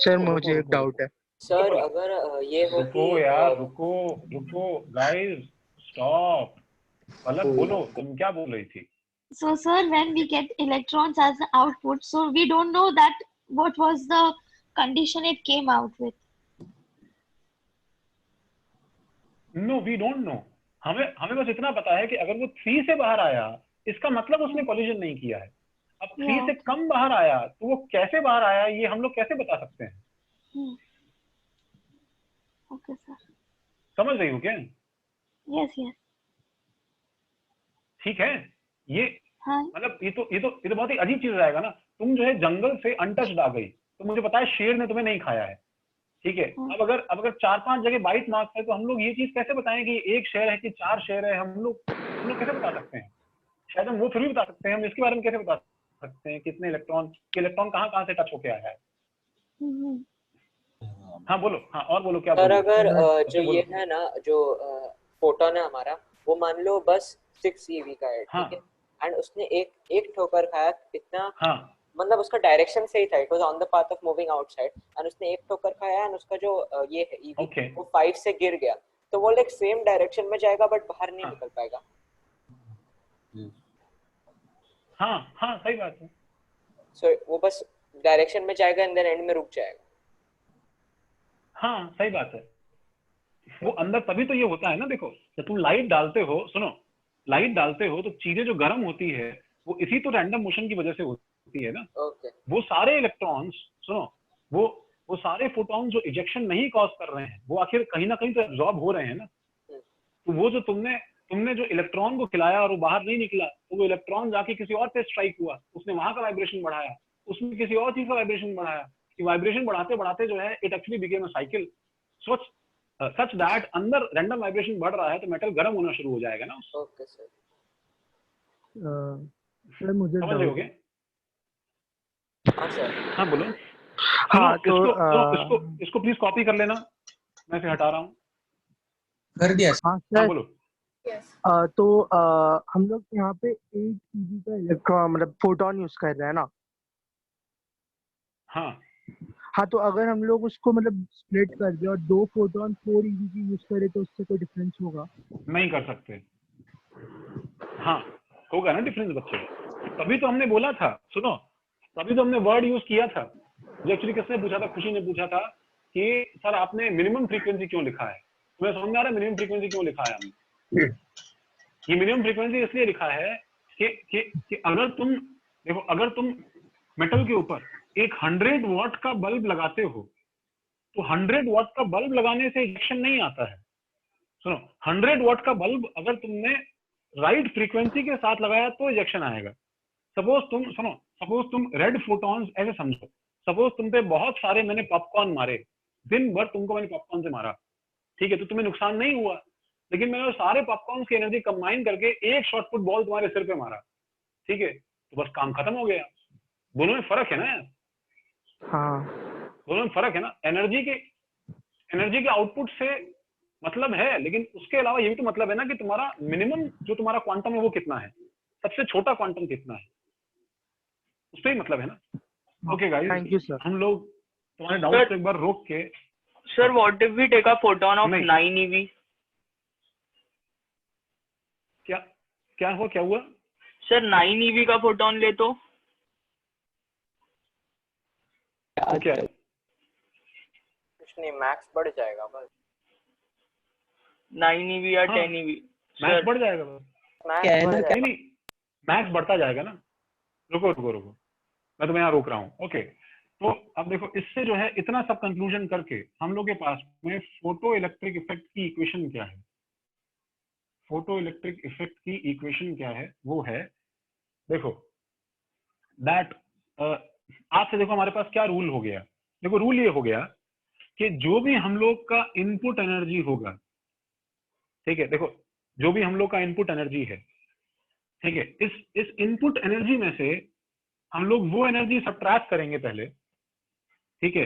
सर मुझे एक डाउट है सर, अगर ये हो रुको यार, रुको गाइस, स्टॉप। पलक बोलो, तुम क्या बोल रही थी? So sir, when we get electrons as the output, so we don't know that what was the condition it came out with. No, we don't know. हमें बस इतना पता है कि अगर वो 3 से बाहर आया, इसका मतलब उसने कोलिजन नहीं किया है। अब 3 से कम बाहर आया तो वो कैसे बाहर आया, ये हम लोग कैसे बता सकते हैं? Okay sir. समझ रही हो क्या? Yes. ठीक है, ये हाँ. मतलब ये तो बहुत ही अजीब चीज रहेगा ना। तुम जो है जंगल से अनटच्ड आ गई, तो मुझे पता है शेर ने तुम्हें नहीं खाया है, ठीक है। अब अगर 4-5 जगह बाइट मार्क्स है तो हम लोग ये चीज कैसे बताएं कि एक शेर है कि 4 शेर है? हम लोग कैसे बता सकते हैं? शायद हम वो फिर भी बता सकते हैं, हम इसके बारे में कैसे बता सकते हैं कितने इलेक्ट्रॉन कहाँ से टच होके आया है? हाँ बोलो, हाँ और बोलो क्या सर, बोलो? अगर जो ये है ना, जो फोटोन है हमारा, वो मान लो बस 6 eV का है, ठीक है, एंड उसने एक ठोकर खाया, कितना, मतलब उसका डायरेक्शन सही था, it was on the path of moving outside, and उसने एक ठोकर खाया एंड उसका जो ये है ईवी वो 5 से गिर गया, तो वो लाइक सेम डायरेक्शन में जाएगा बट बाहर नहीं निकल पाएगा। हाँ सही बात है। सो वो बस डायरेक्शन में जाएगा एंड देन एंड में रुक जाएगा। हाँ सही बात है। वो अंदर तभी तो ये होता है ना, देखो जब तुम लाइट डालते हो, सुनो, लाइट डालते हो तो चीजें जो गर्म होती है वो इसी तो रैंडम मोशन की वजह से होती है ना। वो सारे इलेक्ट्रॉन्स, सुनो, वो सारे फोटॉन जो इजेक्शन नहीं कॉज कर रहे हैं, वो आखिर कहीं ना कहीं तो एब्जॉर्ब हो रहे हैं ना। तो वो जो तुमने जो इलेक्ट्रॉन को खिलाया और वो बाहर नहीं निकला, तो वो इलेक्ट्रॉन जाके किसी और पे स्ट्राइक हुआ, उसने वहां का वाइब्रेशन बढ़ाया, उसने किसी और चीज का वाइब्रेशन बढ़ाया, कि वाइब्रेशन बढ़ाते बढ़ाते जो है it actually became a cycle such that अंदर रैंडम वाइब्रेशन बढ़ रहा है तो मेटल गर्म होना शुरू हो जाएगा ना। Okay sir. सर मुझे समझ रहे हो क्या? हाँ सर। हाँ बोलो। हाँ तो इसको प्लीज कॉपी कर लेना, मैं इसे हटा रहा हूँ। कर दिया। हाँ सर बोलो। तो हम लोग यहाँ पे 8 eV का इलेक्ट्रॉन मतलब फोटोन यूज कर रहे हैं ना। हाँ तो अगर हम लोग उसको मतलब स्प्लिट कर दे और 2 फोटोन 4 eV की यूज करें तो उससे कोई डिफरेंस होगा? नहीं कर सकते। हाँ होगा ना डिफरेंस बच्चे, तभी तो हमने बोला था, सुनो, तभी तो हमने वर्ड यूज किया था। जो एक्चुअली किसने पूछा था? खुशी ने पूछा था कि सर आपने मिनिमम फ्रीक्वेंसी क्यों लिखा है? तुम्हें समझ में आ रहा है मिनिमम फ्रीक्वेंसी क्यों लिखा है हमने? ये मिनिमम फ्रीक्वेंसी इसलिए लिखा है कि अगर तुम देखो, अगर तुम मेटल के ऊपर एक 100 वॉट का बल्ब लगाते हो तो 100 वॉट का बल्ब लगाने से इजेक्शन नहीं आता है। सुनो, 100 वॉट का बल्ब अगर तुमने राइट फ्रीक्वेंसी के साथ लगाया तो इजेक्शन आएगा। सपोज तुम रेड फोटॉन्स ऐसे समझो, सपोज तुम पे बहुत सारे मैंने पॉपकॉर्न मारे, दिन भर तुमको मैंने पॉपकॉर्न से मारा, ठीक है, तो तुम्हें नुकसान नहीं हुआ, लेकिन मैंने वो सारे पॉपकॉर्न की एनर्जी कंबाइन करके एक शॉर्ट पुट बॉल तुम्हारे सिर पे मारा, ठीक है, तो बस काम खत्म हो गया। दोनों में फर्क है ना यार, हाँ दोनों में फर्क है ना। एनर्जी के आउटपुट से मतलब है, लेकिन उसके अलावा ये भी तो मतलब है ना कि तुम्हारा मिनिमम जो तुम्हारा क्वांटम है वो कितना है, सबसे छोटा क्वांटम कितना है, उस पर ही मतलब है ना। Okay thank guys, you sir. हम लोग तुम्हारे डाउट को एक बार रोक के, sir what if we take a photon of नहीं। 9 eV? क्या हुआ सर 9 eV का फोटोन ले तो क्या कुछ नहीं, मैक्स बढ़ जाएगा बस। 9 eV या हाँ, 10 eV? मैक्स बढ़ जाएगा बस। नहीं, मैक्स बढ़ता जाएगा ना। रुको, मैं तुम्हें यहाँ रोक रहा हूँ। ओके, तो अब देखो, इससे जो है इतना सब कंक्लूजन करके हम लोग के पास में फोटो इलेक्ट्रिक इफेक्ट की इक्वेशन क्या है, फोटो इलेक्ट्रिक इफेक्ट की इक्वेशन क्या है, वो है, देखो दैट आज से देखो हमारे पास क्या रूल हो गया। देखो रूल ये हो गया कि जो भी हम लोग का इनपुट एनर्जी होगा, ठीक है, देखो जो भी हम लोग का इनपुट एनर्जी है, ठीक है, इस इनपुट एनर्जी में से हम लोग वो एनर्जी सब्ट्रैक्ट करेंगे पहले, ठीक है।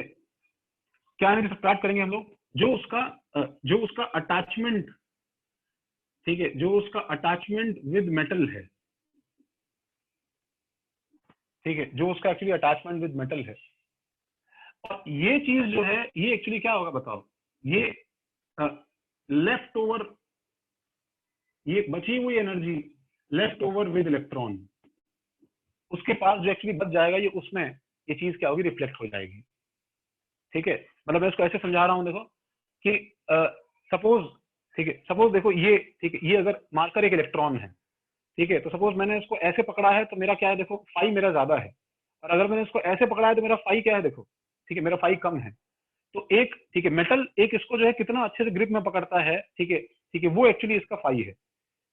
क्या एनर्जी सब्ट्रैक्ट करेंगे हम लोग? जो उसका अटैचमेंट, ठीक है, जो उसका अटैचमेंट विद मेटल है, ठीक है, जो उसका एक्चुअली अटैचमेंट विद मेटल है। और ये चीज जो है, ये एक्चुअली क्या होगा बताओ, ये लेफ्ट ओवर, ये बची हुई energy left over with electron, उसके पास जो एक्चुअली बच जाएगा, ये उसमें ये चीज क्या होगी, रिफ्लेक्ट हो जाएगी, ठीक है। मतलब मैं इसको ऐसे समझा रहा हूं, देखो कि सपोज, ठीक है, सपोज देखो ये, ठीक है, ये अगर मार्कर एक इलेक्ट्रॉन है, ठीक है, तो सपोज मैंने इसको ऐसे पकड़ा है तो मेरा क्या है, देखो फाई मेरा ज्यादा है, और अगर मैंने इसको ऐसे पकड़ा है तो मेरा फाई क्या है, देखो, ठीक है, मेरा फाई कम है। तो एक, ठीक है, मेटल एक इसको जो है कितना अच्छे से ग्रिप में पकड़ता है, ठीक है, वो एक्चुअली इसका फाई है,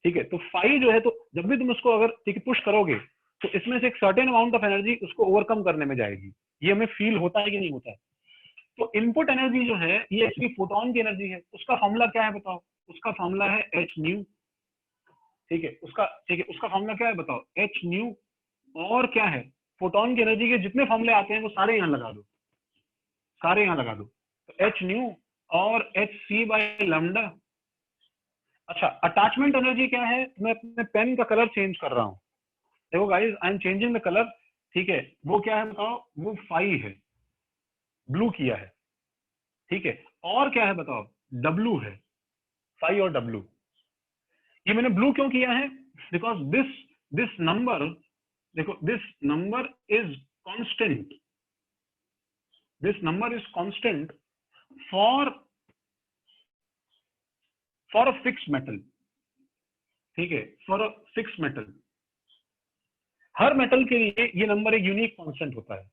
ठीक है। तो फाई जो है, तो जब भी तुम उसको अगर, ठीक है, पुश करोगे तो इसमें से एक सर्टेन अमाउंट ऑफ एनर्जी उसको ओवरकम करने में जाएगी। ये हमें फील होता है कि नहीं होता है? तो इनपुट एनर्जी जो है, ये एक्चुअली फोटोन की एनर्जी है। उसका फॉर्मूला क्या है बताओ? उसका फॉर्मूला है एच न्यू, ठीक है, उसका फॉर्मूला क्या है बताओ? H new. और क्या है? फोटोन की एनर्जी के जितने फॉर्मूले आते हैं वो सारे यहाँ लगा दो, सारे यहाँ लगा दो। तो एच न्यू और एच सी बाय लैम्डा। अच्छा, अटैचमेंट एनर्जी क्या है? मैं अपने पेन का कलर चेंज कर रहा हूँ, देखो guys, I am changing the colour, ठीक है। वो क्या है बताओ? वो फाई है, ब्लू किया है, ठीक है। और क्या है बताओ? डब्लू है, फाई और डब्लू। ये मैंने ब्लू क्यों किया है? बिकॉज दिस नंबर, देखो this number is constant, this number is constant for a fixed metal, ठीक है, for a fixed metal. Her metal के लिए ये नंबर एक यूनिक कांस्टेंट होता है,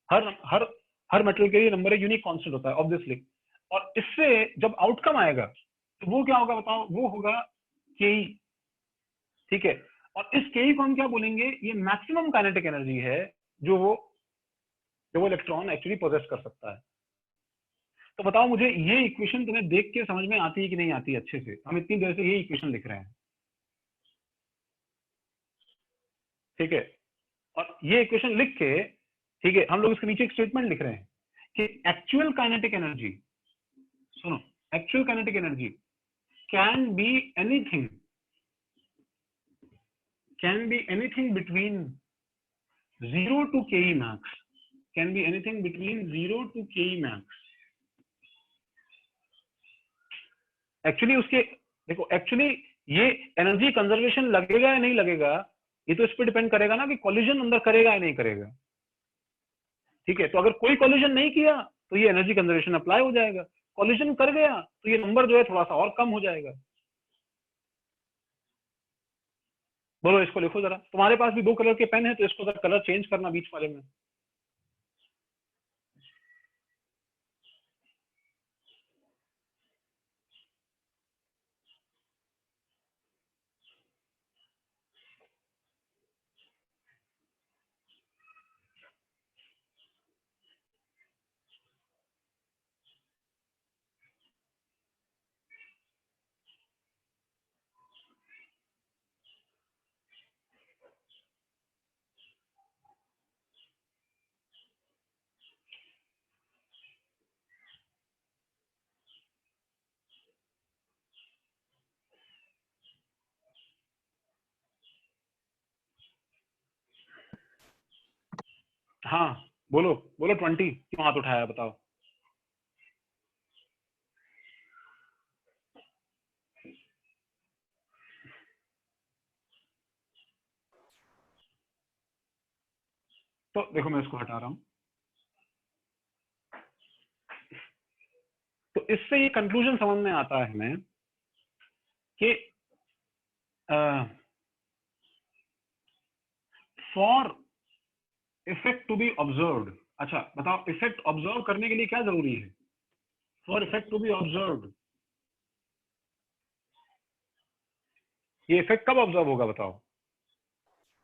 हर मेटल के लिए नंबर एक यूनिक कांस्टेंट होता है ऑब्वियसली। और इससे जब आउटकम आएगा तो वो क्या होगा बताओ? वो होगा के, ठीक है। और इस के को हम क्या बोलेंगे? ये मैक्सिमम काइनेटिक एनर्जी है जो वो इलेक्ट्रॉन एक्चुअली पोजेस कर सकता है। तो बताओ मुझे, ये इक्वेशन तुम्हें देख के समझ में आती है कि नहीं आती अच्छे से? हम इतनी देर से ये इक्वेशन लिख रहे हैं, ठीक है। और ये इक्वेशन लिख के, ठीक है, हम लोग इसके नीचे एक स्टेटमेंट लिख रहे हैं कि एक्चुअल काइनेटिक एनर्जी, सुनो, actual kinetic energy can be anything, can be anything between 0 to ke max, can be anything between 0 to ke max। Actually उसके, देखो एक्चुअली ये एनर्जी कंजर्वेशन लगेगा या नहीं लगेगा, ये तो इस पर डिपेंड करेगा ना कि कॉलिजन अंदर करेगा या नहीं करेगा, ठीक है। तो अगर कोई कॉलिजन नहीं किया तो ये एनर्जी कंजर्वेशन अप्लाई हो जाएगा, कॉलिजन कर गया तो ये नंबर जो है थोड़ा सा और कम हो जाएगा। बोलो, इसको लिखो जरा। तुम्हारे पास भी 2 कलर के पेन है तो इसको जरा कलर चेंज करना बीच वाले में। हाँ बोलो बोलो 20 क्यों हाथ उठाया बताओ। तो देखो मैं इसको हटा रहा हूं। तो इससे ये कंक्लूजन समझ में आता है हमें कि for effect to be observed, अच्छा बताओ इफेक्ट ऑब्जर्व करने के लिए क्या जरूरी है? For effect to be observed, ये इफेक्ट कब ऑब्जर्व होगा बताओ?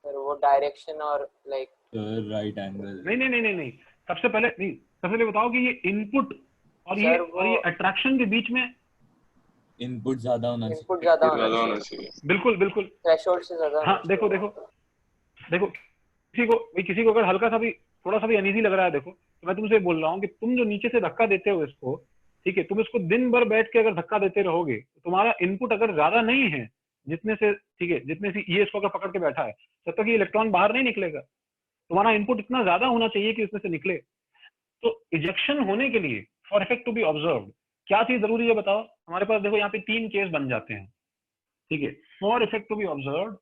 सर वो डायरेक्शन और लाइक राइट एंगल। नहीं, सबसे पहले बताओ कि ये इनपुट और ये अट्रैक्शन के बीच में इनपुट ज्यादा होना चाहिए। इनपुट ज्यादा होना चाहिए। बिल्कुल थ्रेशोल्ड से ज्यादा। हाँ देखो किसी को अगर हल्का सा भी थोड़ा सा भी अनईजी लग रहा है, देखो तो मैं तुमसे बोल रहा हूँ कि तुम जो नीचे से धक्का देते हो इसको, ठीक है, तुम इसको दिन भर बैठ के अगर धक्का देते रहोगे तो तुम्हारा इनपुट अगर ज्यादा नहीं है जितने से, ठीक है, जितने से ये इसको अगर पकड़ के बैठा है, तब तक ये इलेक्ट्रॉन बाहर नहीं निकलेगा। तुम्हारा इनपुट इतना ज्यादा होना चाहिए कि उसमें से निकले। तो इजेक्शन होने के लिए for effect to be observed क्या चीज जरूरी है बताओ? हमारे पास देखो यहाँ पे 3 केस बन जाते हैं, ठीक है। For effect to be observed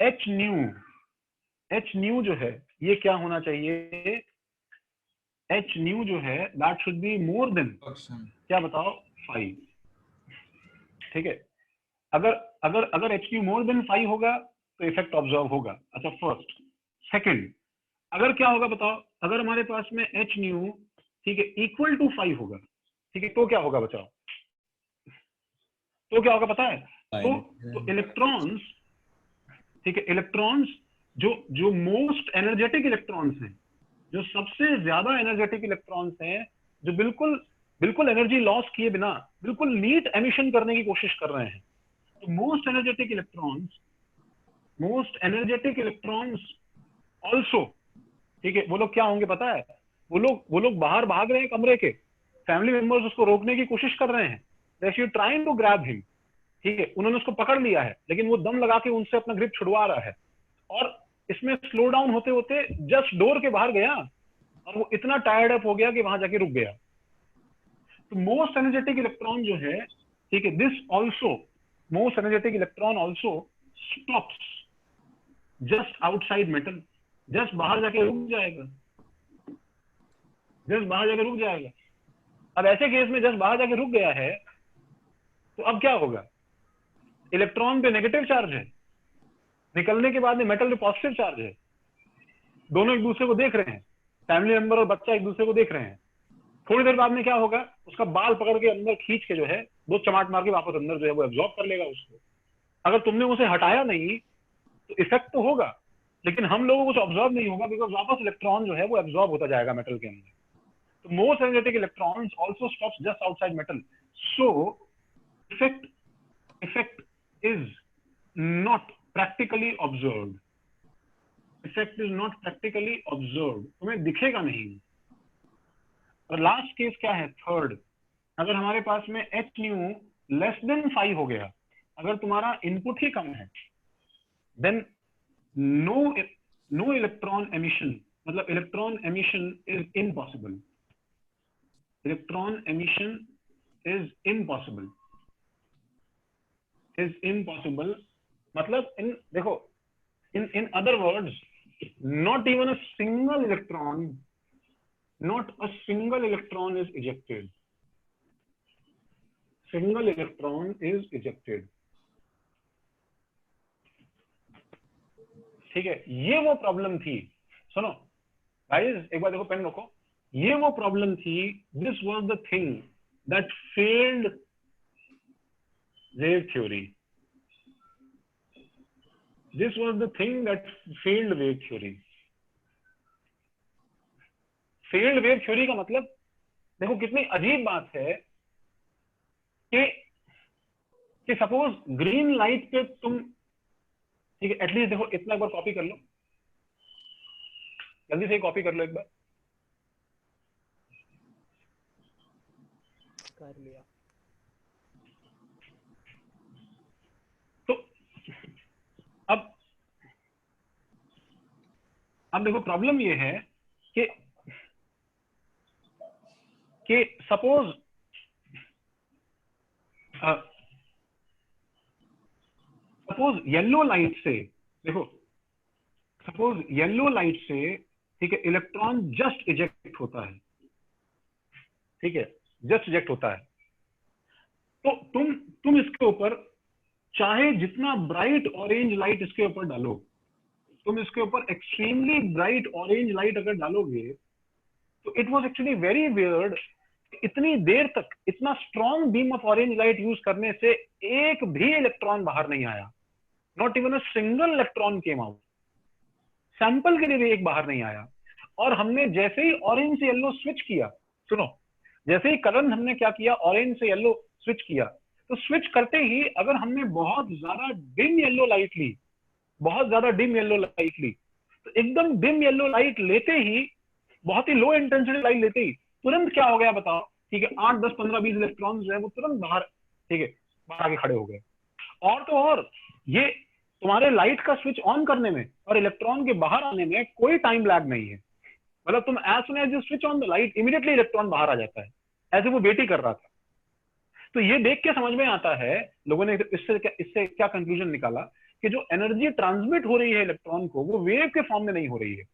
h nu जो है ये क्या होना चाहिए? एच न्यू जो है that should be more than क्या बताओ 5, ठीक है। अगर एच न्यू मोर देन 5 होगा तो इफेक्ट ऑब्जर्व होगा। अच्छा फर्स्ट। सेकंड, अगर क्या होगा बताओ? अगर हमारे पास में एच न्यू, ठीक है, इक्वल टू 5 होगा, ठीक है, तो क्या होगा बताओ? तो क्या होगा पता है? तो इलेक्ट्रॉन्स, ठीक है, इलेक्ट्रॉन्स जो मोस्ट एनर्जेटिक इलेक्ट्रॉन्स हैं, जो सबसे ज्यादा एनर्जेटिक इलेक्ट्रॉन्स हैं, जो बिल्कुल एनर्जी लॉस किए बिना बिल्कुल नीट एमिशन करने की कोशिश कर रहे हैं, तो मोस्ट एनर्जेटिक इलेक्ट्रॉन्स ऑल्सो, ठीक है, वो लोग क्या होंगे पता है? वो लोग बाहर भाग रहे हैं कमरे के, फैमिली मेंबर्स उसको रोकने की कोशिश कर रहे हैं, they trying to grab him, ठीक है, उन्होंने उसको पकड़ लिया है, लेकिन वो दम लगा के उनसे अपना ग्रिप छुड़वा रहा है, और इसमें स्लो डाउन होते होते जस्ट डोर के बाहर गया और वो इतना टायर्ड अप हो गया कि वहां जाके रुक गया। तो मोस्ट एनर्जेटिक इलेक्ट्रॉन जो है, ठीक है, this also most energetic electron also stops just outside metal, just बाहर जाके रुक जाएगा, अब ऐसे केस में जस्ट बाहर जाके रुक गया है तो अब क्या होगा? इलेक्ट्रॉन पे नेगेटिव चार्ज है, निकलने के बाद में मेटल पे पॉजिटिव चार्ज है, दोनों एक दूसरे को देख रहे हैं, फैमिली मेंबर और बच्चा एक दूसरे को देख रहे हैं। थोड़ी देर बाद में क्या होगा? उसका बाल पकड़ के अंदर खींच के जो है 2 चमाट मार के वापस अंदर जो है वो एब्जॉर्ब कर लेगा उसको। अगर तुमने उसे हटाया नहीं तो इफेक्ट तो होगा, लेकिन हम लोगों को कुछ ऑब्जर्व नहीं होगा, बिकॉज वापस इलेक्ट्रॉन जो है वो एब्जॉर्ब होता जाएगा मेटल के अंदर। तो most energetic electrons also stops just outside metal, so effect is not practically observed, effect is not practically observed, तुम्हें दिखेगा नहीं। और लास्ट केस क्या है? थर्ड, अगर हमारे पास में एच न्यू लेस देन 5 हो गया, अगर तुम्हारा इनपुट ही कम है, देन नो इलेक्ट्रॉन एमिशन, मतलब electron emission is impossible, electron emission is impossible, मतलब देखो in other words, not even a single electron is ejected, ठीक है। ये वो प्रॉब्लम थी, सुनो गाइस एक बार देखो, पेन रखो, ये वो प्रॉब्लम थी, this was the thing that failed wave theory, This was the thing that failed wave theory. Failed wave theory का मतलब देखो कितनी अजीब बात है कि सपोज ग्रीन लाइट पे तुम, ठीक है, एटलीस्ट देखो इतना एक बार कॉपी कर लो, जल्दी से कॉपी कर लो एक बार, कर लिया। तो अब देखो प्रॉब्लम ये है कि सपोज येलो लाइट से, देखो सपोज येलो लाइट से, ठीक है, इलेक्ट्रॉन जस्ट इजेक्ट होता है, ठीक है, जस्ट इजेक्ट होता है, तो तुम इसके ऊपर चाहे जितना ब्राइट ऑरेंज लाइट इसके ऊपर डालो, तुम इसके ऊपर एक्सट्रीमली ब्राइट ऑरेंज लाइट अगर डालोगे, तो it was actually very weird, इतनी देर तक इतना strong beam of orange light use करने से एक भी इलेक्ट्रॉन बाहर नहीं आया, not even a single electron came out, sample के लिए भी एक बाहर नहीं आया। और हमने जैसे ही ऑरेंज से येलो स्विच किया, सुनो, जैसे ही करंट हमने क्या किया, ऑरेंज से येलो स्विच किया, तो स्विच करते ही अगर हमने बहुत ज्यादा डिम येलो लाइट ली, बहुत ज्यादा डिम येलो लाइट ली, तो एकदम डिम येलो लाइट लेते ही, बहुत ही लो इंटेंसिटी लाइट लेते ही तुरंत क्या हो गया बताओ, ठीक है, 8, 10, 15, 20 इलेक्ट्रॉन जो है वो तुरंत बाहर, ठीक है, बाहर आके खड़े हो गए। और तो और ये तुम्हारे लाइट का स्विच ऑन करने में और इलेक्ट्रॉन के बाहर आने में कोई टाइम लैग नहीं है, मतलब तुम as soon as you switch on the light immediately electron बाहर आ जाता है, ऐसे वो वेट ही कर रहा था। तो ये देख के समझ में आता है, लोगों ने इससे क्या कंक्लूजन निकाला कि जो एनर्जी ट्रांसमिट हो रही है इलेक्ट्रॉन को, वो वेव के फॉर्म में नहीं हो रही है,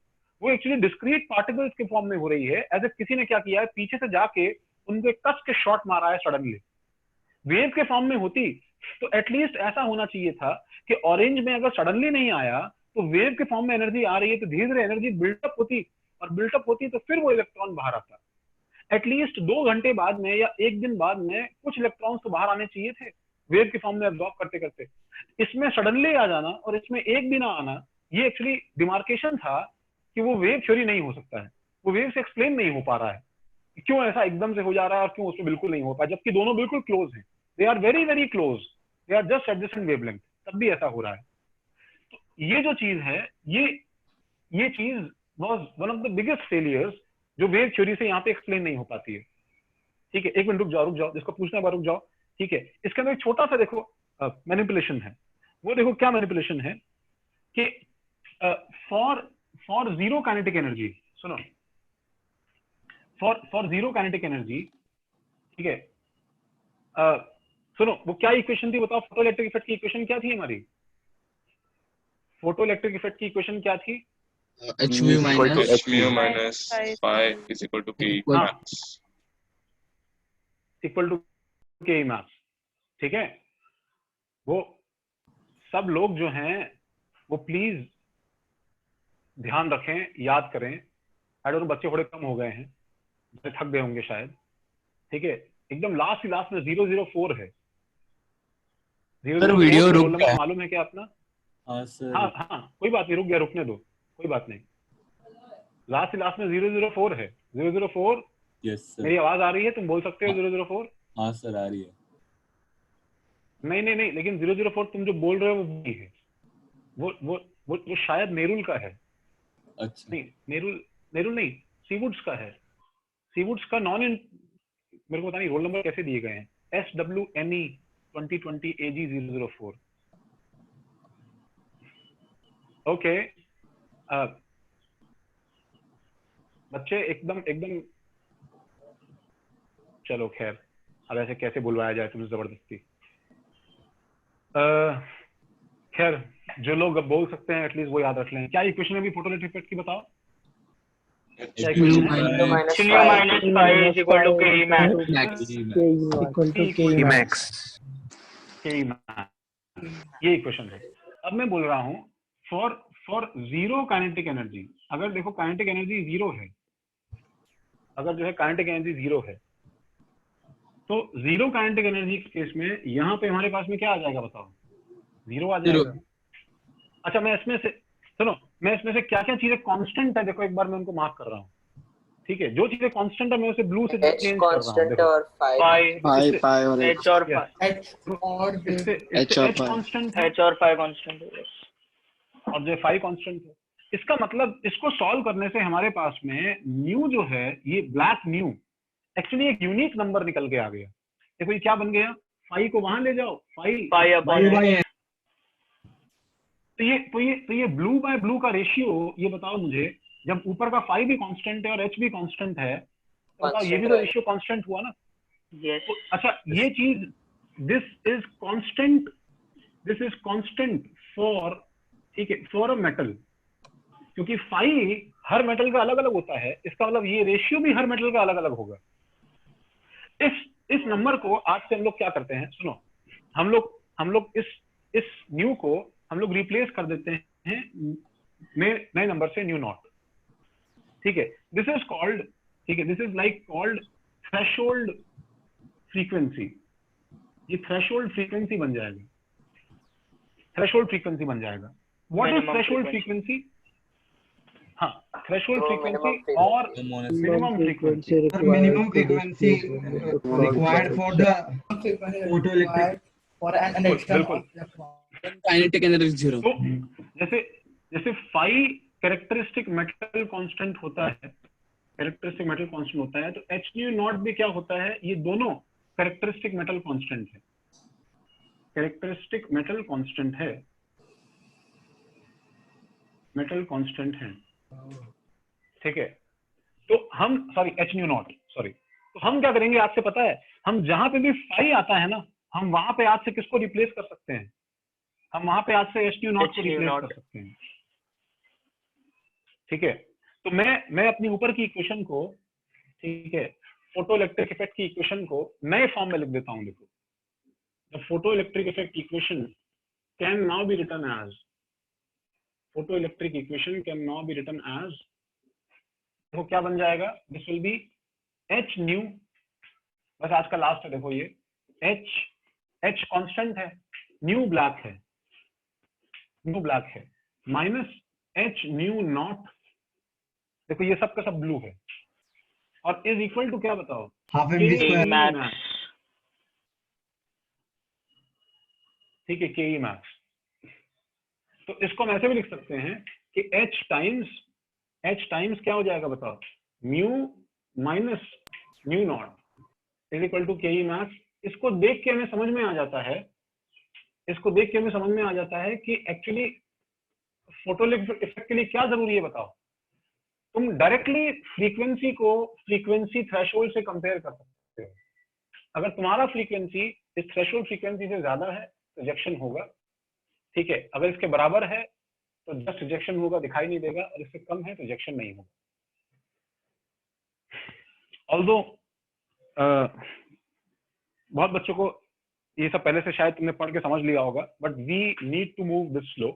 वो एक्चुअली डिस्क्रीट पार्टिकल्स के फॉर्म में हो रही है। ऐसे किसी ने क्या किया है, पीछे से जाके उनको कस के शॉट मारा है सडनली। वेव के फॉर्म में होती तो एटलीस्ट ऐसा होना चाहिए था कि ऑरेंज में अगर सडनली नहीं आया तो वेव के फॉर्म में एनर्जी आ रही है तो धीरे धीरे एनर्जी बिल्टअप होती, और बिल्टअप होती तो फिर वो इलेक्ट्रॉन बाहर आता। एटलीस्ट 2 घंटे बाद में या 1 दिन बाद में कुछ इलेक्ट्रॉन्स तो बाहर आने चाहिए थे वेव के फॉर्म में एब्जॉर्ब करते करते। इसमें सडनली आ जाना और इसमें एक भी ना आना, ये एक्चुअली डिमार्केशन था कि वो वेव थ्योरी नहीं हो सकता है, वो वेव से एक्सप्लेन नहीं हो पा रहा है, क्यों ऐसा एकदम से हो जा रहा है और क्यों उसमें बिल्कुल नहीं हो पा, जबकि दोनों बिल्कुल क्लोज हैं, they are very very close, they are just adjacent wavelength, तब भी ऐसा हो रहा है। तो ये जो चीज है, ये चीज was one of the biggest failures जो वेव थ्योरी से यहाँ पे एक्सप्लेन नहीं हो पाती है। ठीक है, 1 मिनट रुक जाओ, जिसको पूछना है रुक जाओ। ठीक है, इसके अंदर एक छोटा सा देखो मैनिपुलेशन है, वो देखो क्या मैनिपुलेशन है कि फॉर जीरो काइनेटिक एनर्जी, सुनो, फॉर जीरो काइनेटिक एनर्जी, ठीक है, सुनो, वो क्या इक्वेशन थी बताओ, फोटो इलेक्ट्रिक इफेक्ट की इक्वेशन क्या थी हमारी, फोटो इलेक्ट्रिक इफेक्ट की इक्वेशन क्या थी? hmu minus phi is equal to k max equal to k max. ठीक है, वो सब लोग जो हैं वो प्लीज ध्यान रखें, याद करें। आई डोंट नो, बच्चे थोड़े कम हो गए हैं, थक गए होंगे शायद। ठीक है, एकदम लास्ट में 004 है। सर वीडियो रुक गया, मालूम है क्या अपना? हाँ सर, हाँ कोई बात नहीं, रुक गया, रुकने दो, कोई बात नहीं। लास्ट में 004 है। 004, यस सर। मेरी आवाज आ रही है? तुम बोल सकते हो 004? हाँ सर, आ रही है। नहीं, लेकिन 004 तुम जो बोल रहे हो वो भी है, वो शायद नेरुल का है। अच्छा, नहीं, नेरुल नहीं, सीवुड्स का है। सीवुड्स का मेरे को पता नहीं रोल नंबर कैसे दिए गए हैं, SWNE 2020 AG 004। ओके, बच्चे एकदम चलो खैर, अब ऐसे कैसे बुलवाया जाए तुमसे जबरदस्ती। खैर, जो लोग अब बोल सकते हैं एटलीस्ट वो याद रख लें। क्या इक्वेशन है भी फोटो इलेक्ट्रिक इफेक्ट की, बताओ? hmu minus phi is equal to k max। ये इक्वेशन है। अब मैं बोल रहा हूँ फॉर जीरो काइनेटिक एनर्जी, अगर देखो काइनेटिक एनर्जी 0 है, अगर जो है काइनेटिक एनर्जी 0 है, तो जीरो काइनेटिक एनर्जी के केस में यहाँ पे हमारे पास में क्या आ जाएगा बताओ? 0 आ जाएगा। अच्छा, मैं इसमें से क्या क्या चीजें कांस्टेंट है, देखो एक बार मैं उनको मार्क कर रहा हूँ। ठीक है, जो चीजें कांस्टेंट है मैं उसे ब्लू से चेंज कर रहा हूँ। देखो और phi और h और phi, h कांस्टेंट है, h और phi कांस्टेंट है, और जो phi कांस्टेंट है। इसका मतलब इसको सॉल्व करने से हमारे पास में न्यू जो है, ये ब्लैक न्यू एक्चुअली एक यूनिक नंबर निकल के आ गया। देखो ये क्या बन गया, phi को वहां ले जाओ, phi तो ये ब्लू बाय ब्लू का रेशियो, ये बताओ मुझे, जब ऊपर का फाई भी कांस्टेंट है और एच भी कांस्टेंट है तो बताओ ये भी तो रेशियो कांस्टेंट हुआ ना। यस अच्छा ये चीज दिस इज कांस्टेंट फॉर, ठीक है, फॉर अ मेटल, क्योंकि फाई हर मेटल का अलग अलग होता है, इसका मतलब ये रेशियो भी हर मेटल का अलग अलग होगा। इस नंबर को आज से हम लोग क्या करते हैं, सुनो, हम लोग इस न्यू को हम लोग रिप्लेस कर देते हैं नए नंबर से न्यू नॉट, ठीक है। दिस इज कॉल्ड, ठीक है, this is like called threshold frequency. ये थ्रेशोल्ड फ्रीक्वेंसी बन जाएगा, थ्रेशोल्ड फ्रीक्वेंसी बन जाएगा। What is threshold frequency? हाँ, थ्रेशोल्ड फ्रीक्वेंसी और minimum frequency. Minimum frequency required for the photoelectric for an electron. Kinetic energy zero. तो जैसे फाई कैरेक्टरिस्टिक मेटल कांस्टेंट होता है, कैरेक्टरिस्टिक मेटल कांस्टेंट होता है, तो एच न्यू नॉट भी क्या होता है, ये दोनों कैरेक्टरिस्टिक मेटल कांस्टेंट है, कैरेक्टरिस्टिक मेटल कांस्टेंट है, मेटल कांस्टेंट है, ठीक है। तो हम एच न्यू नॉट तो हम क्या करेंगे आज से पता है, हम जहां पे भी फाई आता है ना, हम वहां पे आज से किसको रिप्लेस कर सकते हैं, हम वहां पे आज से एच न्यू नॉट को रिप्लेस कर सकते हैं, ठीक है। तो मैं अपनी ऊपर की इक्वेशन को, ठीक है, फोटो इलेक्ट्रिक इफेक्ट की इक्वेशन को नए फॉर्म में लिख देता हूं। देखो, the photo electric effect equation can now be written as, photo electric equation can now be written as, वो क्या बन जाएगा, this will be h nu, बस आज का लास्ट है, देखो ये एच कांस्टेंट है, न्यू ब्लैक है, माइनस एच न्यू नॉट, देखो ये सब का सब ब्लू है, और इज इक्वल टू क्या बताओ, हाफ एम डी स्क्वायर, ठीक है, के ई मैक्स। तो इसको हम ऐसे भी लिख सकते हैं कि एच टाइम्स क्या हो जाएगा बताओ, mu minus nu naught is equal to k e max. इसको देख के हमें समझ में आ जाता है कि एक्चुअली फोटोइलेक्ट्रिक इफेक्ट के लिए क्या जरूरी है बताओ। तुम डायरेक्टली फ्रीक्वेंसी को फ्रीक्वेंसी थ्रेशोल्ड से कंपेयर कर सकते हो। अगर तुम्हारा फ्रीक्वेंसी इस थ्रेशोल्ड फ्रीक्वेंसी से ज्यादा है तो रिजेक्शन होगा, ठीक है। अगर इसके बराबर है तो जस्ट रिजेक्शन होगा, दिखाई नहीं देगा, और इससे कम है तो रिजेक्शन नहीं होगा। ऑल्दो बहुत बच्चों को ये सब पहले से शायद तुमने पढ़ के समझ लिया होगा, but we need to move this slow.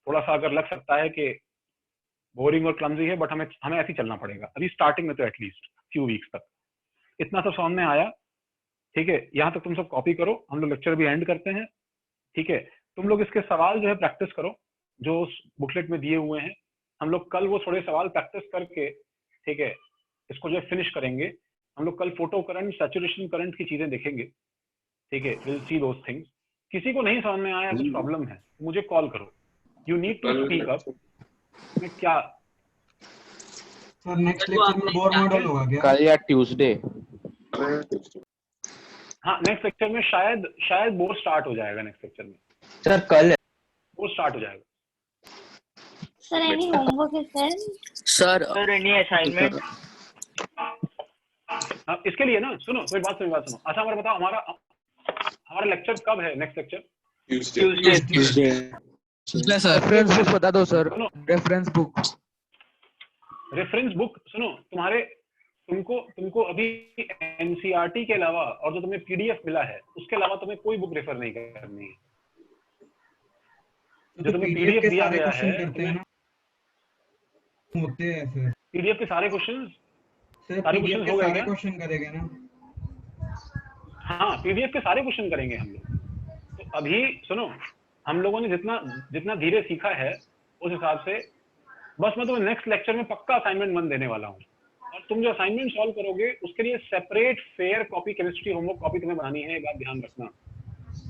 थोड़ा सा अगर लग सकता है कि बोरिंग और क्लमजी है, बट हमें ऐसे ही चलना पड़ेगा अभी स्टार्टिंग में, तो एटलीस्ट फ्यू वीक्स तक इतना सब समझ में आया, ठीक है। यहाँ तक तुम सब कॉपी करो, हम लोग लेक्चर भी एंड करते हैं, ठीक है। तुम लोग इसके सवाल जो है प्रैक्टिस करो जो उस बुकलेट में दिए हुए हैं। हम लोग कल वो थोड़े सवाल प्रैक्टिस करके, ठीक है, इसको जो फिनिश करेंगे। हम लोग कल फोटो करंट, सैचुरेशन करंट की चीजें देखेंगे, ठीक है। Will see those things. किसी को नहीं समझ में आया, कुछ प्रॉब्लम है, मुझे कॉल करो, you need to speak up. क्या सर नेक्स्ट लेक्चर में बोर मॉडल होगा क्या? कल या ट्यूसडे? हाँ, नेक्स्ट लेक्चर में शायद बोर स्टार्ट हो जाएगा। नेक्स्ट लेक्चर में सर कल बोर स्टार्ट हो जाएगा। सर एनी होमवर्क है सर एनी असाइनमेंट? इसके लिए ना सुनो, कोई बात सुनो। अच्छा हमारा बताओ, हमारा लेक्चर कब है? Next lecture Tuesday sir. Reference book बता दो सर। रेफरेंस बुक सुनो, तुमको अभी एनसीईआरटी के अलावा और जो तुम्हें पीडीएफ मिला है उसके अलावा तुम्हें कोई बुक रेफर नहीं करनी है। जो तुम्हें पीडीएफ दिया गया है, होते हैं फिर पीडीएफ के सारे क्वेश्चंस हो गए क्या? क्वेश्चन करेंगे ना? हाँ, पीडीएफ के सारे क्वेश्चन करेंगे हम लोग। तो अभी सुनो, हम लोगों ने जितना धीरे सीखा है उस हिसाब से बस मैं तुम्हें नेक्स्ट लेक्चर में पक्का असाइनमेंट 1 देने वाला हूँ। और तुम जो असाइनमेंट सॉल्व करोगे उसके लिए separate fair copy chemistry homework copy तुम्हें बनानी है। एक बात ध्यान रखना,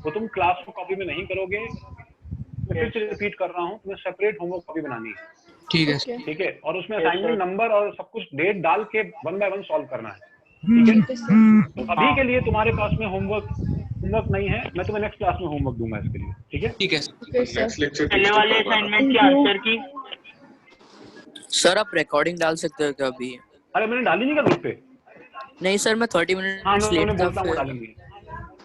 वो तुम क्लास को कॉपी में नहीं करोगे। मैं फिर से रिपीट कर रहा हूँ, तुम्हें सेपरेट होमवर्क कॉपी बनानी है, ठीक है। और उसमें असाइनमेंट नंबर और सब कुछ डेट डाल के 1 बाय 1 सॉल्व करना है, ठीक है। तो अभी के लिए तुम्हारे पास में होमवर्क नहीं है, मैं तुम्हें नेक्स्ट क्लास में होमवर्क दूंगा इसके लिए, ठीक है। ठीक है पहले वाले असाइनमेंट के आंसर की सर आप रिकॉर्डिंग डाल सकते हो क्या अभी? अरे मैंने डाली नहीं क्या ग्रुप पे? नहीं सर, मैं 30 मिनट हाँ लेट मैं था बोलता हूँ फिर। डालेंगे।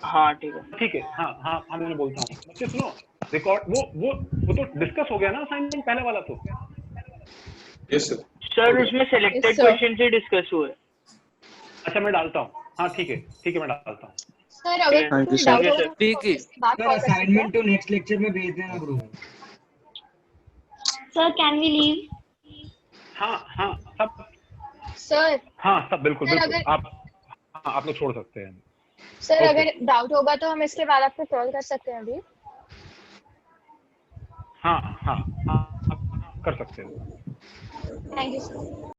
हाँ ठीक है। ठीक है, हाँ मैं बोलता हूँ। बच्चे सुनो, रिकॉर्ड वो तो डिस्कस हो गया ना असाइनमेंट पहले वाला तो। Yes sir. सर उसमें सिलेक्टेड क्वेश्चन से डिस्कस हुए। अच्छा मैं डालता हूँ, हाँ ठीक है मैं डालता हूँ। सर अगर कोई डाउट होगा तो ठीक है इसके बाद सर कॉल कर सकते हैं। असाइनमेंट तो नेक्स्ट लेक्चर में भेज देना bro. Sir, can we leave? हाँ सब, सर हाँ सब बिल्कुल सर बिल्कुल आप लोग छोड़ सकते हैं। Sir Okay. अगर डाउट होगा तो हम इसके बाद आपको कॉल कर सकते हैं अभी। हाँ कर सकते हैं। Thank you sir.